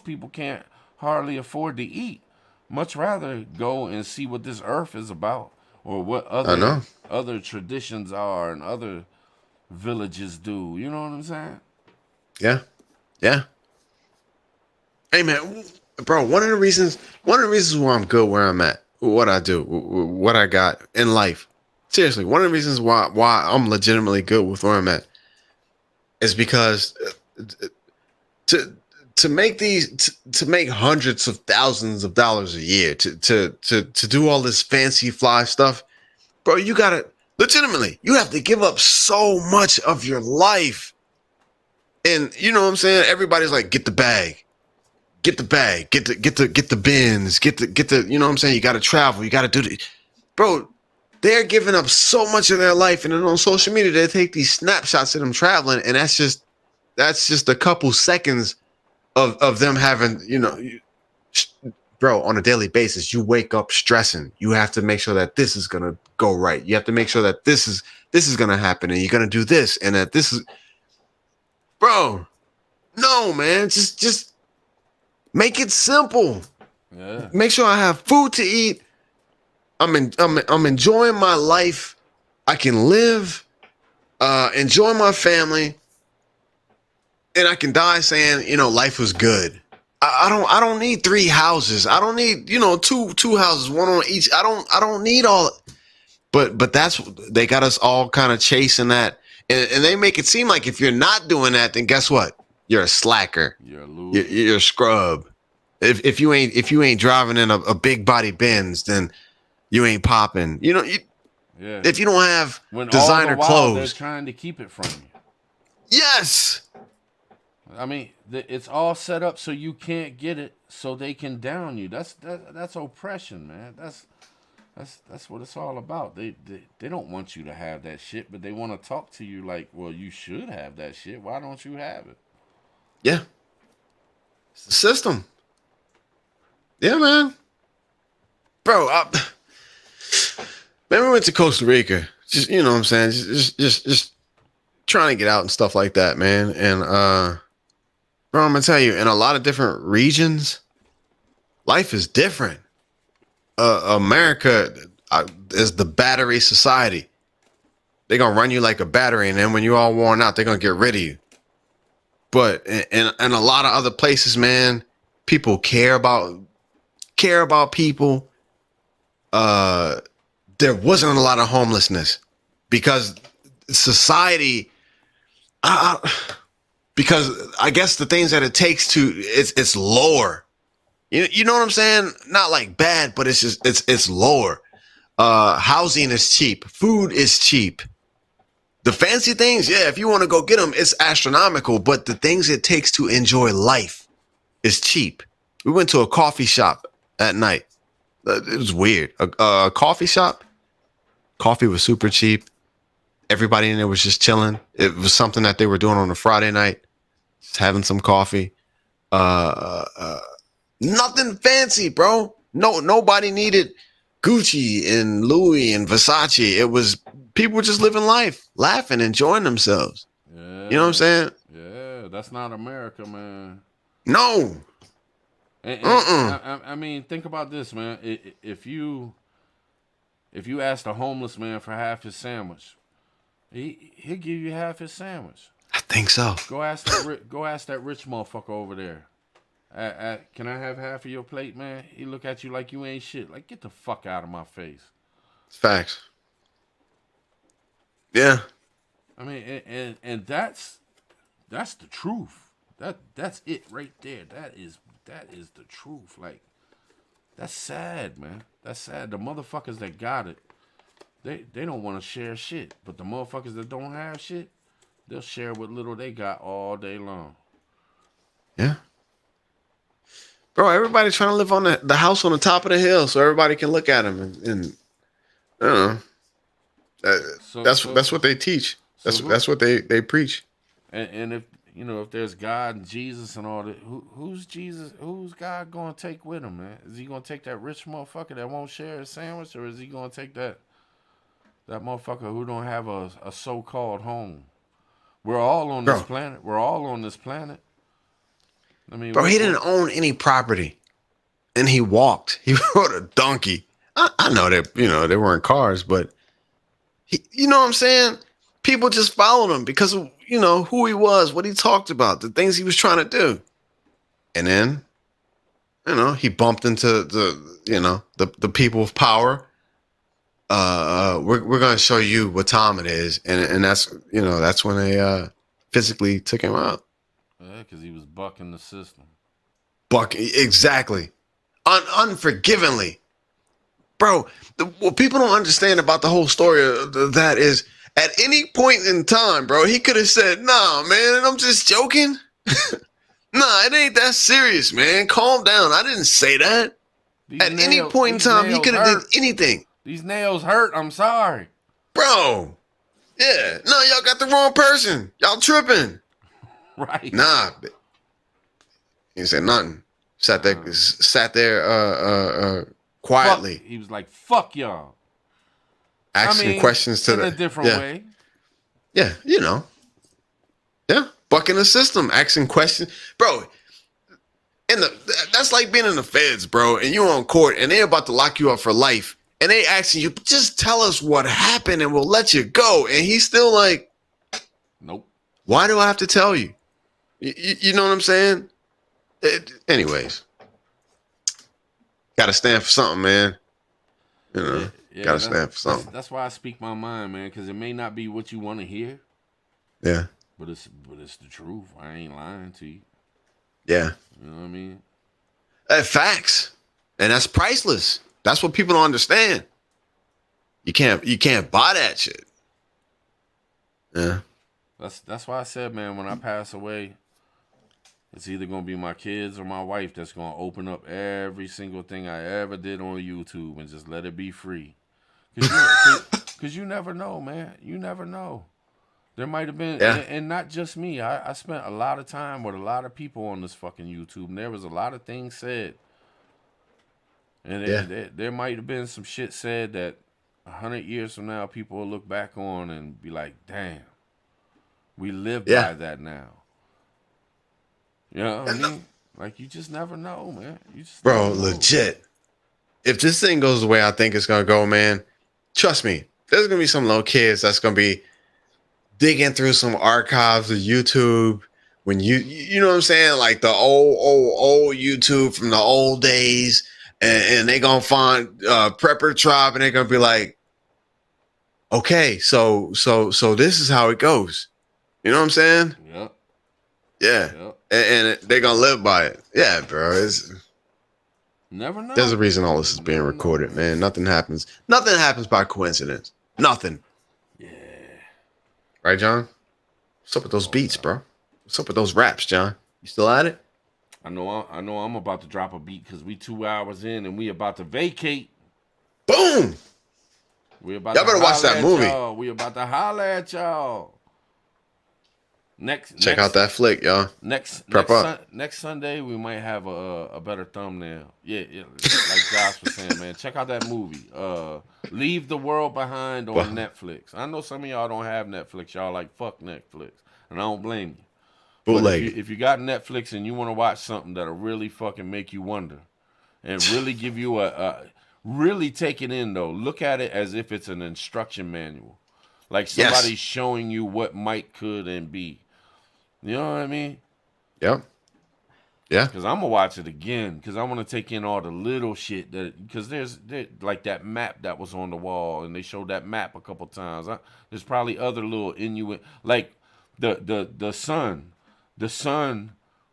S1: people can't hardly afford to eat. Much rather go and see what this earth is about or what other traditions are and other villages do. You know what I'm saying?
S2: Yeah. Hey man, bro, one of the reasons why I'm good where I'm at, what I do, what I got in life. Seriously, one of the reasons why I'm legitimately good with where I'm at is because to make hundreds of thousands of dollars a year, to do all this fancy fly stuff, bro, you gotta legitimately, you have to give up so much of your life. And you know what I'm saying? Everybody's like, get the bag, get the bins, get the, you know what I'm saying? You got to travel, you got to do the, bro. They're giving up so much of their life, and then on social media they take these snapshots of them traveling, and that's just a couple seconds of them having, bro, on a daily basis, you wake up stressing. You have to make sure that this is gonna go right. You have to make sure that this is gonna happen, and you're gonna do this, and that this is, bro. No, man, just make it simple.
S1: Yeah.
S2: Make sure I have food to eat. I'm enjoying my life. I can live, enjoy my family, and I can die saying, life was good. I don't need 3 houses. I don't need, two houses, one on each. I don't need all. But they got us all kind of chasing that, and they make it seem like if you're not doing that, then guess what? You're a slacker.
S1: You're a loser.
S2: You're a scrub. If you ain't driving in a big body Benz, then you ain't popping.
S1: Yeah.
S2: If you don't have
S1: when
S2: designer
S1: all the while
S2: clothes,
S1: they're trying to keep it from you.
S2: Yes.
S1: I mean, it's all set up so you can't get it, so they can down you. That's oppression, man. That's what it's all about. They don't want you to have that shit, but they want to talk to you like, well, you should have that shit. Why don't you have it?
S2: Yeah. It's the system. Yeah, man. Bro, man, we went to Costa Rica. Just, you know what I'm saying? Just trying to get out and stuff like that, man. And, bro, I'm going to tell you, in a lot of different regions, life is different. America is the battery society. They're going to run you like a battery, and then when you're all worn out, they're going to get rid of you. But in a lot of other places, man, people care about people. There wasn't a lot of homelessness because society, because I guess the things that it takes to it's lower. You know what I'm saying? Not like bad, but it's just it's lower. Housing is cheap, food is cheap. The fancy things, yeah, if you want to go get them, it's astronomical. But the things it takes to enjoy life is cheap. We went to a coffee shop at night. It was weird. A coffee shop. Coffee was super cheap. Everybody in there was just chilling. It was something that they were doing on a Friday night. Just having some coffee. Nothing fancy, bro. Nobody needed Gucci and Louis and Versace. It was people were just living life, laughing, enjoying themselves.
S1: Yeah.
S2: You know what I'm saying?
S1: Yeah, that's not America, man.
S2: No.
S1: I mean, think about this, man. If you ask a homeless man for half his sandwich, he'll give you half his sandwich.
S2: I think so.
S1: Go ask that rich motherfucker over there. Can I have half of your plate, man? He look at you like you ain't shit. Like, get the fuck out of my face.
S2: Facts. Yeah.
S1: I mean, and that's the truth. That's it right there. That is the truth. Like, that's sad, man. That's sad. The motherfuckers that got it, they don't want to share shit. But the motherfuckers that don't have shit, they'll share what little they got all day long.
S2: Yeah. Bro, everybody's trying to live on the house on the top of the hill so everybody can look at them and I don't know. That's what they teach. That's what they preach.
S1: And if there's God and Jesus and all that, who's Jesus? Who's God gonna take with him, man? Is he gonna take that rich motherfucker that won't share his sandwich, or is he gonna take that motherfucker who don't have a so-called home? We're all on this planet. We're all on this planet. I mean,
S2: bro, he didn't own any property, and he walked. He rode a donkey. I know that they weren't cars, but you know what I'm saying? People just followed him because of who he was, what he talked about, the things he was trying to do, and then he bumped into the people of power. We're gonna show you what time it is, and that's when they physically took him out.
S1: Yeah, because he was bucking the system.
S2: Exactly. Unforgivingly. Bro, what people don't understand about the whole story of that is, at any point in time, bro, he could have said, nah, man, I'm just joking. Nah, it ain't that serious, man. Calm down. I didn't say that. At any point in time, he could have did anything.
S1: These nails hurt. I'm sorry.
S2: Bro. Yeah. No, y'all got the wrong person. Y'all tripping.
S1: Right.
S2: Nah. He said nothing. Sat there, quietly,
S1: He was like, "Fuck y'all."
S2: asking questions to
S1: in a different way.
S2: Yeah, bucking the system, asking questions, bro. That's like being in the feds, bro, and you on court, and they're about to lock you up for life, and they asking you, just tell us what happened, and we'll let you go. And he's still like,
S1: nope.
S2: Why do I have to tell you? You know what I'm saying? Anyways, gotta stand for something, man. Gotta stand for something.
S1: That's why I speak my mind, man, because it may not be what you want to hear.
S2: Yeah.
S1: But it's the truth. I ain't lying to you.
S2: Yeah.
S1: You know what I mean?
S2: Facts. And that's priceless. That's what people don't understand. You can't buy that shit. Yeah.
S1: That's why I said, man, when I pass away, it's either gonna be my kids or my wife that's gonna open up every single thing I ever did on YouTube and just let it be free. Cause you never know, man. You never know. There might have been, and not just me. I spent a lot of time with a lot of people on this fucking YouTube, and there was a lot of things said. And there might have been some shit said that 100 years from now, people will look back on and be like, damn, we live by that now. You know what I mean? Like, you just never know, man.
S2: Bro, legit. If this thing goes the way I think it's going to go, man, trust me, there's going to be some little kids that's going to be digging through some archives of YouTube when you know what I'm saying? Like the old YouTube from the old days. And they going to find Prepper Tribe and they're going to be like, okay, so this is how it goes. You know what I'm saying?
S1: Yep.
S2: Yeah. Yep. And they're going to live by it. Yeah, bro.
S1: Never know.
S2: There's a reason all this is being recorded, man. Nothing happens by coincidence. Nothing.
S1: Yeah.
S2: Right, John? What's up with those beats, bro? What's up with those raps, John? You still at it?
S1: I know I'm about to drop a beat because we 2 hours in and we about to vacate.
S2: Boom!
S1: Y'all
S2: better watch that movie.
S1: Y'all. We about to holler at y'all.
S2: Check out that flick, y'all.
S1: Next Sunday we might have a better thumbnail. Yeah, like Josh was saying, man. Check out that movie. Leave the World Behind on Netflix. I know some of y'all don't have Netflix. Y'all like fuck Netflix, and I don't blame you.
S2: Bootleg.
S1: If you got Netflix and you want to watch something that'll really fucking make you wonder, and really give you really take it in though. Look at it as if it's an instruction manual, like somebody's showing you what might, could, and be. You know what I mean?
S2: Yep. Yeah.
S1: Because I'm gonna watch it again because I want to take in all the little shit because there's like that map that was on the wall and they showed that map a couple times. There's probably other little Inuit like the sun. The son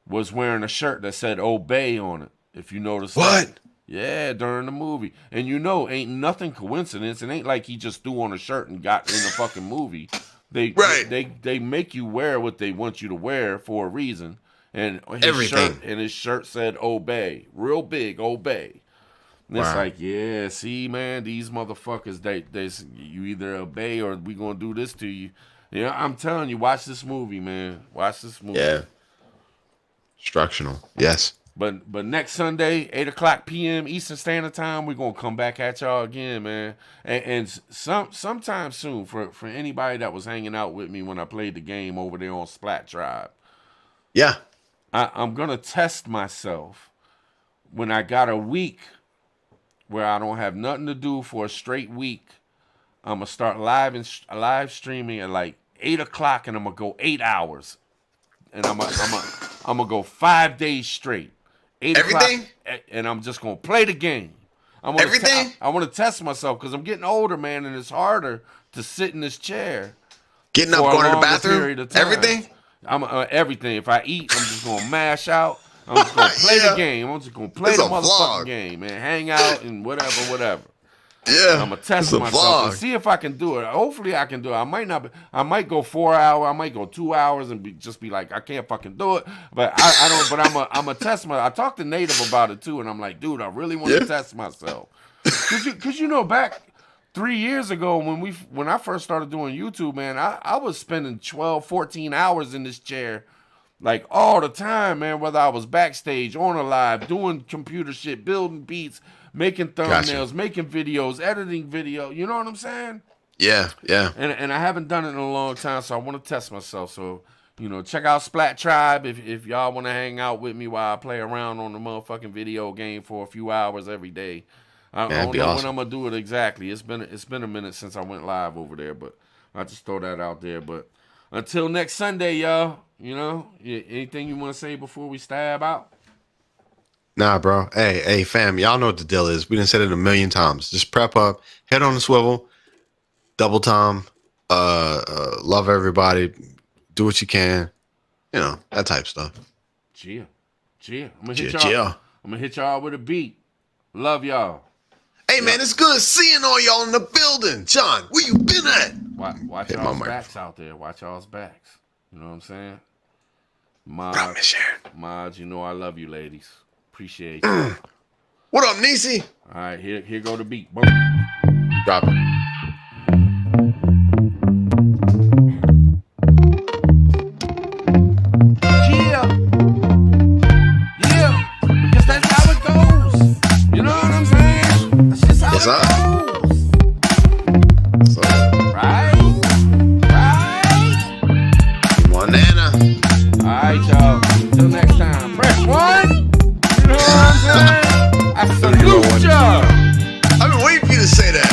S1: was wearing a shirt that said "Obey" on it. If you notice
S2: what?
S1: Yeah, during the movie. And ain't nothing coincidence. It ain't like he just threw on a shirt and got in the fucking movie. They make you wear what they want you to wear for a reason. And his shirt said "Obey," real big, "Obey." And it's like, yeah, see, man, these motherfuckers, they you either obey or we gonna do this to you. Yeah, I'm telling you, watch this movie, man. Watch this movie.
S2: Yeah. Instructional. Yes.
S1: But next Sunday, 8:00 p.m. Eastern Standard Time, we're gonna come back at y'all again, man. And sometime soon for anybody that was hanging out with me when I played the game over there on Splat Tribe.
S2: Yeah.
S1: I'm gonna test myself when I got a week where I don't have nothing to do for a straight week. I'm gonna start live streaming at like 8:00, and I'm gonna go 8 hours, and I'm gonna go 5 days straight. 8
S2: Everything?
S1: o'clock, and I'm just gonna play the game. I want to test myself because I'm getting older, man, and it's harder to sit in this chair.
S2: Getting up, going to the bathroom, everything.
S1: Everything. If I eat, I'm just gonna mash out. I'm just gonna play the game. I'm just gonna play the motherfucking game, man. Hang out and whatever.
S2: Yeah,
S1: I'm gonna test myself and see if I can do it. Hopefully, I can do it. I might not. I might go 4 hours. I might go 2 hours and just be like, I can't fucking do it. But I don't. But I'm a test my. I talked to Native about it too, and I'm like, dude, I really want to test myself. Cause you know, back 3 years ago when I first started doing YouTube, man, I was spending 12, 14 hours in this chair Like all the time, man, whether I was backstage, on a live, doing computer shit, building beats, making thumbnails, making videos, editing video. You know what I'm saying?
S2: Yeah, yeah.
S1: And I haven't done it in a long time, so I want to test myself. So, you know, check out Splat Tribe if y'all want to hang out with me while I play around on the motherfucking video game for a few hours every day. I don't know when I'm gonna do it exactly. It's been a minute since I went live over there, but I just throw that out there. But until next Sunday, y'all, you know, anything you want to say before we stab out?
S2: Nah, bro. Hey, fam, y'all know what the deal is. We done said it a million times. Just prep up, head on the swivel, double time, love everybody, do what you can, you know, that type of stuff.
S1: Yeah. I'm gonna hit y'all with a beat. Love y'all.
S2: Hey, man, it's good seeing all y'all in the building. John, where you been at?
S1: Watch y'all's backs out there. Watch y'all's backs. You know what I'm saying? Mods, you know I love you, ladies. Appreciate you.
S2: What up, Niecy?
S1: All right, here go the beat. Boom.
S2: Drop it.
S1: Yeah, because that's how it goes. You know what I'm saying? That's just how it goes.
S2: So,
S1: Right?
S2: Montana.
S1: All right, y'all. Until next time. Press one. You know what I'm saying? I salute y'all.
S2: I've been waiting for you to say that.